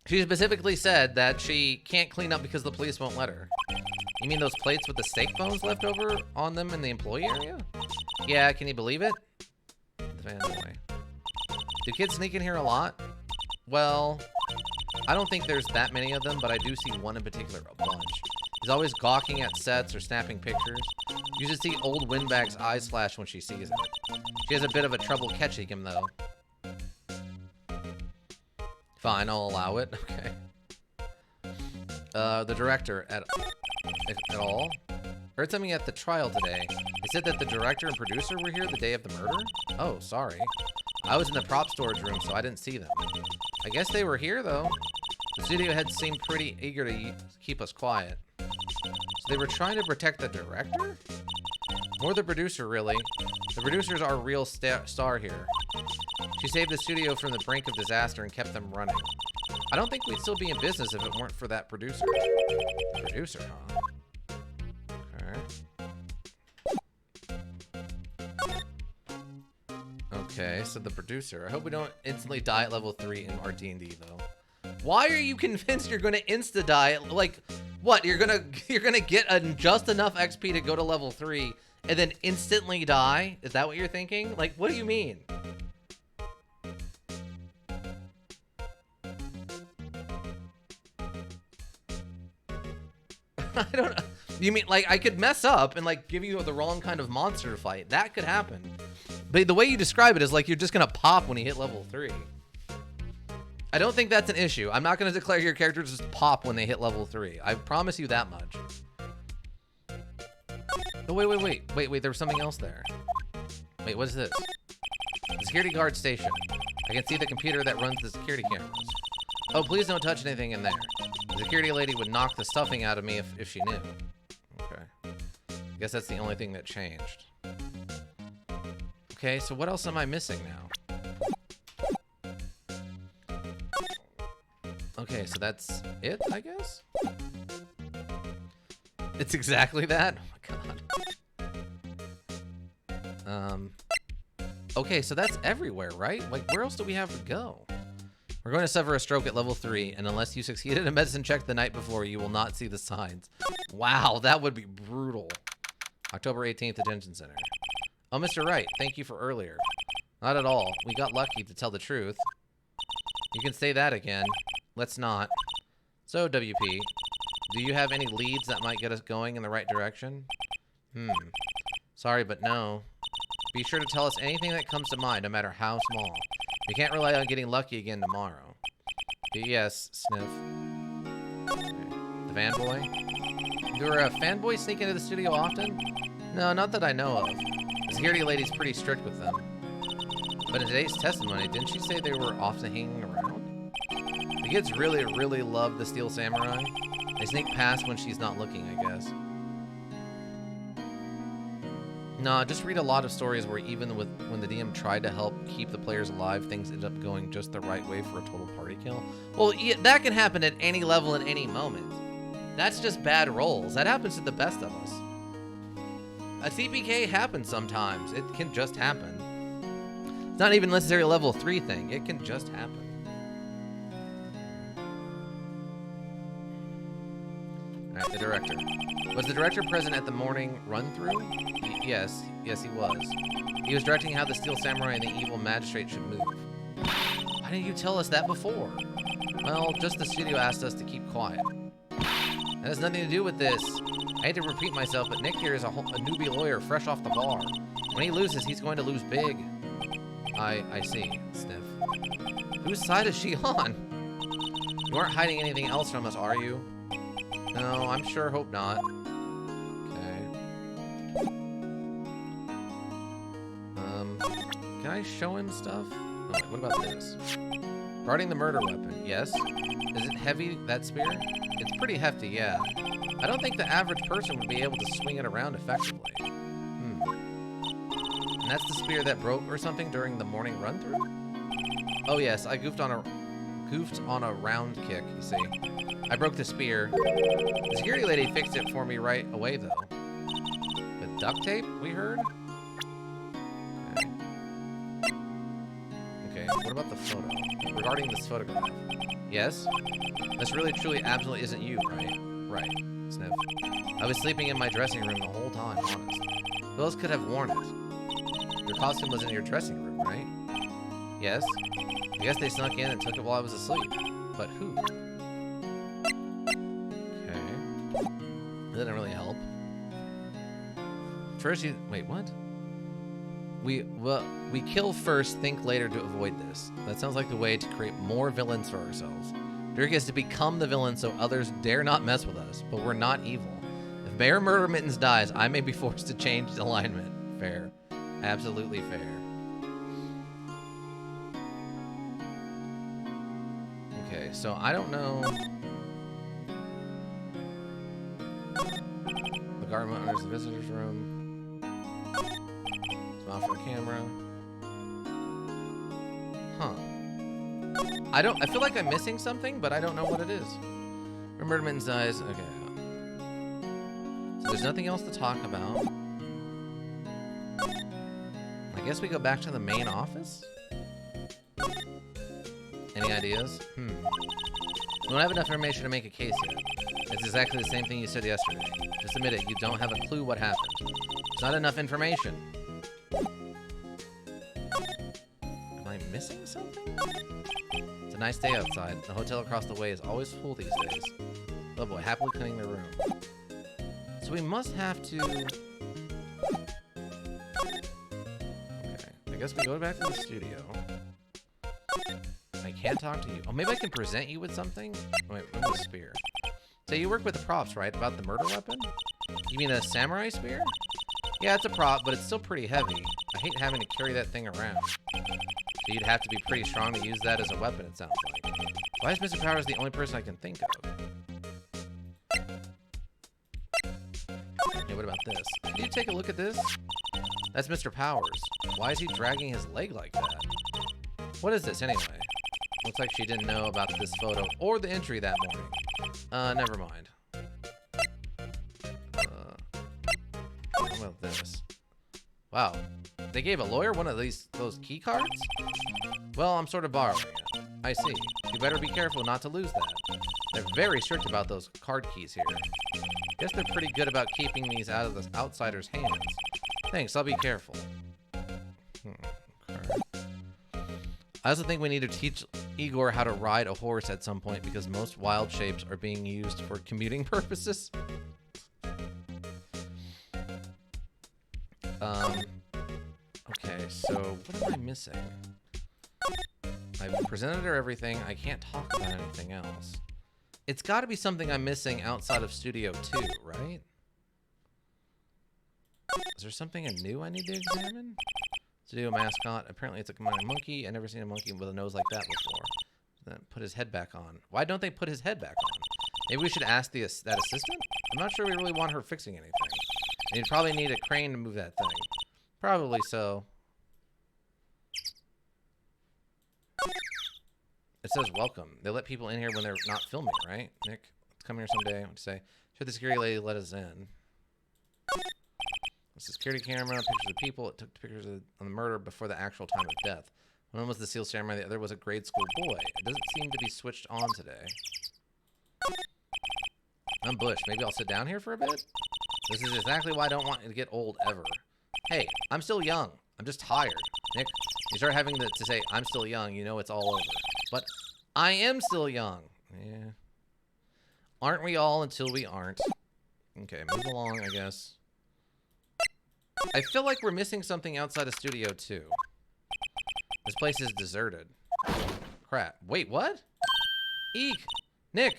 She specifically said that she can't clean up because the police won't let her. You mean those plates with the steak bones left over on them in the employee area? Yeah, can you believe it? The fanboy. Do kids sneak in here a lot? Well, I don't think there's that many of them, but I do see one in particular a bunch. He's always gawking at sets or snapping pictures. You should see old Windbag's eyes flash when she sees it. She has a bit of a trouble catching him, though. Fine, I'll allow it. Okay. The director at all? Heard something at the trial today. They said that the director and producer were here the day of the murder? Oh, sorry. I was in the prop storage room, so I didn't see them. I guess they were here, though. The studio heads seemed pretty eager to keep us quiet. So they were trying to protect the director? Or the producer, really. The producer's our real star here. She saved the studio from the brink of disaster and kept them running. I don't think we'd still be in business if it weren't for that producer. Producer, huh? Okay, so the producer. I hope we don't instantly die at level 3 in our D&D, though. Why are you convinced you're gonna insta-die? Like, what? You're gonna get just enough XP to go to level 3 and then instantly die? Is that what you're thinking? Like, what do you mean? I don't know. You mean, like, I could mess up and, like, give you the wrong kind of monster to fight. That could happen. But the way you describe it is like you're just gonna pop when you hit level 3. I don't think that's an issue. I'm not gonna declare your character just pop when they hit level 3. I promise you that much. Oh, wait, there was something else there. Wait, what is this? The security guard station. I can see the computer that runs the security cameras. Oh, please don't touch anything in there. The security lady would knock the stuffing out of me if she knew. Okay. I guess that's the only thing that changed. Okay, so what else am I missing now? Okay, so that's it, I guess? It's exactly that? Oh my god. Okay, so that's everywhere, right? Like, where else do we have to go? We're going to suffer a stroke at level 3, and unless you succeeded a medicine check the night before, you will not see the signs. Wow, that would be brutal. October 18th, Detention Center. Oh, Mr. Wright, thank you for earlier. Not at all. We got lucky, to tell the truth. You can say that again. Let's not. So, WP, do you have any leads that might get us going in the right direction? Sorry, but no. Be sure to tell us anything that comes to mind, no matter how small. We can't rely on getting lucky again tomorrow. P.S. Sniff. Okay. The fanboy? Do a fanboy sneak into the studio often? No, not that I know of. The security lady's pretty strict with them. But in today's testimony, didn't she say they were often hanging around? The kids really, really love the Steel Samurai. They sneak past when she's not looking, I guess. No, just read a lot of stories where even when the DM tried to help keep the players alive, things ended up going just the right way for a total party kill. Well, yeah, that can happen at any level at any moment. That's just bad rolls. That happens to the best of us. A CPK happens sometimes. It can just happen. It's not even necessarily a level 3 thing. It can just happen. Alright, the director. Was the director present at the morning run-through? Yes, he was. He was directing how the Steel Samurai and the evil magistrate should move. Why didn't you tell us that before? Well, just the studio asked us to keep quiet. That has nothing to do with this. I hate to repeat myself, but Nick here is a newbie lawyer fresh off the bar. When he loses, he's going to lose big. I see, Sniff. Whose side is she on? You aren't hiding anything else from us, are you? No, I'm sure hope not. Okay. Can I show him stuff? Oh, wait, what about this? Guarding the murder weapon, yes. Is it heavy, that spear? It's pretty hefty, yeah. I don't think the average person would be able to swing it around effectively. And that's the spear that broke or something during the morning run-through? Oh yes, I goofed on a round kick, you see. I broke the spear. The security lady fixed it for me right away, though. With duct tape, we heard? Okay, what about the photo? Regarding this photograph. Yes? This really, truly, absolutely isn't you, right? Right, Sniff. I was sleeping in my dressing room the whole time, honest. Who else could have worn it? Your costume was in your dressing room, right? Yes? I guess they snuck in and took it while I was asleep. But who? Okay. That didn't really help. First you... Wait, what? We kill first, think later to avoid this. That sounds like the way to create more villains for ourselves. Dirk is to become the villain so others dare not mess with us, but we're not evil. If Mayor Murder Mittens dies, I may be forced to change the alignment. Fair. Absolutely fair. Okay, so I don't know... The garment enters the visitor's room. Smile for the camera. Huh. I feel like I'm missing something, but I don't know what it is. Remember Mitten's eyes. Okay. So there's nothing else to talk about. I guess we go back to the main office? Any ideas? We don't have enough information to make a case yet. It's exactly the same thing you said yesterday. Just admit it, you don't have a clue what happened. It's not enough information. Am I missing something? It's a nice day outside. The hotel across the way is always full these days. Oh boy, happily cleaning their room. So we must have to... Okay, I guess we go back to the studio. I can't talk to you. Oh, maybe I can present you with something? Oh, wait, what was the spear? So you work with the props, right? About the murder weapon? You mean a samurai spear? Yeah, it's a prop, but it's still pretty heavy. I hate having to carry that thing around. So you'd have to be pretty strong to use that as a weapon, it sounds like. Why is Mr. Powers the only person I can think of? Okay, what about this? Can you take a look at this? That's Mr. Powers. Why is he dragging his leg like that? What is this, anyway? Looks like she didn't know about this photo or the entry that morning. Never mind. What about this? Wow. They gave a lawyer one of those key cards? Well, I'm sort of borrowing it. I see. You better be careful not to lose that. They're very strict about those card keys here. Guess they're pretty good about keeping these out of the outsider's hands. Thanks, I'll be careful. Okay. I also think we need to teach Igor how to ride a horse at some point because most wild shapes are being used for commuting purposes. Okay, so what am I missing? I've presented her everything. I can't talk about anything else. It's got to be something I'm missing outside of Studio 2, right? Is there something new I need to examine? Studio mascot. Apparently it's a commanding monkey. I've never seen a monkey with a nose like that before. Then put his head back on. Why don't they put his head back on? Maybe we should ask that assistant? I'm not sure we really want her fixing anything. And you'd probably need a crane to move that thing. Probably so. It says welcome. They let people in here when they're not filming, right? Nick, let's come here someday. What to say? Should the security lady let us in? It's a security camera, pictures of people. It took pictures of the murder before the actual time of death. One was the seal ceremony, the other was a grade school boy. It doesn't seem to be switched on today. I'm Bush. Maybe I'll sit down here for a bit? This is exactly why I don't want to get old ever. Hey, I'm still young. I'm just tired. Nick, you start having to say, I'm still young, you know it's all over. But I am still young. Yeah. Aren't we all until we aren't? Okay, move along, I guess. I feel like we're missing something outside of Studio 2. This place is deserted. Crap. Wait, what? Eek! Nick!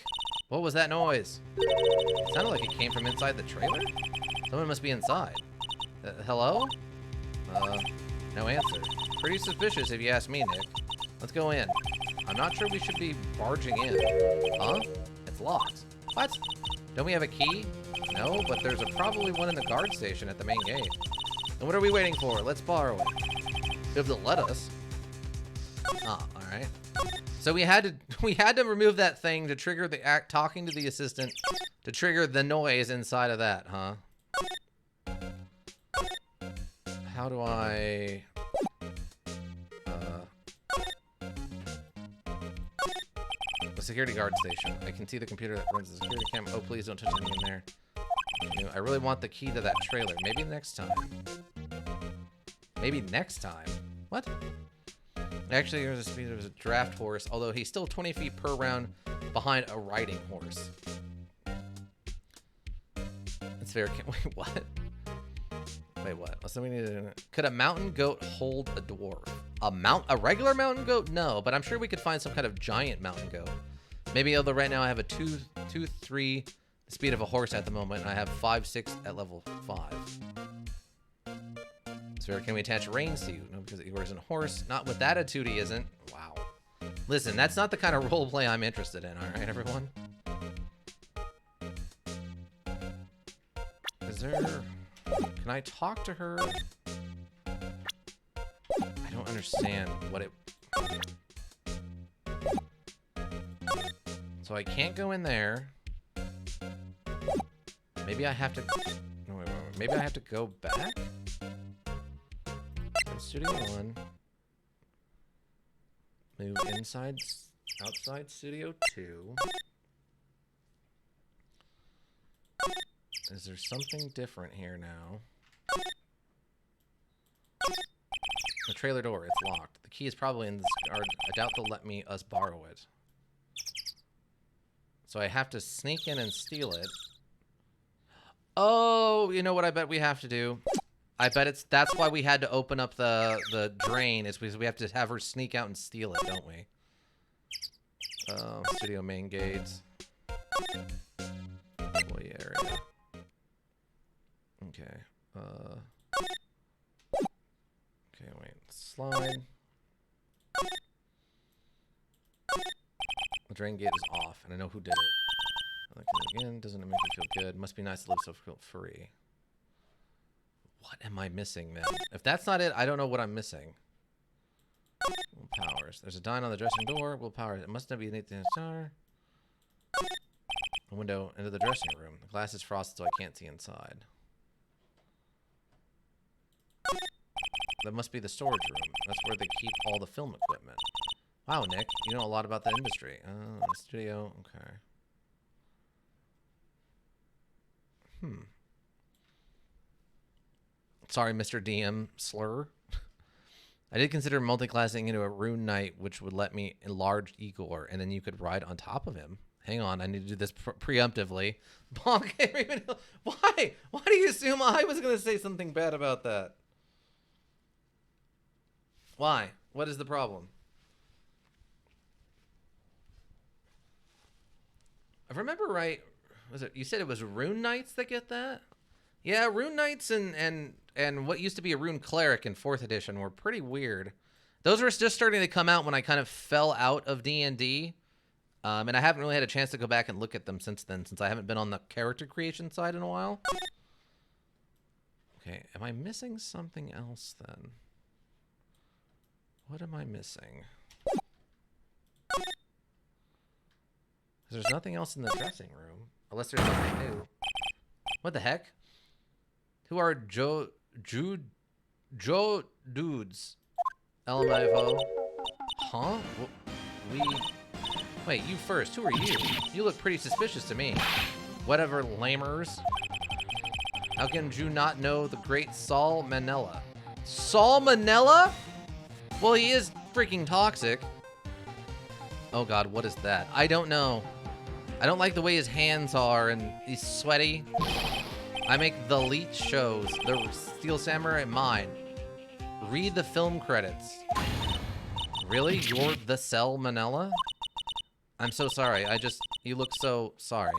What was that noise? It sounded like it came from inside the trailer? Someone must be inside. Hello? No answer. Pretty suspicious if you ask me, Nick. Let's go in. I'm not sure we should be barging in. Huh? It's locked. What? Don't we have a key? No, but there's probably one in the guard station at the main gate. And what are we waiting for? Let's borrow it. You have to let us. Ah, all right. So we had to remove that thing to trigger the act talking to the assistant to trigger the noise inside of that, huh? How do I the security guard station. I can see the computer that runs the security cam. Oh, please don't touch anything in there. I really want the key to that trailer. Maybe next time. Maybe next time. What? Actually, there was a draft horse, although he's still 20 feet per round behind a riding horse. It's fair. Wait, what? Wait, what? So we need to... Could a mountain goat hold a dwarf? A regular mountain goat? No, but I'm sure we could find some kind of giant mountain goat. Maybe, although right now I have a 2-3 speed of a horse at the moment, and I have 5-6 at level 5. So can we attach a rain suit? No, because he wears a horse. Not with that attitude, he isn't. Wow. Listen, that's not the kind of roleplay I'm interested in, alright, everyone? Is there... Can I talk to her? I don't understand what it... So I can't go in there. Maybe I have to... No, wait. Maybe I have to go back? Studio 1. Move inside... Outside Studio 2. Is there something different here now? The trailer door, it's locked. The key is probably in this guard. I doubt they'll let us borrow it. So I have to sneak in and steal it. Oh, you know what I bet we have to do? I bet that's why we had to open up the drain, is because we have to have her sneak out and steal it, don't we? Studio main gates. Employee area. Okay. Okay, wait. Slide. The drain gate is off, and I know who did it. Like again, doesn't it make me feel good? Must be nice to live so free. What am I missing then? If that's not it, I don't know what I'm missing. Powers. There's a dime on the dressing door. Willpower. It must not be beneath the star. A window into the dressing room. The glass is frosted, so I can't see inside. That must be the storage room. That's where they keep all the film equipment. Wow, Nick, you know a lot about the industry. Studio, okay. Sorry, Mr. DM slur. I did consider multi-classing into a rune knight, which would let me enlarge Igor, and then you could ride on top of him. Hang on, I need to do this preemptively. Bonk, why? Why do you assume I was going to say something bad about that? Why? What is the problem? If I remember right, was it? You said it was rune knights that get that? Yeah, Rune Knights and what used to be a Rune Cleric in 4th edition were pretty weird. Those were just starting to come out when I kind of fell out of D&D. And I haven't really had a chance to go back and look at them since then, since I haven't been on the character creation side in a while. Okay, am I missing something else then? What am I missing? There's nothing else in the dressing room, unless there's something new. What the heck? Who are Joe dudes? LMFO. Huh? Wait, you first. Who are you? You look pretty suspicious to me. Whatever, lamers. How can you not know the great Saul Manella? Saul Manella? Well, he is freaking toxic. Oh god, what is that? I don't know. I don't like the way his hands are, and he's sweaty. I make the Leech shows. The Steel Samurai mine. Read the film credits. Really? You're the Cell Manella? I'm so sorry. You look so sorry.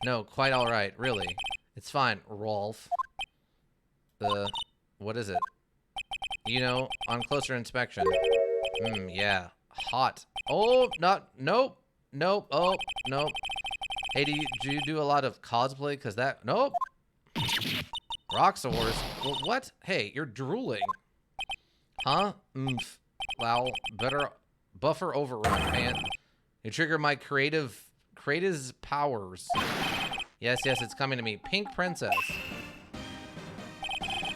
No, quite alright, really. It's fine, Rolf. What is it? You know, on closer inspection. Yeah. Hot. Oh, nope. Oh, nope. Hey, do you do a lot of cosplay? Because nope. Roxors. Well, what? Hey, you're drooling. Huh? Wow, better buffer overrun, man. You trigger my creative powers. Yes, it's coming to me. Pink Princess.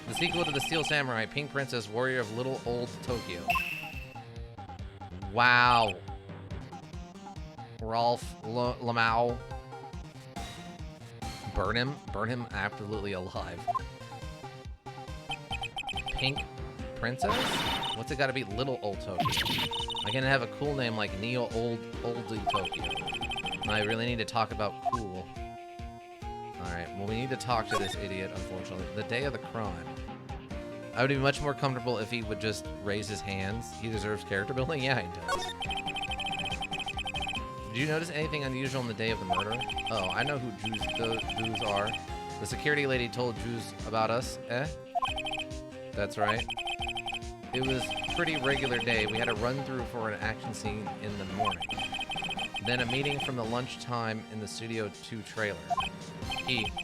The sequel to the Steel Samurai, Pink Princess, Warrior of Little Old Tokyo. Wow. Rolf Lamau. Burn him absolutely alive. Pink Princess? What's it gotta be? Little Old Tokyo. I can have a cool name like Neo Oldie Tokyo. And I really need to talk about cool. Alright, well, we need to talk to this idiot, unfortunately. The day of the crime. I would be much more comfortable if he would just raise his hands. He deserves character building? Yeah, he does. Did you notice anything unusual on the day of the murder? Oh, I know who Jews are. The security lady told Jews about us, eh? That's right. It was a pretty regular day. We had a run-through for an action scene in the morning. Then a meeting from the lunchtime in the Studio 2 trailer.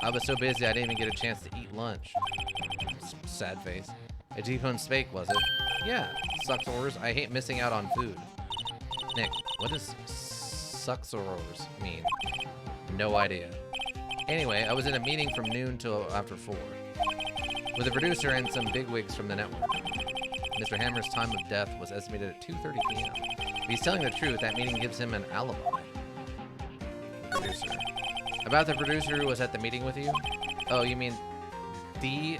I was so busy I didn't even get a chance to eat lunch. Sad face. A T-Bone Spake, was it? Yeah. Suxors. I hate missing out on food. Nick, what does Suxors mean? No idea. Anyway, I was in a meeting from noon till after 4. With a producer and some bigwigs from the network. Mr. Hammer's time of death was estimated at 2:30 p.m. If he's telling the truth, that meeting gives him an alibi. The producer. About the producer who was at the meeting with you? Oh, you mean D.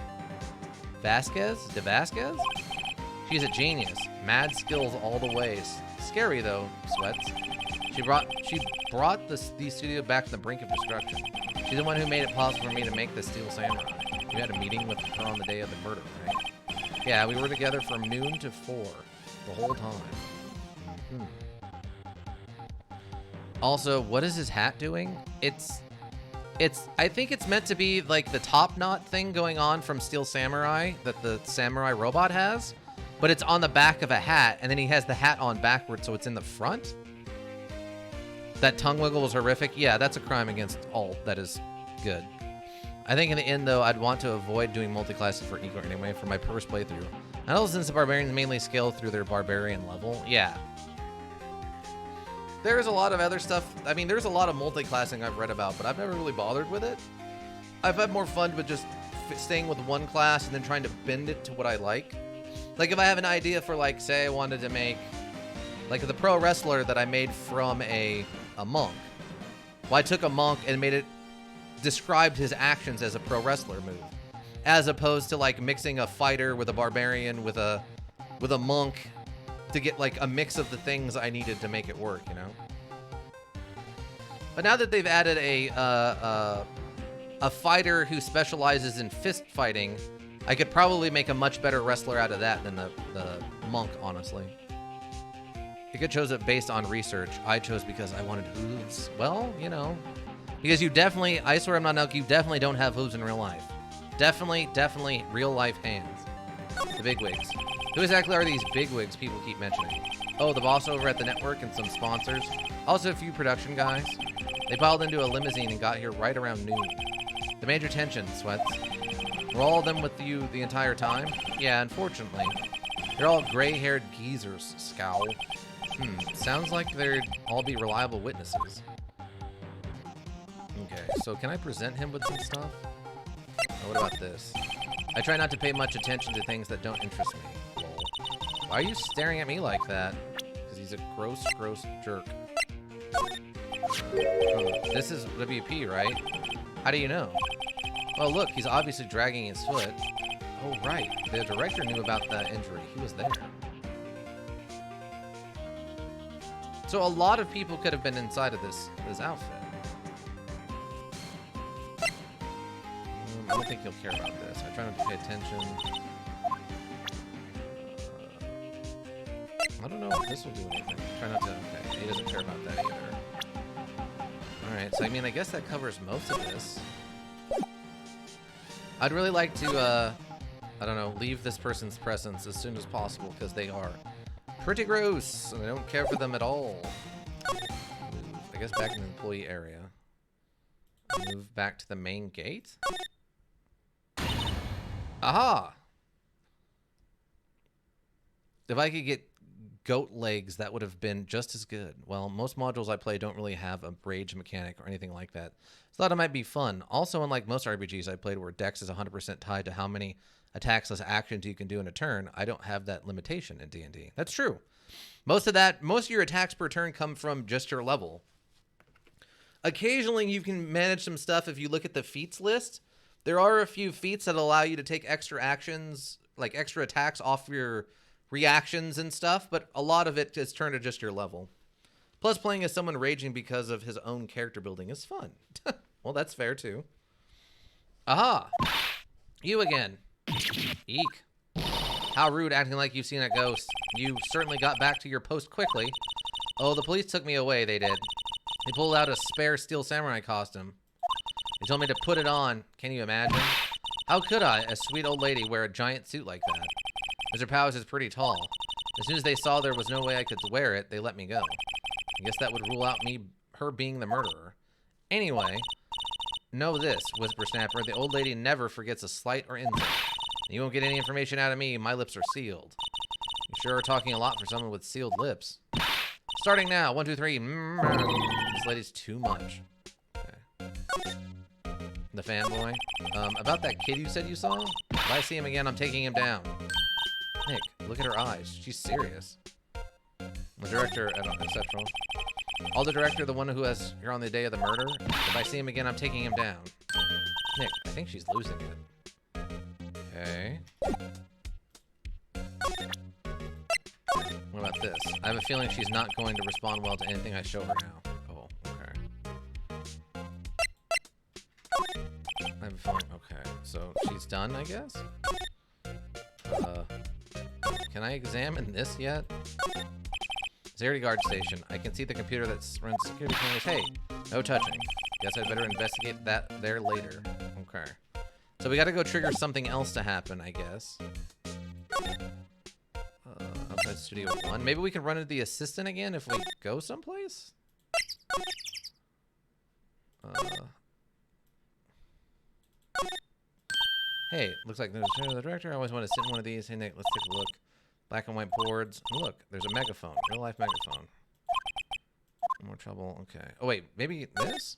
Vasquez? De Vasquez? She's a genius. Mad skills all the ways. Scary though, Sweats. She brought the studio back to the brink of destruction. She's the one who made it possible for me to make the Steel Samurai. You had a meeting with her on the day of the murder, right? Yeah, we were together from noon to 4 the whole time. Also, what is his hat doing? I think it's meant to be like the top knot thing going on from Steel Samurai that the samurai robot has, but it's on the back of a hat, and then he has the hat on backwards, so it's in the front. That tongue wiggle was horrific. Yeah, that's a crime against all that is good. I think in the end, though, I'd want to avoid doing multi-classes for Eco anyway for my first playthrough. And also since the barbarians mainly scale through their barbarian level, yeah. There's a lot of other stuff. I mean, there's a lot of multi-classing I've read about, but I've never really bothered with it. I've had more fun with just staying with one class and then trying to bend it to what I like. Like if I have an idea for, like, say I wanted to make, like the pro wrestler that I made from a monk. Well, I took a monk and made it, described his actions as a pro wrestler move. As opposed to like mixing a fighter with a barbarian with a monk to get like a mix of the things I needed to make it work, you know? But now that they've added a fighter who specializes in fist fighting, I could probably make a much better wrestler out of that than the monk, honestly. You could chose it based on research. I chose because I wanted hooves. Well, you know, Because you definitely, I swear I'm not elk, you definitely don't have hooves in real life. Definitely real life hands. The bigwigs. Who exactly are these bigwigs people keep mentioning? Oh, the boss over at the network and some sponsors. Also a few production guys. They piled into a limousine and got here right around noon. The major tension, Sweats. Were all of them with you the entire time? Yeah, unfortunately. They're all gray-haired geezers, Scowl. Sounds like they'd all be reliable witnesses. Okay, so can I present him with some stuff? Oh, what about this? I try not to pay much attention to things that don't interest me. Lol. Why are you staring at me like that? Because he's a gross jerk. Oh, this is WP, right? How do you know? Oh, look, he's obviously dragging his foot. Oh, right. The director knew about the injury. He was there. So a lot of people could have been inside of this outfit. I don't think he'll care about this. I try not to pay attention. I don't know if this will do anything. Try not to. Okay, he doesn't care about that either. Alright, so I mean, I guess that covers most of this. I'd really like to, I don't know, leave this person's presence as soon as possible because they are pretty gross and I don't care for them at all. Move, I guess, back in the employee area. Move back to the main gate? Aha! If I could get goat legs, that would have been just as good. Well, most modules I play don't really have a rage mechanic or anything like that. So I thought it might be fun. Also, unlike most RPGs I played where Dex is 100% tied to how many attacks/actions actions you can do in a turn, I don't have that limitation in D&D. That's true. Most of your attacks per turn come from just your level. Occasionally, you can manage some stuff if you look at the feats list. There are a few feats that allow you to take extra actions, like extra attacks off your reactions and stuff, but a lot of it is turned to just your level. Plus, playing as someone raging because of his own character building is fun. Well, that's fair, too. Aha! You again. Eek. How rude, acting like you've seen a ghost. You certainly got back to your post quickly. Oh, the police took me away, they did. They pulled out a spare steel samurai costume. They told me to put it on. Can you imagine? How could I, a sweet old lady, wear a giant suit like that? Mr. Powers is pretty tall. As soon as they saw there was no way I could wear it, they let me go. I guess that would rule out her being the murderer. Anyway, know this, Whisper Snapper. The old lady never forgets a slight or insult. You won't get any information out of me. My lips are sealed. You sure are talking a lot for someone with sealed lips. Starting now. 1, 2, 3. This lady's too much. Okay. The fanboy. About that kid you said you saw? If I see him again, I'm taking him down. Nick, look at her eyes. She's serious. The director, exceptional. All the director, the one who has here on the day of the murder. If I see him again, I'm taking him down. Nick, I think she's losing it. Okay. What about this? I have a feeling she's not going to respond well to anything I show her now. Oh, okay. I have a feeling, okay. So she's done, I guess? Can I examine this yet? Security guard station. I can see the computer that runs security cameras. Hey, no touching. Guess I'd better investigate that there later. Okay. So we gotta go trigger something else to happen, I guess. Outside Studio 1. Maybe we can run into the assistant again if we go someplace? Hey, looks like there's the director. I always want to sit in one of these. Hey, Nick, let's take a look. Black and white boards. Look, there's a megaphone. Real life megaphone. More trouble. Okay. Oh, wait. Maybe this?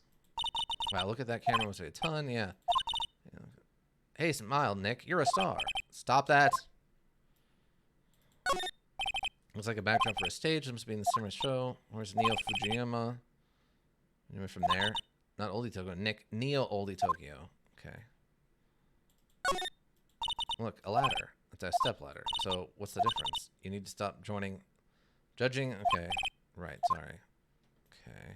Wow, look at that camera. Must be a ton. Yeah. Hey, smile, Nick. You're a star. Stop that. Looks like a backdrop for a stage. This must be in the summer show. Where's Neo Fujiyama? Anyway, from there. Not Oldie Tokyo. Nick. Neo Oldie Tokyo. Okay. Look, a ladder. It's a step ladder. So, what's the difference? You need to stop joining. Judging? Okay. Right, sorry. Okay.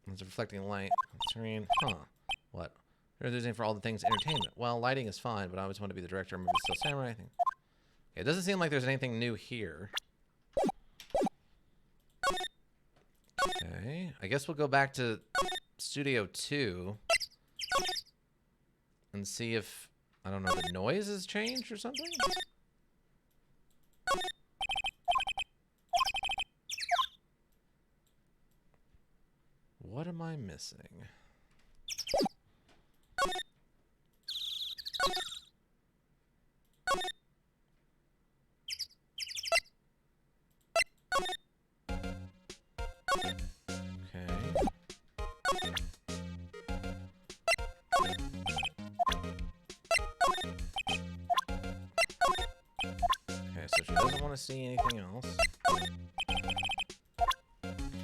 There's a reflecting light. Screen. Huh. What? They're using for all the things entertainment. Well, lighting is fine, but I always want to be the director of Movie Still Samurai. I think. Okay, it doesn't seem like there's anything new here. Okay, I guess we'll go back to Studio 2 and see if, I don't know, the noise has changed or something? What am I missing? Okay, so she doesn't want to see anything else.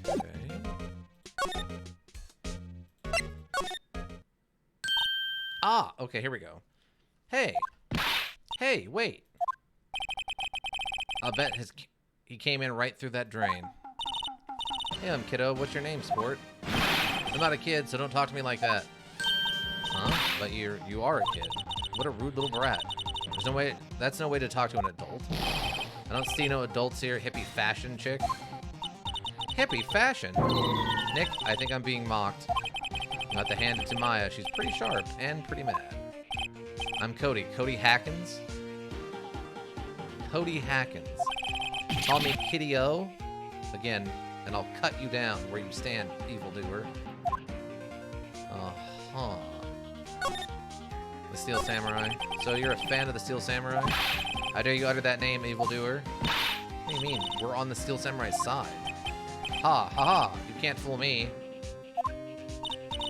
Okay. Ah, okay, here we go. Hey. Hey, wait. I'll bet he came in right through that drain. Hey, I'm kiddo. What's your name, sport? I'm not a kid, so don't talk to me like that. Huh? But you are a kid. What a rude little brat. There's no way. That's no way to talk to an adult. I don't see no adults here. Hippie fashion chick. Hippie fashion? Nick, I think I'm being mocked. Not to hand it to Maya. She's pretty sharp and pretty mad. I'm Cody. Cody Hackins. Cody Hackins. Call me Kitty O. Again, and I'll cut you down where you stand, evildoer. Uh-huh. The Steel Samurai. So you're a fan of the Steel Samurai? How dare you utter that name, evildoer? What do you mean? We're on the Steel Samurai's side. Ha, ha, ha. You can't fool me.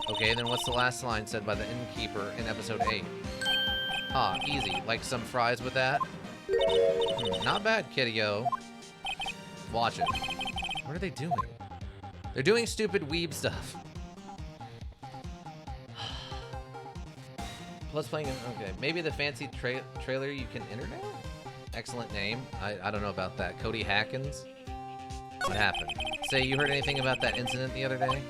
Okay, then what's the last line said by the innkeeper in episode 8? Ah, easy. Like some fries with that? Not bad, Kitty-O. Watch it. What are they doing? They're doing stupid weeb stuff. Plus playing... Okay, maybe the fancy trailer you can enter now? Excellent name. I don't know about that. Cody Hackins? What happened? Say, you heard anything about that incident the other day?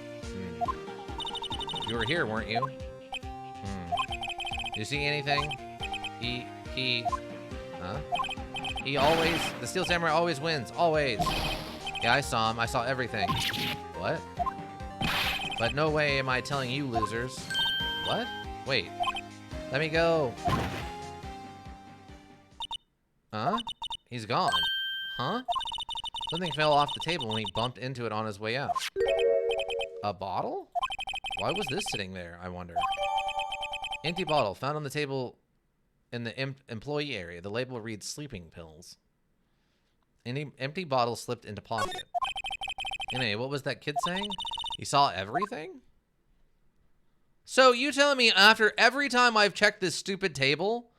You were here, weren't you? Did you see anything? Huh? He always... The Steel Samurai always wins. Always. Yeah, I saw him. I saw everything. What? But no way am I telling you, losers. What? Wait. Let me go. Huh? He's gone. Huh? Something fell off the table when he bumped into it on his way out. A bottle? Why was this sitting there, I wonder? Empty bottle found on the table in the employee area. The label reads sleeping pills. An empty bottle slipped into pocket. Anyway, what was that kid saying? He saw everything? So you telling me after every time I've checked this stupid table,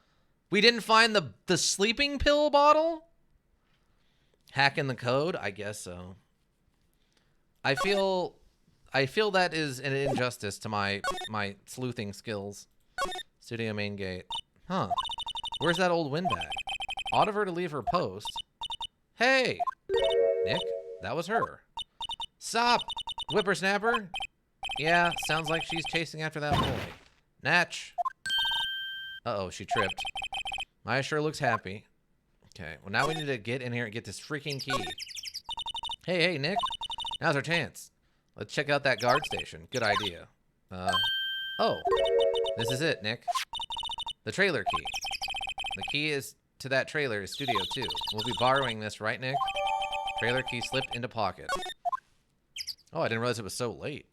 we didn't find the sleeping pill bottle? Hacking the code? I guess so. I feel that is an injustice to my sleuthing skills. Studio main gate. Huh. Where's that old windbag? Ought of her to leave her post. Hey! Nick, that was her. Stop! Whippersnapper! Yeah, sounds like she's chasing after that boy. Natch! Uh-oh, she tripped. Maya sure looks happy. Okay, well now we need to get in here and get this freaking key. Hey, Nick. Now's our chance. Let's check out that guard station. Good idea. Oh. This is it, Nick. The trailer key. The key is to that trailer is Studio 2. We'll be borrowing this, right, Nick? Trailer key slipped into pocket. Oh, I didn't realize it was so late.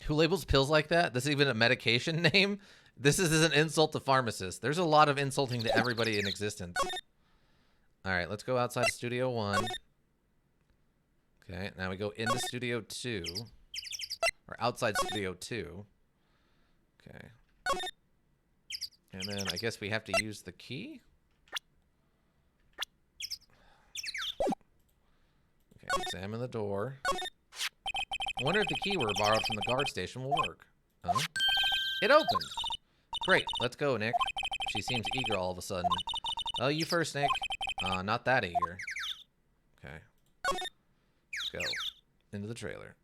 Who labels pills like that? This is even a medication name? This is an insult to pharmacists. There's a lot of insulting to everybody in existence. Alright, let's go outside of Studio 1. Okay, now we go into Studio 2. Or outside Studio 2. Okay. And then I guess we have to use the key? Okay, examine the door. I wonder if the key we borrowed from the guard station will work. Huh? It opened! Great, let's go, Nick. She seems eager all of a sudden. Oh, you first, Nick. Not that eager. Okay. Let's go. Into the trailer.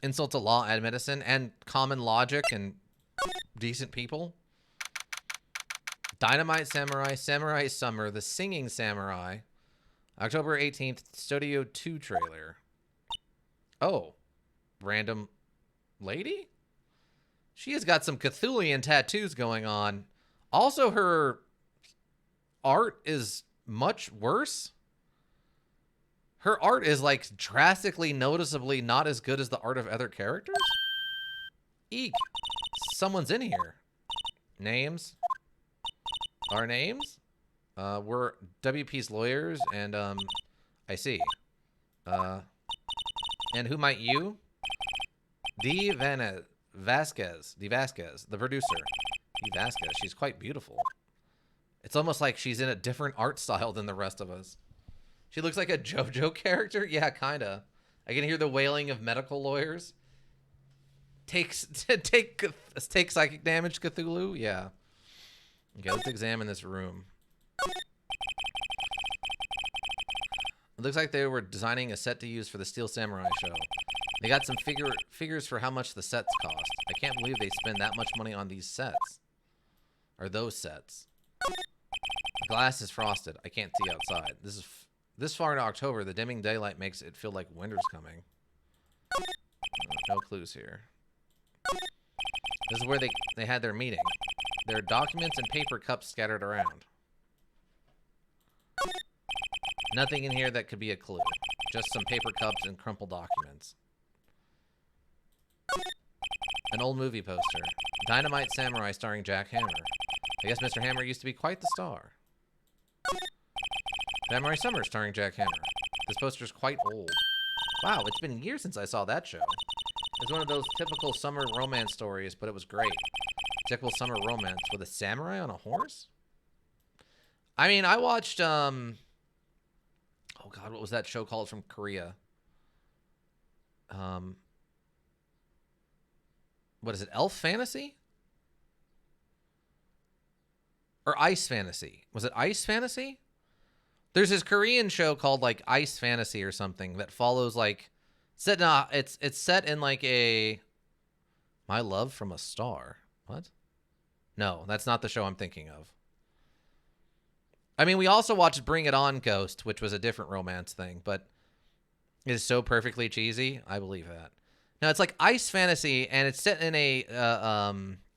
Insult to law and medicine and common logic and decent people. Dynamite Samurai, Samurai Summer, the Singing Samurai. October 18th, Studio 2 trailer. Oh, random lady? She has got some Cthulian tattoos going on. Also, her art is much worse. Her art is like drastically, noticeably not as good as the art of other characters. Eek. Someone's in here. Names? Our names? We're WP's lawyers, and, I see. And who might you? Vasquez, the producer. D. Vasquez, she's quite beautiful. It's almost like she's in a different art style than the rest of us. She looks like a JoJo character? Yeah, kinda. I can hear the wailing of medical lawyers. Take psychic damage, Cthulhu? Yeah. Okay, let's examine this room. It looks like they were designing a set to use for the Steel Samurai show. They got some figures for how much the sets cost. I can't believe they spend that much money on these sets. Or those sets. The glass is frosted. I can't see outside. This far into October, the dimming daylight makes it feel like winter's coming. No clues here. This is where they had their meeting. There are documents and paper cups scattered around. Nothing in here that could be a clue. Just some paper cups and crumpled documents. An old movie poster. Dynamite Samurai starring Jack Hammer. I guess Mr. Hammer used to be quite the star. Samurai Summer starring Jack Hammer. This poster's quite old. Wow, it's been years since I saw that show. It's one of those typical summer romance stories, but it was great. Typical summer romance with a samurai on a horse? I mean, I watched, oh god, what was that show called from Korea? What is it, Elf Fantasy? Or Ice Fantasy? Was it Ice Fantasy? There's this Korean show called like Ice Fantasy or something that follows like it's set in like a My Love from a Star. What? No, that's not the show I'm thinking of. I mean, we also watched Bring It On Ghost, which was a different romance thing, but it is so perfectly cheesy. I believe that. Now it's like Ice Fantasy, and it's set in a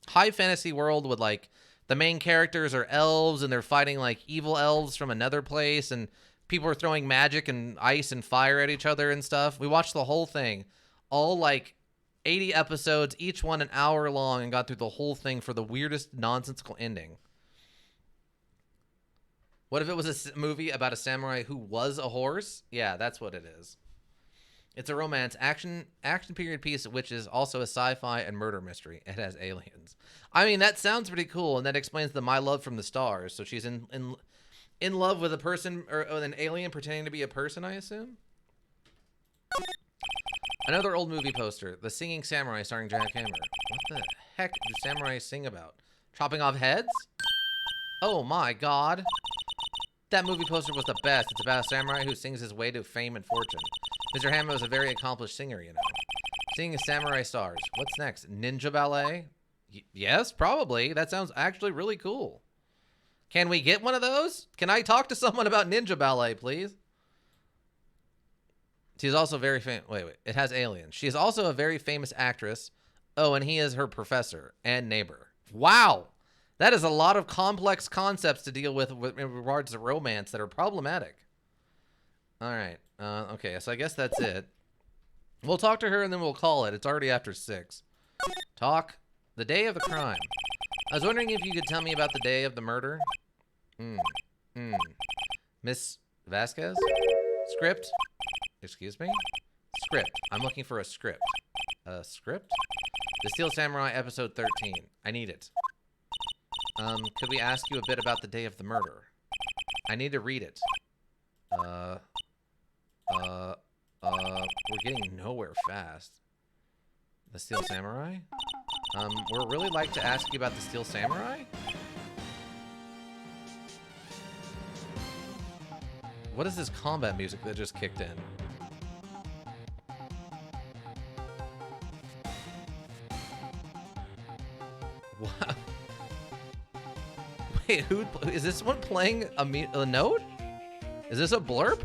high fantasy world with like the main characters are elves, and they're fighting like evil elves from another place, and people are throwing magic and ice and fire at each other and stuff. We watched the whole thing, all like 80 episodes, each one an hour long, and got through the whole thing for the weirdest nonsensical ending. What if it was a movie about a samurai who was a horse? Yeah, that's what it is. It's a romance action period piece, which is also a sci-fi and murder mystery. It has aliens. I mean, that sounds pretty cool, and that explains the My Love from the Stars. So she's in love with a person or an alien pretending to be a person, I assume. Another old movie poster, The Singing Samurai starring Jack Hammer. What the heck do samurais sing about? Chopping off heads? Oh my god. That movie poster was the best. It's about a samurai who sings his way to fame and fortune. Mr. Hammer was a very accomplished singer, you know. Singing samurai stars. What's next? Ninja ballet? Yes, probably. That sounds actually really cool. Can we get one of those? Can I talk to someone about ninja ballet, please? She's also very famous. Wait. It has aliens. She is also a very famous actress. Oh, and he is her professor and neighbor. Wow. That is a lot of complex concepts to deal with in regards to romance that are problematic. All right. Okay, so I guess that's it. We'll talk to her and then we'll call it. It's already after 6. Talk. The day of the crime. I was wondering if you could tell me about the day of the murder. Miss Vasquez? Script? Excuse me? Script. I'm looking for a script. A script? The Steel Samurai episode 13. I need it. Could we ask you a bit about the day of the murder? I need to read it. We're getting nowhere fast. The Steel Samurai? We'd really like to ask you about the Steel Samurai? What is this combat music that just kicked in? What? Wait, who is this one playing a note? Is this a blurb?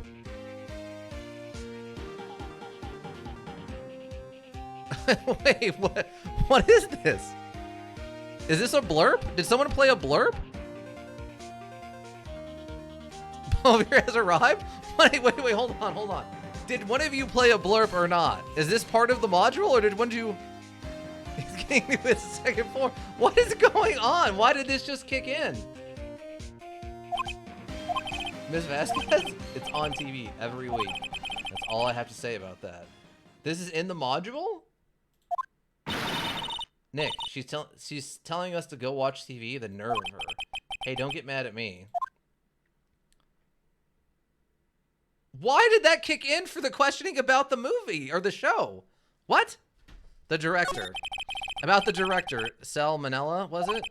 Wait, what? What is this? Is this a blurb? Did someone play a blurb? Bolivar has arrived? Wait, hold on. Did one of you play a blurb or not? Is this part of the module, or did one of you... He's getting to his second floor. What is going on? Why did this just kick in? Ms. Vasquez? It's on TV every week. That's all I have to say about that. This is in the module? Nick, she's telling us to go watch TV. The nerve of her. Hey, don't get mad at me. Why did that kick in for the questioning about the movie or the show? What? The director. About the director, Sal Manella, was it?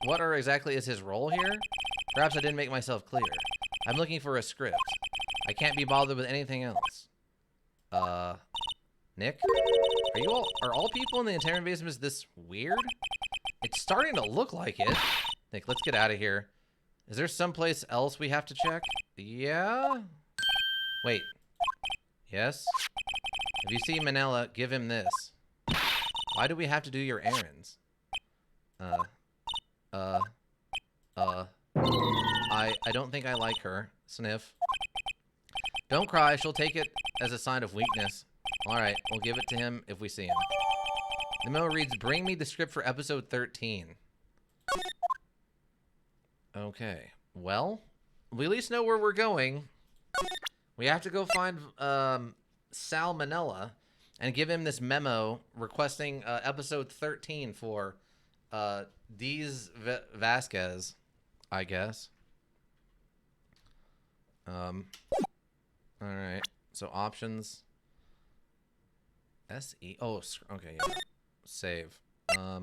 What exactly is his role here? Perhaps I didn't make myself clear. I'm looking for a script. I can't be bothered with anything else. Nick? Are all people in the Attorney basement this weird? It's starting to look like it. Nick, let's get out of here. Is there someplace else we have to check? Yeah? Wait. Yes? If you see Manella, give him this. Why do we have to do your errands? I don't think I like her. Sniff. Don't cry. She'll take it as a sign of weakness. Alright, we'll give it to him if we see him. The memo reads, bring me the script for episode 13. Okay. Well, we at least know where we're going. We have to go find Sal Manella and give him this memo requesting episode 13 for Vasquez, I guess. Alright. So options. SE. Oh, okay, yeah. Save. I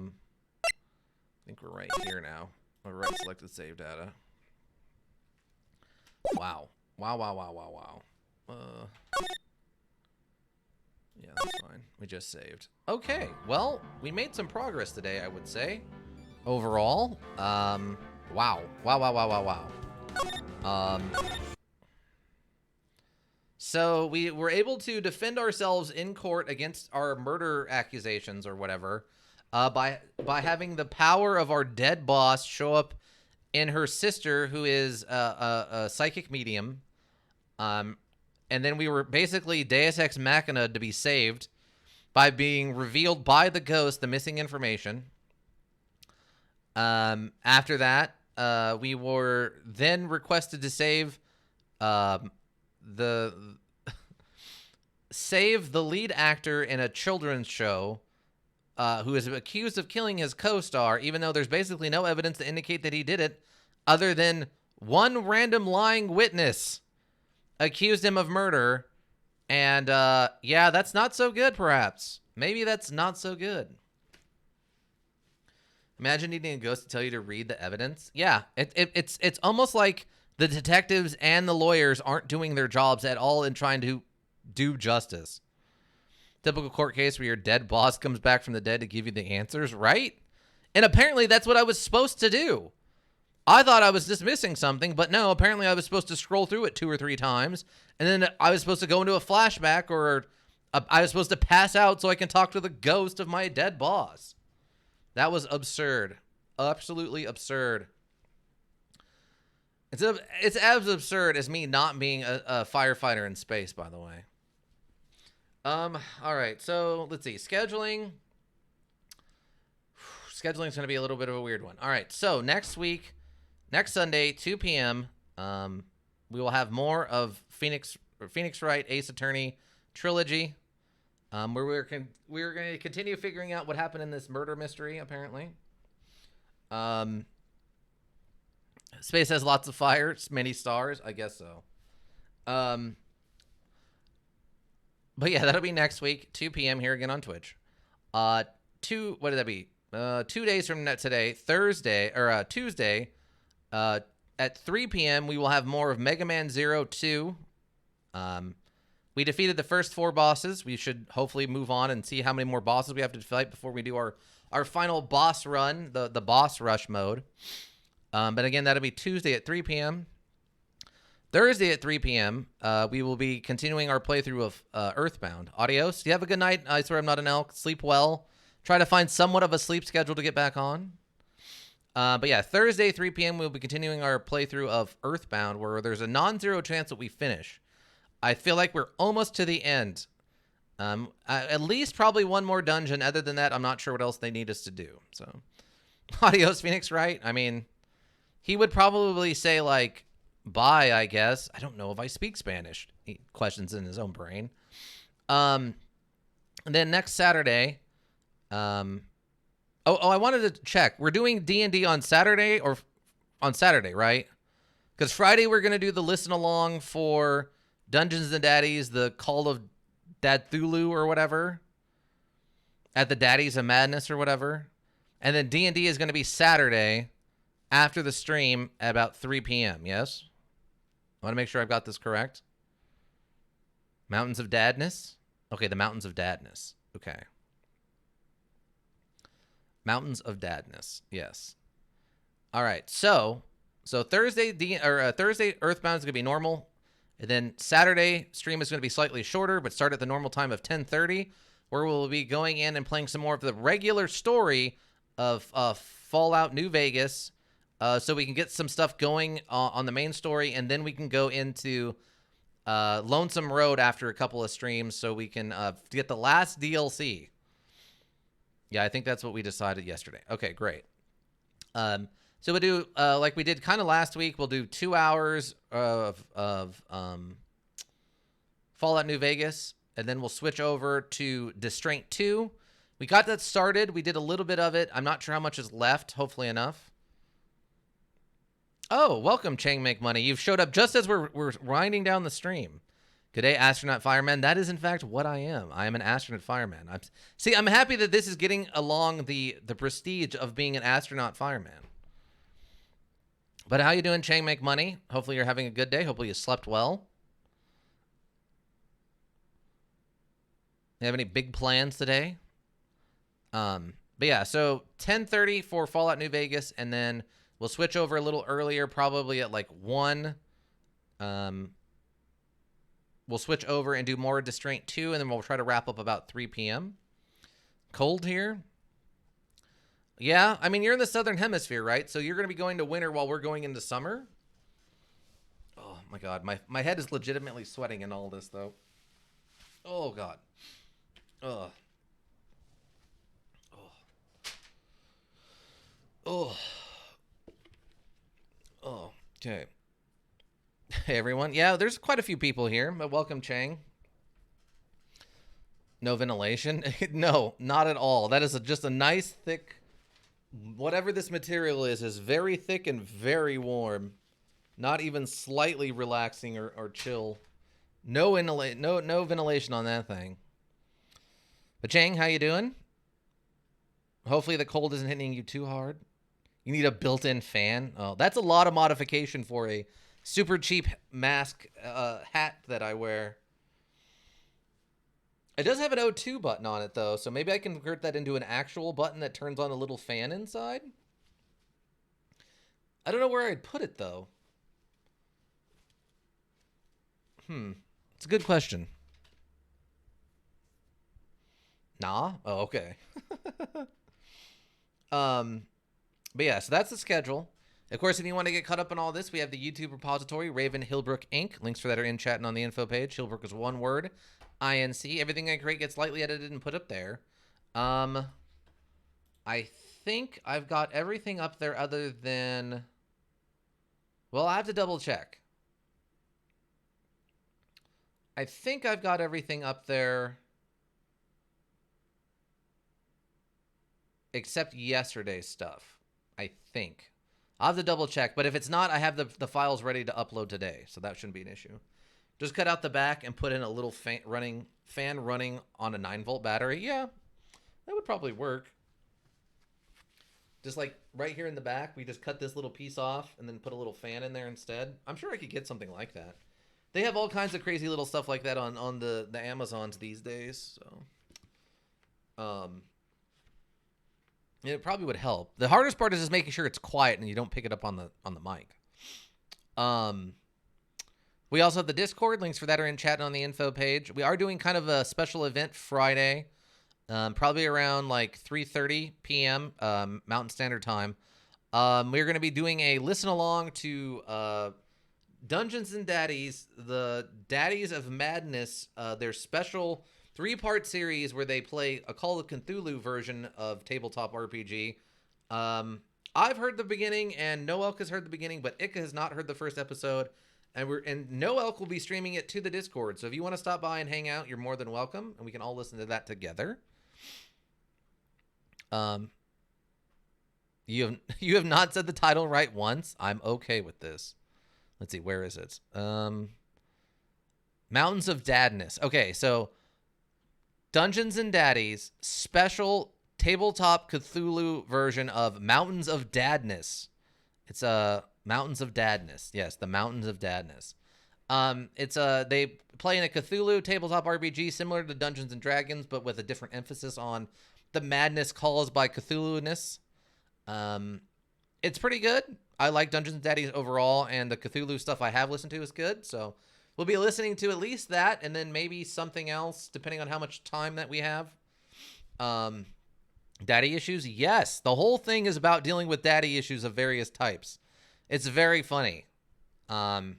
think we're right here now. All right, selected save data. Wow. Wow. Yeah, that's fine. We just saved. Okay, well, we made some progress today, I would say. Overall. Wow. So we were able to defend ourselves in court against our murder accusations or whatever by having the power of our dead boss show up in her sister, who is a psychic medium. And then we were basically Deus Ex Machina to be saved by being revealed by the ghost, the missing information. After that, we were then requested to save the lead actor in a children's show who is accused of killing his co-star, even though there's basically no evidence to indicate that he did it other than one random lying witness accused him of murder. And yeah, that's not so good, perhaps. Maybe that's not so good. Imagine needing a ghost to tell you to read the evidence. Yeah, it's almost like the detectives and the lawyers aren't doing their jobs at all in trying to do justice. Typical court case where your dead boss comes back from the dead to give you the answers, right? And apparently that's what I was supposed to do. I thought I was dismissing something, but no, apparently I was supposed to scroll through it 2 or 3 times, and then I was supposed to go into a flashback, or I was supposed to pass out so I can talk to the ghost of my dead boss. That was absurd. Absolutely absurd. It's as absurd as me not being a firefighter in space, by the way. All right, so let's see. Scheduling. Scheduling's going to be a little bit of a weird one. All right, so next Sunday, 2 p.m., we will have more of Phoenix Wright Ace Attorney Trilogy, where we're going to continue figuring out what happened in this murder mystery, apparently. Space has lots of fire, many stars, I guess so. But yeah, that'll be next week, 2 p.m. here again on Twitch. What did that be? 2 days from today, Tuesday, at 3 p.m., we will have more of Mega Man Zero 2. We defeated the first 4 bosses. We should hopefully move on and see how many more bosses we have to fight before we do our final boss run, the boss rush mode. But again, that'll be Tuesday at 3 p.m. Thursday at 3 p.m., we will be continuing our playthrough of Earthbound. Adios. You have a good night. I swear I'm not an elk. Sleep well. Try to find somewhat of a sleep schedule to get back on. But yeah, Thursday, 3 p.m., we'll be continuing our playthrough of Earthbound, where there's a non-zero chance that we finish. I feel like we're almost to the end. At least probably one more dungeon. Other than that, I'm not sure what else they need us to do. So, adios, Phoenix Wright. I mean, he would probably say, like, bye, I guess. I don't know if I speak Spanish. He questions in his own brain. And then next Saturday, I wanted to check. We're doing D&D on Saturday or on Saturday, right? Because Friday we're going to do the listen along for Dungeons and Daddies, the Call of Dadthulu or whatever, at the Daddies of Madness or whatever. And then D&D is going to be Saturday after the stream at about 3 p.m., yes? I want to make sure I've got this correct. Mountains of Dadness? Okay, the Mountains of Dadness. Okay. Mountains of Dadness. Yes. All right. So Thursday Thursday Earthbound is going to be normal. And then Saturday stream is going to be slightly shorter, but start at the normal time of 10:30, where we'll be going in and playing some more of the regular story of Fallout New Vegas, so we can get some stuff going on the main story, and then we can go into Lonesome Road after a couple of streams, so we can get the last DLC. Yeah, I think that's what we decided yesterday. Okay, great. So we'll do, like we did kind of last week, we'll do 2 hours of Fallout New Vegas, and then we'll switch over to Distraint 2. We got that started. We did a little bit of it. I'm not sure how much is left, hopefully enough. Oh, welcome, Chang Make Money. You've showed up just as we're winding down the stream. Good day, astronaut fireman. That is, in fact, what I am. I am an astronaut fireman. I'm happy that this is getting along the prestige of being an astronaut fireman. But how you doing, Chang Make Money? Hopefully you're having a good day. Hopefully you slept well. You have any big plans today? But yeah, so 10:30 for Fallout New Vegas, and then we'll switch over a little earlier, probably at like 1. We'll switch over and do more Distraint 2, and then we'll try to wrap up about 3 p.m. Cold here. Yeah, I mean, you're in the Southern Hemisphere, right? So you're going to be going to winter while we're going into summer? Oh, my God. My head is legitimately sweating in all this, though. Oh, God. Ugh. Oh. Oh. Okay. Hey, everyone. Yeah, there's quite a few people here, but welcome, Chang. No ventilation? No, not at all. That is just a nice, thick... Whatever this material is very thick and very warm. Not even slightly relaxing or chill. No ventilation on that thing. But Chang, how you doing? Hopefully the cold isn't hitting you too hard. You need a built-in fan. Oh, that's a lot of modification for a super cheap mask hat that I wear. It does have an O2 button on it, though, so maybe I can convert that into an actual button that turns on a little fan inside. I don't know where I'd put it, though. It's a good question. Nah? Oh, okay. But yeah, so that's the schedule. Of course, if you want to get caught up on all this, we have the YouTube repository, Raven Hillbrook Inc. Links for that are in chat and on the info page. Hillbrook is one word. INC. Everything I create gets lightly edited and put up there. I think I've got everything up there other than... Well, I have to double check. I think I've got everything up there except yesterday's stuff. I think. I'll have to double check, but if it's not, I have the files ready to upload today, so that shouldn't be an issue. Just cut out the back and put in a little fan running on a 9-volt battery. Yeah, that would probably work. Just like right here in the back, we just cut this little piece off and then put a little fan in there instead. I'm sure I could get something like that. They have all kinds of crazy little stuff like that on the Amazons these days. So, it probably would help. The hardest part is just making sure it's quiet and you don't pick it up on the mic. We also have the Discord. Links for that are in chat and on the info page. We are doing kind of a special event Friday, probably around like 3:30 p.m. Mountain Standard Time. We're going to be doing a listen along to Dungeons and Daddies, the Daddies of Madness, their special 3-part series where they play a Call of Cthulhu version of tabletop RPG. I've heard the beginning, and No Elk has heard the beginning, but Ika has not heard the first episode. And No Elk will be streaming it to the Discord. So if you want to stop by and hang out, you're more than welcome, and we can all listen to that together. You have not said the title right once. I'm okay with this. Let's see, where is it? Mountains of Dadness. Okay, so Dungeons and Daddies special tabletop Cthulhu version of Mountains of Dadness. It's Mountains of Dadness. Yes, the Mountains of Dadness. It's they play in a Cthulhu tabletop RPG similar to Dungeons and Dragons, but with a different emphasis on the madness caused by Cthulhu-ness. It's pretty good. I like Dungeons and Daddies overall, and the Cthulhu stuff I have listened to is good. So we'll be listening to at least that, and then maybe something else, depending on how much time that we have. Daddy issues? Yes. The whole thing is about dealing with daddy issues of various types. It's very funny. The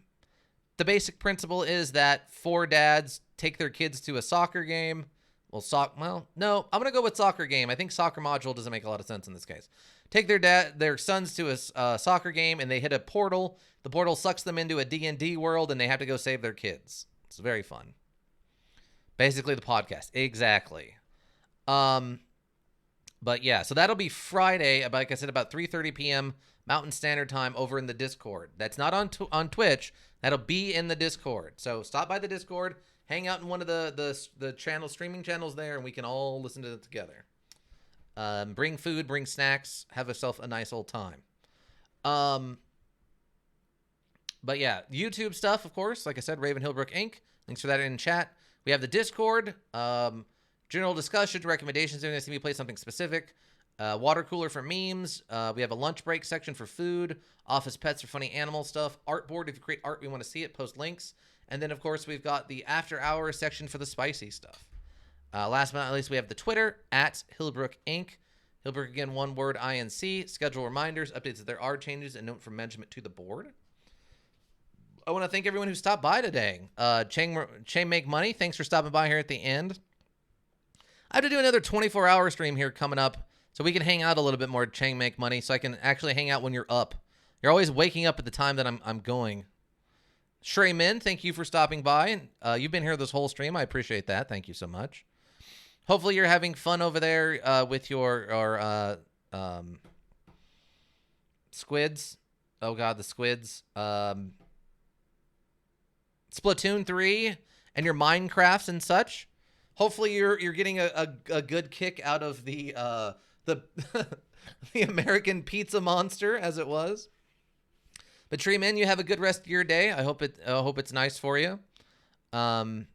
basic principle is that 4 dads take their kids to a soccer game. No, I'm going to go with soccer game. I think soccer module doesn't make a lot of sense in this case. Take their sons to a soccer game, and they hit a portal. The portal sucks them into a D&D world, and they have to go save their kids. It's very fun. Basically the podcast. Exactly. But yeah, so that'll be Friday, like I said, about 3:30 p.m. Mountain Standard Time over in the Discord. That's not on Twitch. That'll be in the Discord. So stop by the Discord, hang out in one of the streaming channels there, and we can all listen to it together. Bring food, bring snacks, have yourself a nice old time. But yeah, YouTube stuff, of course. Like I said, Raven Hillbrook Inc. Links for that in chat. We have the Discord. General discussion, recommendations. They're going to see me play something specific. Water cooler for memes. We have a lunch break section for food. Office pets for funny animal stuff. Artboard, if you create art, we want to see it. Post links. And then, of course, we've got the after hours section for the spicy stuff. Last but not least, we have the Twitter, @Hillbrook Inc. Hillbrook, again, one word, INC. Schedule reminders, updates if there are changes, and note from management to the board. I want to thank everyone who stopped by today. Chain Make Money, thanks for stopping by here at the end. I have to do another 24-hour stream here coming up so we can hang out a little bit more, Chain Make Money, so I can actually hang out when you're up. You're always waking up at the time that I'm going. Shrey Min, thank you for stopping by. And you've been here this whole stream. I appreciate that. Thank you so much. Hopefully you're having fun over there with your squids. Oh, God, the squids. Splatoon 3 and your Minecrafts and such. Hopefully you're getting a good kick out of the the American Pizza Monster, as it was. But Treeman, you have a good rest of your day. I hope it's nice for you. I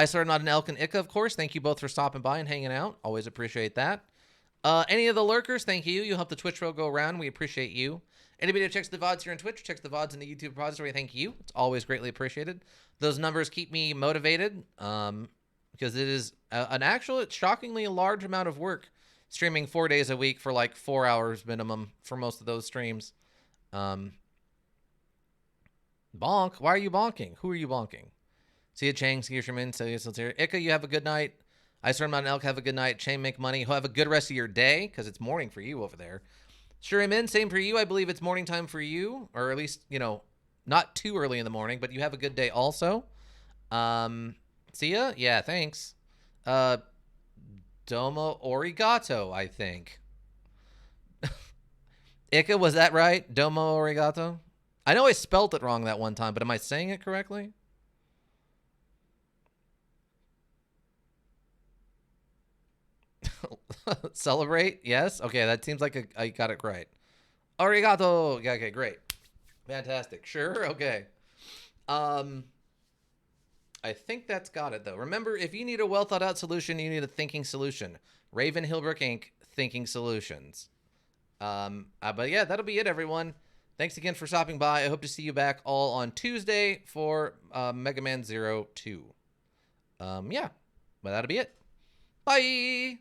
started Not an Elk and Ika, of course. Thank you both for stopping by and hanging out. Always appreciate that. Any of the lurkers, thank you. You help the Twitch row go around. We appreciate you. Anybody who checks the VODs here on Twitch, checks the VODs in the YouTube repository, thank you. It's always greatly appreciated. Those numbers keep me motivated because it is it's shockingly a large amount of work streaming 4 days a week for like 4 hours minimum for most of those streams. Bonk. Why are you bonking? Who are you bonking? See you, Chang. See you, Sherman. See you, Siltier. Ika, you have a good night. I started Not an Elk. Have a good night. Chain Make Money. Have a good rest of your day because it's morning for you over there. Shurimin, same for you. I believe it's morning time for you, or at least, not too early in the morning, but you have a good day also. See ya? Yeah, thanks. Domo Origato, I think. Ika, was that right? Domo Origato? I know I spelt it wrong that one time, but am I saying it correctly? Celebrate? Yes? Okay, that seems like I got it right. Arigato! Yeah, okay, great. Fantastic. Sure? Okay. I think that's got it, though. Remember, if you need a well-thought-out solution, you need a thinking solution. Raven Hillbrook Inc. Thinking Solutions. But yeah, that'll be it, everyone. Thanks again for stopping by. I hope to see you back all on Tuesday for Mega Man Zero 2. Yeah, but that'll be it. Bye!